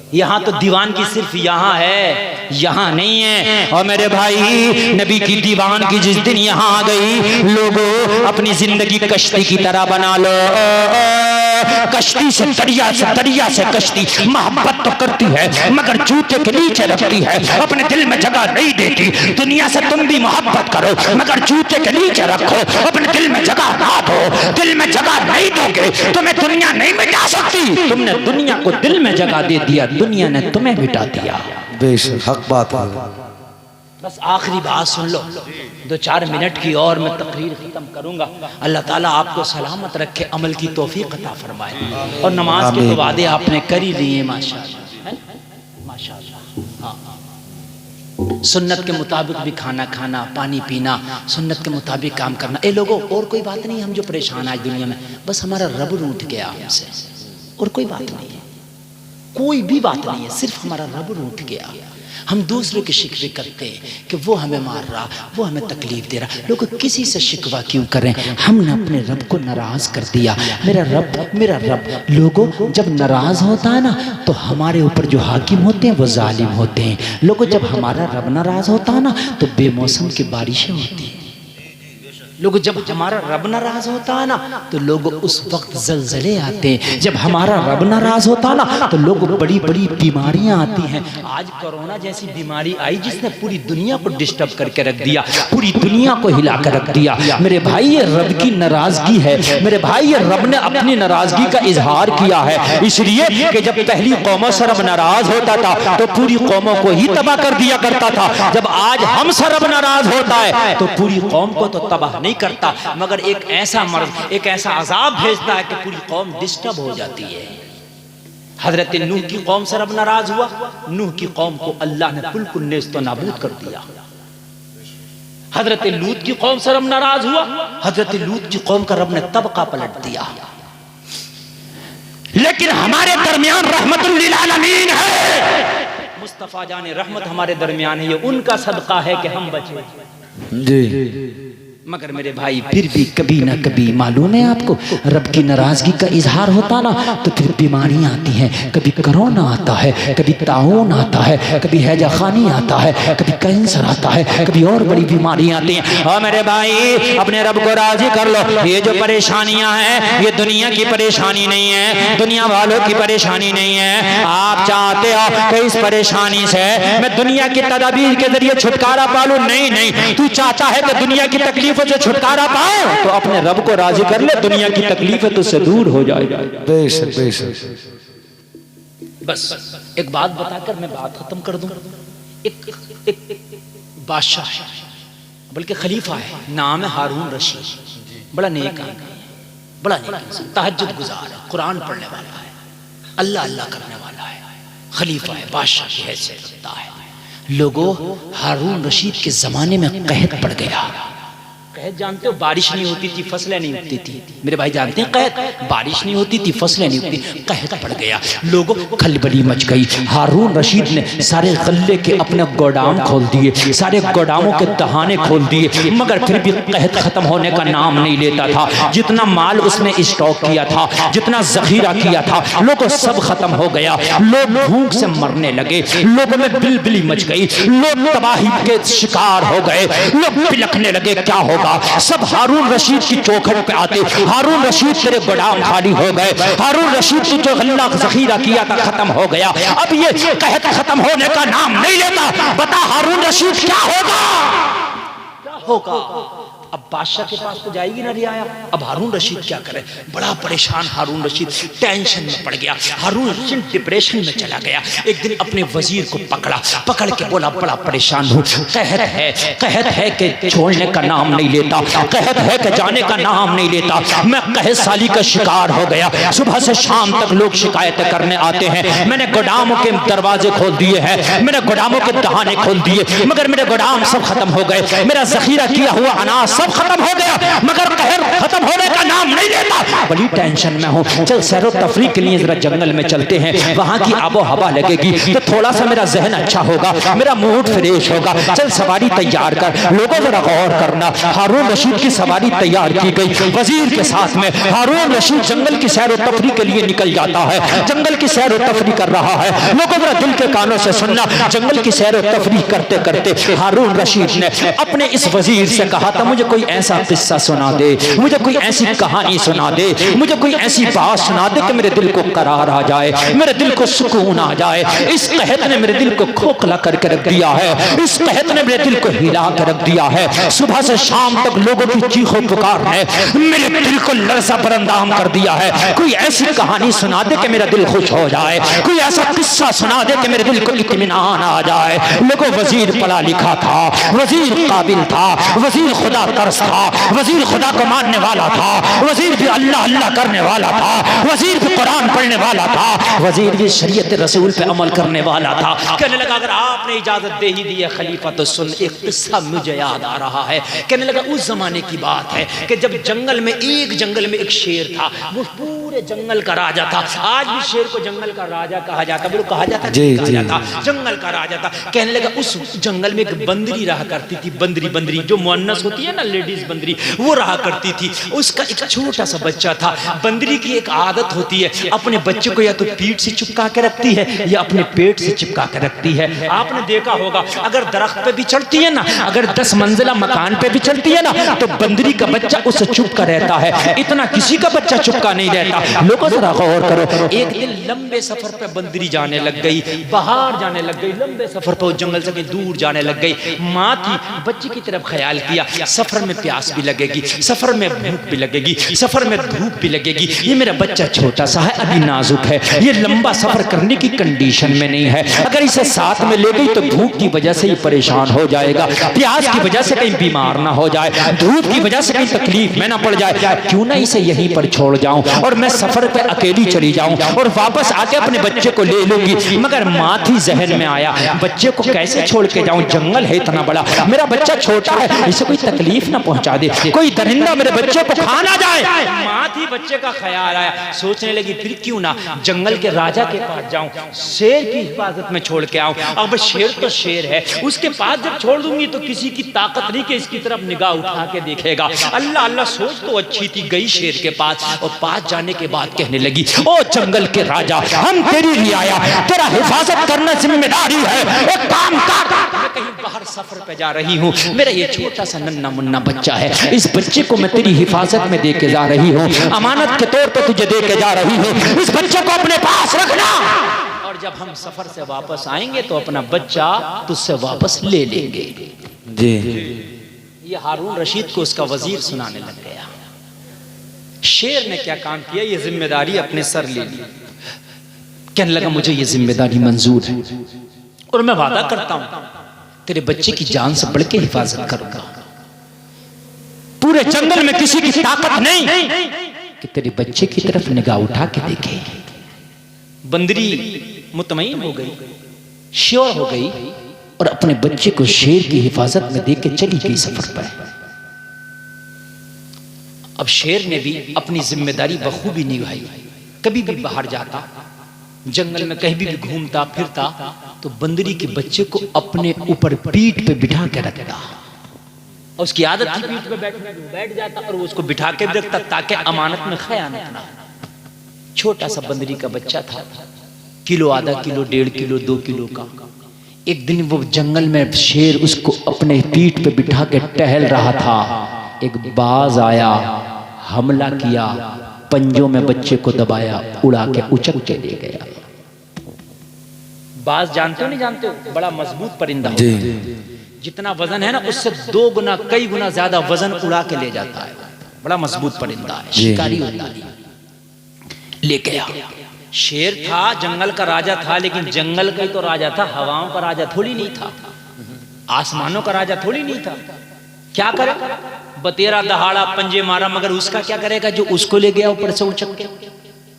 यहाँ तो दीवान की सिर्फ यहाँ है, यहाँ नहीं है। और मेरे भाई नबी की दीवान की जिस दिन यहाँ आ गई, लोगों अपनी जिंदगी कश्ती की तरह बना लो। कश्ती से दरिया से कश्ती मोहब्बत तो करती है मगर जूते के नीचे रखती है, अपने दिल में जगह नहीं देती। दुनिया से तुम भी मोहब्बत करो मगर जूते के नीचे रखो, अपने दिल में जगह ना दो। दिल में जगह नहीं दोगे तुम्हें दुनिया नहीं मिटा सकती। तुमने दुनिया को दिल में जगह दे दिया, दुनिया ने तुम्हें मिटा दिया।
बेशक हक बात है।
बस आखिरी बात सुन लो, 2-4 मिनट की और मैं तकरीर खत्म करूंगा। अल्लाह ताला आपको सलामत रखे, अमल की तौफीक अता फरमाए। और नमाज के तो वादे आपने कर ही लिए माशाअल्लाह, माशाअल्लाह। हाँ, सुन्नत के मुताबिक भी खाना खाना, पानी पीना, सुन्नत के मुताबिक काम करना। ए लोगों, और कोई बात नहीं, हम जो परेशान आज दुनिया में, बस हमारा रब रूठ गया हमसे, और कोई बात नहीं है, कोई भी बात नहीं है, सिर्फ हमारा रब रूठ गया। हम दूसरों के शिकवे करते हैं कि वो हमें मार रहा, वो हमें तकलीफ दे रहा। लोग किसी से शिकवा क्यों करें? हमने अपने रब को नाराज कर दिया। मेरा रब लोगों जब नाराज होता है ना तो हमारे ऊपर जो हाकिम होते हैं वो जालिम होते हैं। लोगों जब हमारा रब नाराज होता है ना तो बेमौसम की बारिशें होती हैं। लोग जब हमारा रब नाराज होता है ना तो लोग उस वक्त जलजले आते हैं। जब हमारा रब नाराज होता है ना तो लोग बड़ी बड़ी बीमारियां आती हैं। आज कोरोना जैसी बीमारी आई जिसने पूरी दुनिया को डिस्टर्ब करके रख दिया, पूरी दुनिया को हिला कर रख दिया। मेरे भाई ये रब की नाराजगी है। मेरे भाई ये रब ने अपनी नाराजगी का इजहार किया है, इसलिए कि जब पहली कौमों से रब नाराज होता था तो पूरी कौमों को ही तबाह कर दिया करता था। जब आज हमसे रब नाराज होता है तो पूरी कौम को तो तबाह नहीं करता, मगर एक ऐसा मर्ज, एक ऐसा अजाब भेजता है कि पूरी कौम डिस्टर्ब हो जाती है। हजरत नूह की कौम से रब नाराज हुआ, नूह की कौम को अल्लाह ने बिल्कुल नेस्त नाबूद कर दिया। हजरत लूत की कौम से रब नाराज हुआ, हजरत लूत की कौम का रब ने तबका पलट दिया। लेकिन हमारे दरमियान रहमतुल लिल आलमीन है, मुस्तफा जाने रहमत हमारे दरमियान है। ये उनका सदका है कि हम बचे
जी।
मगर मेरे भाई फिर भी कभी ना कभी मालूम है आपको, रब की नाराजगी का इजहार होता ना तो फिर बीमारियां आती हैं। कभी कोरोना आता है, कभी ताउन आता है, कभी हैजा खानी आता है, कभी कैंसर आता है, कभी और बड़ी बीमारियां आती हैं। और मेरे भाई अपने रब को राजी कर लो। ये जो परेशानियां हैं ये दुनिया की परेशानी नहीं है, दुनिया वालों की परेशानी नहीं है। आप चाहते हो कि इस परेशानी से मैं दुनिया की तदाबीर के जरिए छुटकारा पा लूं? नहीं, तू चाहता है कि दुनिया की तकलीफ से छुटकारा पाओ तो अपने रब को राजी कर ले, दुनिया की तकलीफें तुझसे दूर हो जाएगी।
बेशक बेशक।
बस एक बात बताकर मैं बात खत्म कर दूं। एक बादशाह है, बल्कि खलीफा है, नाम है हारून रशीद। बड़ा नेक आदमी है, बड़ा नेक इंसान, तहज्जुद गुजार है, कुरान पढ़ने वाला है, अल्लाह अल्लाह करने वाला है, खलीफा है, बादशाह की हैसियत रखता है। लोगों हारून रशीद के जमाने में कहत पड़ गया। कहत जानते हो, बारिश नहीं होती थी, फसलें नहीं उगती थी। मेरे भाई जानते हैं कहत, बारिश नहीं होती थी, फसलें नहीं उगती, कहत पड़ गया। लोगों खलबली मच गई। हारून रशीद ने सारे गल्ले के अपने गोदाम खोल दिए, सारे गोदामों के दहाने खोल दिए, मगर फिर भी कहत खत्म होने का नाम नहीं लेता था। जितना माल उसने स्टॉक किया था, जितना जखीरा किया था, लोगों सब खत्म हो गया। लोग भूख से मरने लगे, लोगों में बिलबिली मच गई, लोग तबाही के शिकार हो गए, लोग बिलखने लगे क्या होगा। सब हारून रशीद की चौखट पे आते, हारून रशीद तेरे गोदाम खाली हो गए, हारून रशीद तू जो गल्ला जखीरा किया था खत्म हो गया। अब ये कहत खत्म होने का नाम नहीं लेता। बता हारून रशीद क्या होगा? क्या होगा? अब बादशाह के पास तो जाएगी ना रियाया। अब हारून रशीद क्या करे? बड़ा परेशान हारून रशीद टेंशन में पड़ गया। हारून रशीद डिप्रेशन में चला गया। एक दिन अपने वजीर को पकड़ के बोला बड़ा परेशान हूँ, कहत है कि छोड़ने का नाम नहीं लेता, कहत है कि जाने का नाम नहीं लेता, मैं कहत साली का शिकार हो गया। सुबह से शाम तक लोग शिकायतें करने आते हैं, मैंने गोदामों के दरवाजे खोल दिए हैं, मैंने गोदामों के दहाने खोल दिए, मगर मेरे गोदाम सब खत्म हो गए, मेरा जखीरा किया हुआ अनाज सब खत्म हो गया मगर कहर खत्म होने का नाम नहीं लेता। बड़ी टेंशन में हूँ, चल सैरो तफरीक के लिए जरा जंगल में चलते हैं, वहाँ की आबो हवा लगेगी तो थोड़ा सा मेरा जहन अच्छा होगा, मेरा मूड फ्रेश होगा। चल सवारी तैयार कर। लोगों जरा गौर करना, हारून रशीद की सवारी तैयार की गई वजीर के साथ में। हारून रशीद जंगल की सैर तफरी के लिए निकल जाता है, जंगल की सैर तफरी कर रहा है। लोगों जरा दिल के कानों से सुनना, जंगल की सैर तफरी करते करते हारून रशीद ने अपने इस वजीर से कहा था, मुझे कोई ऐसा किस्सा सुना दे, मुझे कोई ऐसी कहानी सुना दे, मुझे कोई ऐसी बात सुना दे कि मेरे दिल को करार आ जाए, मेरे दिल को सुकून आ जाए। इस कहत ने मेरे दिल को खोखला करके रख दिया है, इस कहत ने मेरे दिल को हिला कर रख दिया है। सुबह से शाम तक लोगों की चीखों पुकार ने मेरे दिल को लरसा बरंदाम कर दिया है। कोई ऐसी कहानी सुना दे कि मेरा दिल खुश हो जाए, कोई ऐसा किस्सा सुना दे कि मेरे दिल को इत्मीनान आ जाए। लोगों वजीर पढ़ा लिखा था, वजीर काबिल था, वजीर खुदा तरस था, वजीर खुदा को मानने वाला था, वजीर भी अल्लाह अल्लाह करने वाला था, वजीर भी कुरान पढ़ने वाला था, वजीर भी शरीयत रसूल पे अमल करने वाला था। कहने लगा अगर आपने इजाजत दे ही दी है खलीफा तो सुन, एक किस्सा मुझे याद आ रहा है। कहने लगा उस जमाने की बात है कि जब जंगल में एक शेर था, वो पूरे जंगल का राजा था। आज भी शेर को जंगल का राजा कहा जाता, बोलो कहा जाता, जंगल का राजा था। कहने लगा उस जंगल में एक बंदरी रहा करती थी, बंदरी जो मुअन्नस होती है ना, लेडीज बंदरी, वो रहा करती थी। उसका एक छोटा सा बच्चा था। बंदरी की एक आदत होती है, अपने बच्चे को या तो पीठ से चिपका के रखती है या अपने पेट से चिपका के रखती है। आपने देखा होगा अगर दरख्त पे भी चढ़ती है ना, अगर 10 मंजिला मकान पे भी चढ़ती है ना, तो बंदरी का बच्चा उससे चुपका रहता है। इतना किसी का बच्चा चुपका नहीं रहता। लोगों जरा गौर करो, एक दिन लंबे सफर पे बंदरी जाने लग गई, बाहर जाने लग गई, लंबे सफर पे जंगल से दूर जाने लग गई। माँ थी, बच्चे की तरफ ख्याल किया, सफर में प्यास भी लगेगी, सफर में भूख भी लगेगी, सफर में धूप भी लगेगी। ये मेरा बच्चा छोटा सा है, अभी नाजुक है, ये लंबा सफर करने की कंडीशन में नहीं है। अगर इसे साथ में ले गई तो भूख की वजह से ये परेशान हो जाएगा, प्यास की वजह से कहीं बीमार ना हो जाए, धूप की वजह से कहीं तकलीफ में ना पड़ जाए। क्यों ना इसे यहीं पर छोड़ जाऊं और मैं सफर पे अकेली चली जाऊं और वापस आके अपने बच्चे को ले लूंगी। मगर माँ थी, जहन में आया बच्चे को कैसे छोड़ के जाऊं, जंगल है इतना बड़ा, मेरा बच्चा छोटा है, इसे कोई तकलीफ ना पहुंचा दे, कोई दरिंदा मेरे बच्चे को खा ना जाए। माँ थी, बच्चे का ख्याल आया, सोचने लगी फिर क्यों ना जंगल के राजा के पास जाऊं, शेर की हिफाजत में छोड़ के आऊं। अब शेर तो शेर है, उसके पास जब छोड़ दूंगी तो किसी की ताकत नहीं कि इसकी तरफ निगाह उठा के देखेगा। अल्लाह अल्लाह सोच तो अच्छी थी, गई शेर के पास और पास जाने के बाद कहने लगी, ओ जंगल के राजा, हम तेरे लिए आया, तेरा हिफाजत करना जिम्मेदारी है, एक काम कर, मैं कहीं बाहर सफर पे जा रही हूँ, मेरा ये छोटा सा नन्ना मुन्ना बच्चा है, इस बच्चे को मैं तेरी हिफाजत में दे के जा रही हूँ, अमानत के तौर पे तुझे दे के जा रही हूँ, इस बच्चे को अपने पास रखना, और जब हम सफर से वापस आएंगे तो अपना बच्चा तुझसे वापस ले लेंगे।
जी।
ये हारून रशीद को उसका वजीर सुनाने लग गया। शेर ने क्या काम किया, ये जिम्मेदारी अपने सर ले ली। कहने लगा मुझे ये जिम्मेदारी मंजूर है और मैं वादा करता हूं तेरे बच्चे की जान से बढ़ के हिफाजत करूंगा। पूरे जंगल में किसी की ताकत नहीं कि तेरे बच्चे की तरफ निगाह उठा के देखे। बंदरी मुतमईन हो गई, श्योर हो गई और अपने बच्चे को शेर की हिफाजत में देके चली गई सफर पर। अब शेर ने भी अपनी जिम्मेदारी बखूबी निभाई। कभी भी बाहर जाता, जंगल में कहीं भी घूमता फिरता तो बंदरी के बच्चे को अपने ऊपर पीठ पे बिठा के रखता। उसकी आदत थी पीठ पे बैठने की, बैठ जाता और उसको बिठा के भी रखता ताकि अमानत में खयानत ना। छोटा सा बंदरी का बच्चा था, किलो, आधा किलो, 1.5 किलो, 2 किलो का। एक दिन वो जंगल में शेर उसको अपने पीठ पे बिठा के टहल रहा था। एक बाज आया, हमला किया, पंजों में बच्चे को दबाया, उड़ा के उचक के ले गया। बाज जानते हो नहीं जानते हो, बड़ा मजबूत परिंदा होता है, जितना वजन है ना उससे 2 गुना, कई गुना ज्यादा वजन उड़ा के ले जाता है। बड़ा मजबूत परिंदा है, शिकारी होता है। ले गया। शेर था, जंगल का राजा था, लेकिन जंगल का ही तो राजा था, हवाओं का राजा थोड़ी नहीं था, आसमानों का राजा थोड़ी नहीं था। क्या करे, बतेरा दहाड़ा पंजे मारा, मगर उसका क्या करेगा जो उसको ले गया ऊपर से उचक के।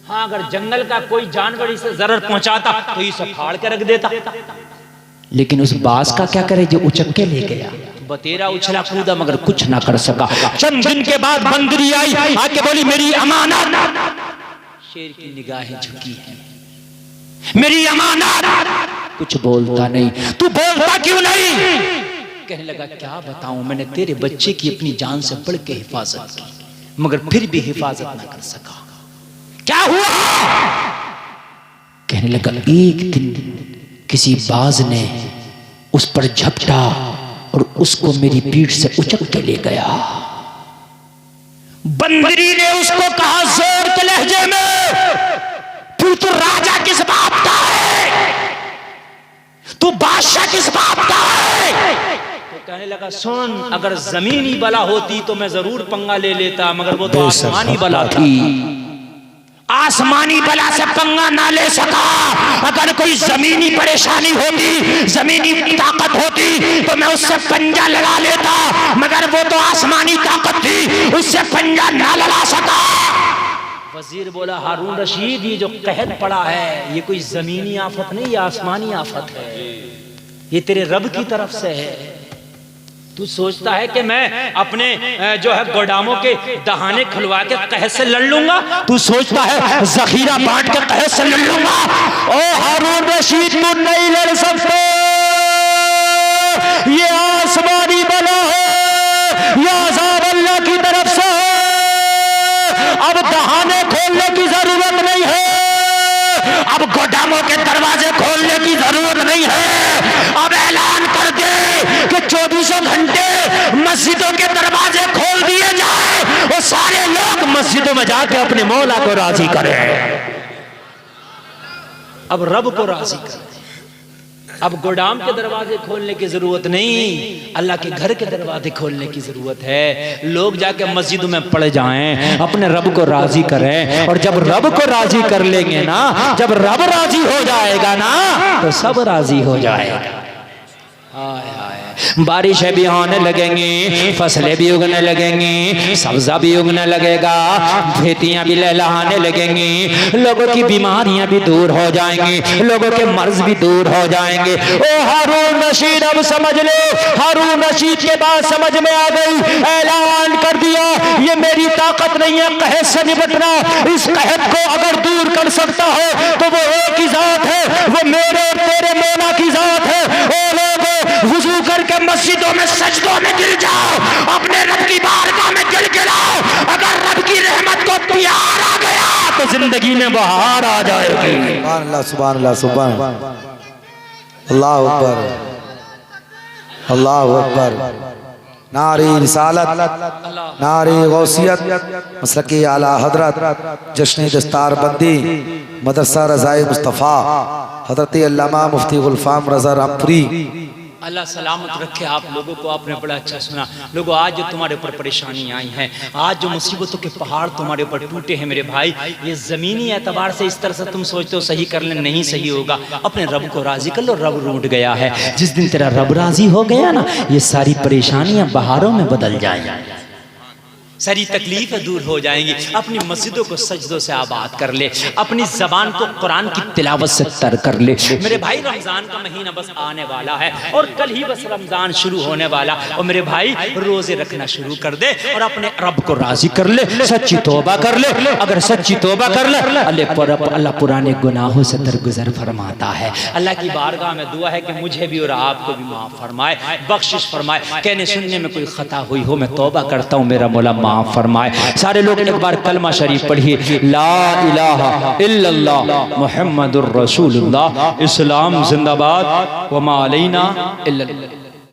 हाँ, अगर जंगल का कोई जानवर इसे जरर पहुंचाता तो इसे फाड़ के रख देता, लेकिन उस बाज का क्या करे जो उचक के ले गया। बतेरा उछला कूदा मगर कुछ ना कर सका। चंद दिन के बाद बंदरी आई, आके बोली मेरी अमानत।
शेर की निगाहें झुकी हैं,
मेरी अमानत। कुछ बोलता नहीं। तू बोलता क्यों नहीं?
कहने लगा क्या बताऊं, मैंने तेरे बच्चे की अपनी जान से बढ़ के हिफाजत की मगर फिर भी हिफाजत ना कर सका।
क्या हुआ? कहने लगा एक दिन किसी बाज ने उस पर झपटा और उसको मेरी पीठ से उचक के ले गया। बंदरी ने उसको कहा जोर के लहजे में, फिर तू राजा किस बाप का है? तू बादशाह किस बाप का है?
तो कहने लगा सुन, अगर जमीनी बला होती तो मैं जरूर पंगा ले लेता मगर वो तो आसमानी बला थी।
आसमानी बला से पंगा ना ले सका। अगर कोई जमीनी परेशानी होती, जमीनी ताकत होती तो मैं उससे पंजा लड़ा लेता मगर वो तो आसमानी ताकत थी, उससे पंजा ना लड़ा सका।
वजीर बोला हारून रशीद, ये जो कहत पड़ा है ये कोई जमीनी आफत नहीं, ये आसमानी आफत है, ये तेरे रब की तरफ से है। तू सोचता है कि मैं अपने जो है गोदामों के दहाने खुलवा के कहत से लड़ लूंगा?
तू सोचता है जखीरा बांट के कहत से लड़ लूंगा? ओ हारून रशीद, तू नहीं लड़ सकते। ये आसमानी बला है, ये अज़ाब अल्लाह की तरफ से। अब दहाने खोलने की जरूरत नहीं है, अब गोदामों के दरवाजे खोलने की जरूरत नहीं है। अब ऐलान कर दे कि 24 घंटे मस्जिदों के दरवाजे खोल दिए जाए, वो सारे लोग मस्जिदों में जाके अपने मौला को राजी करें।
अब रब को राजी कर, अब गोदाम के दरवाजे खोलने की जरूरत नहीं, अल्लाह के घर के दरवाजे खोलने की जरूरत है। लोग जाके मस्जिदों में पड़ जाएं, अपने रब को राजी करें, और जब रब को राजी कर लेंगे ना, जब रब राजी हो जाएगा ना तो सब राजी हो जाएगा।
बारिशें भी होने लगेंगी, फसलें भी उगने लगेंगी, सब्जा भी उगने लगेगा, खेतियां भी लहलहाने लगेंगी, लोगों की बीमारियां भी दूर हो जाएंगी, लोगों के मर्ज भी दूर हो जाएंगे। ओ हारून रशीद, अब समझ लो। हारून रशीद के बाद समझ में आ गई, ऐलान कर दिया ये मेरी ताकत नहीं है कहत से निपटना। इस कहत को अगर दूर कर सकता है तो वो एक ही जात है, वो मेरे तेरे मौला की जात है। ओ लोगों, वुजू करके मस्जिदों में सजदों में गिर जाओ, अपने रब की बारगाह में गिड़गिड़ाओ। अगर रब की रहमत को प्यार आ गया तो जिंदगी में बहार आ जाएगी।
सुभान अल्लाह, सुभान अल्लाह, सुभान अल्लाह अकबर, अल्लाह अकबर। नारे रिसालत, नारे गौसियत, मसलके आला हजरत, जश्न दस्तार बंदी, मदरसा रज़ाए मुस्तफ़ा, हजरत अल्लामा मुफ्ती गुलफाम रज़ा रामपुरी,
अल्लाह सलामत रखे आप लोगों को। आपने बड़ा अच्छा सुना। लोगों, आज जो तुम्हारे ऊपर परेशानी आई है, आज जो मुसीबतों के पहाड़ तुम्हारे ऊपर टूटे हैं मेरे भाई, ये ज़मीनी एतबार से इस तरह से तुम सोचते हो सही कर ले, नहीं सही होगा। अपने रब को राजी कर लो, रब रूठ गया है। जिस दिन तेरा रब राजी हो गया ना, ये सारी परेशानियां बहारों में बदल जाएंगी, सारी तकलीफें दूर हो जाएंगी। अपनी मस्जिदों को सजदों से आबाद कर ले, अपनी जबान को कुरान की तिलावत से तर कर ले। मेरे भाई, रमजान का महीना बस आने वाला है और कल ही बस रमजान शुरू होने वाला। और मेरे भाई, रोजे रखना शुरू कर दे और अपने रब को राजी कर ले, सच्ची तौबा कर ले। अगर सच्ची तौबा कर ले, अल्लाह पुराने गुनाहों से दरगुजर फरमाता है। अल्लाह की बारगाह में दुआ है कि मुझे भी और आपको भी माफ फरमाए, बख्शिश फरमाए। कहने सुनने में कोई खता हुई हो, मैं तौबा करता हूँ, मेरा मौला माफ फरमाए। सारे लोग एक बार कलमा शरीफ पढ़िए, ला इलाहा इल्लल्लाह मुहम्मदुर रसूलुल्लाह। इस्लाम जिंदाबाद, व मा अलैना इल्लल्लाह।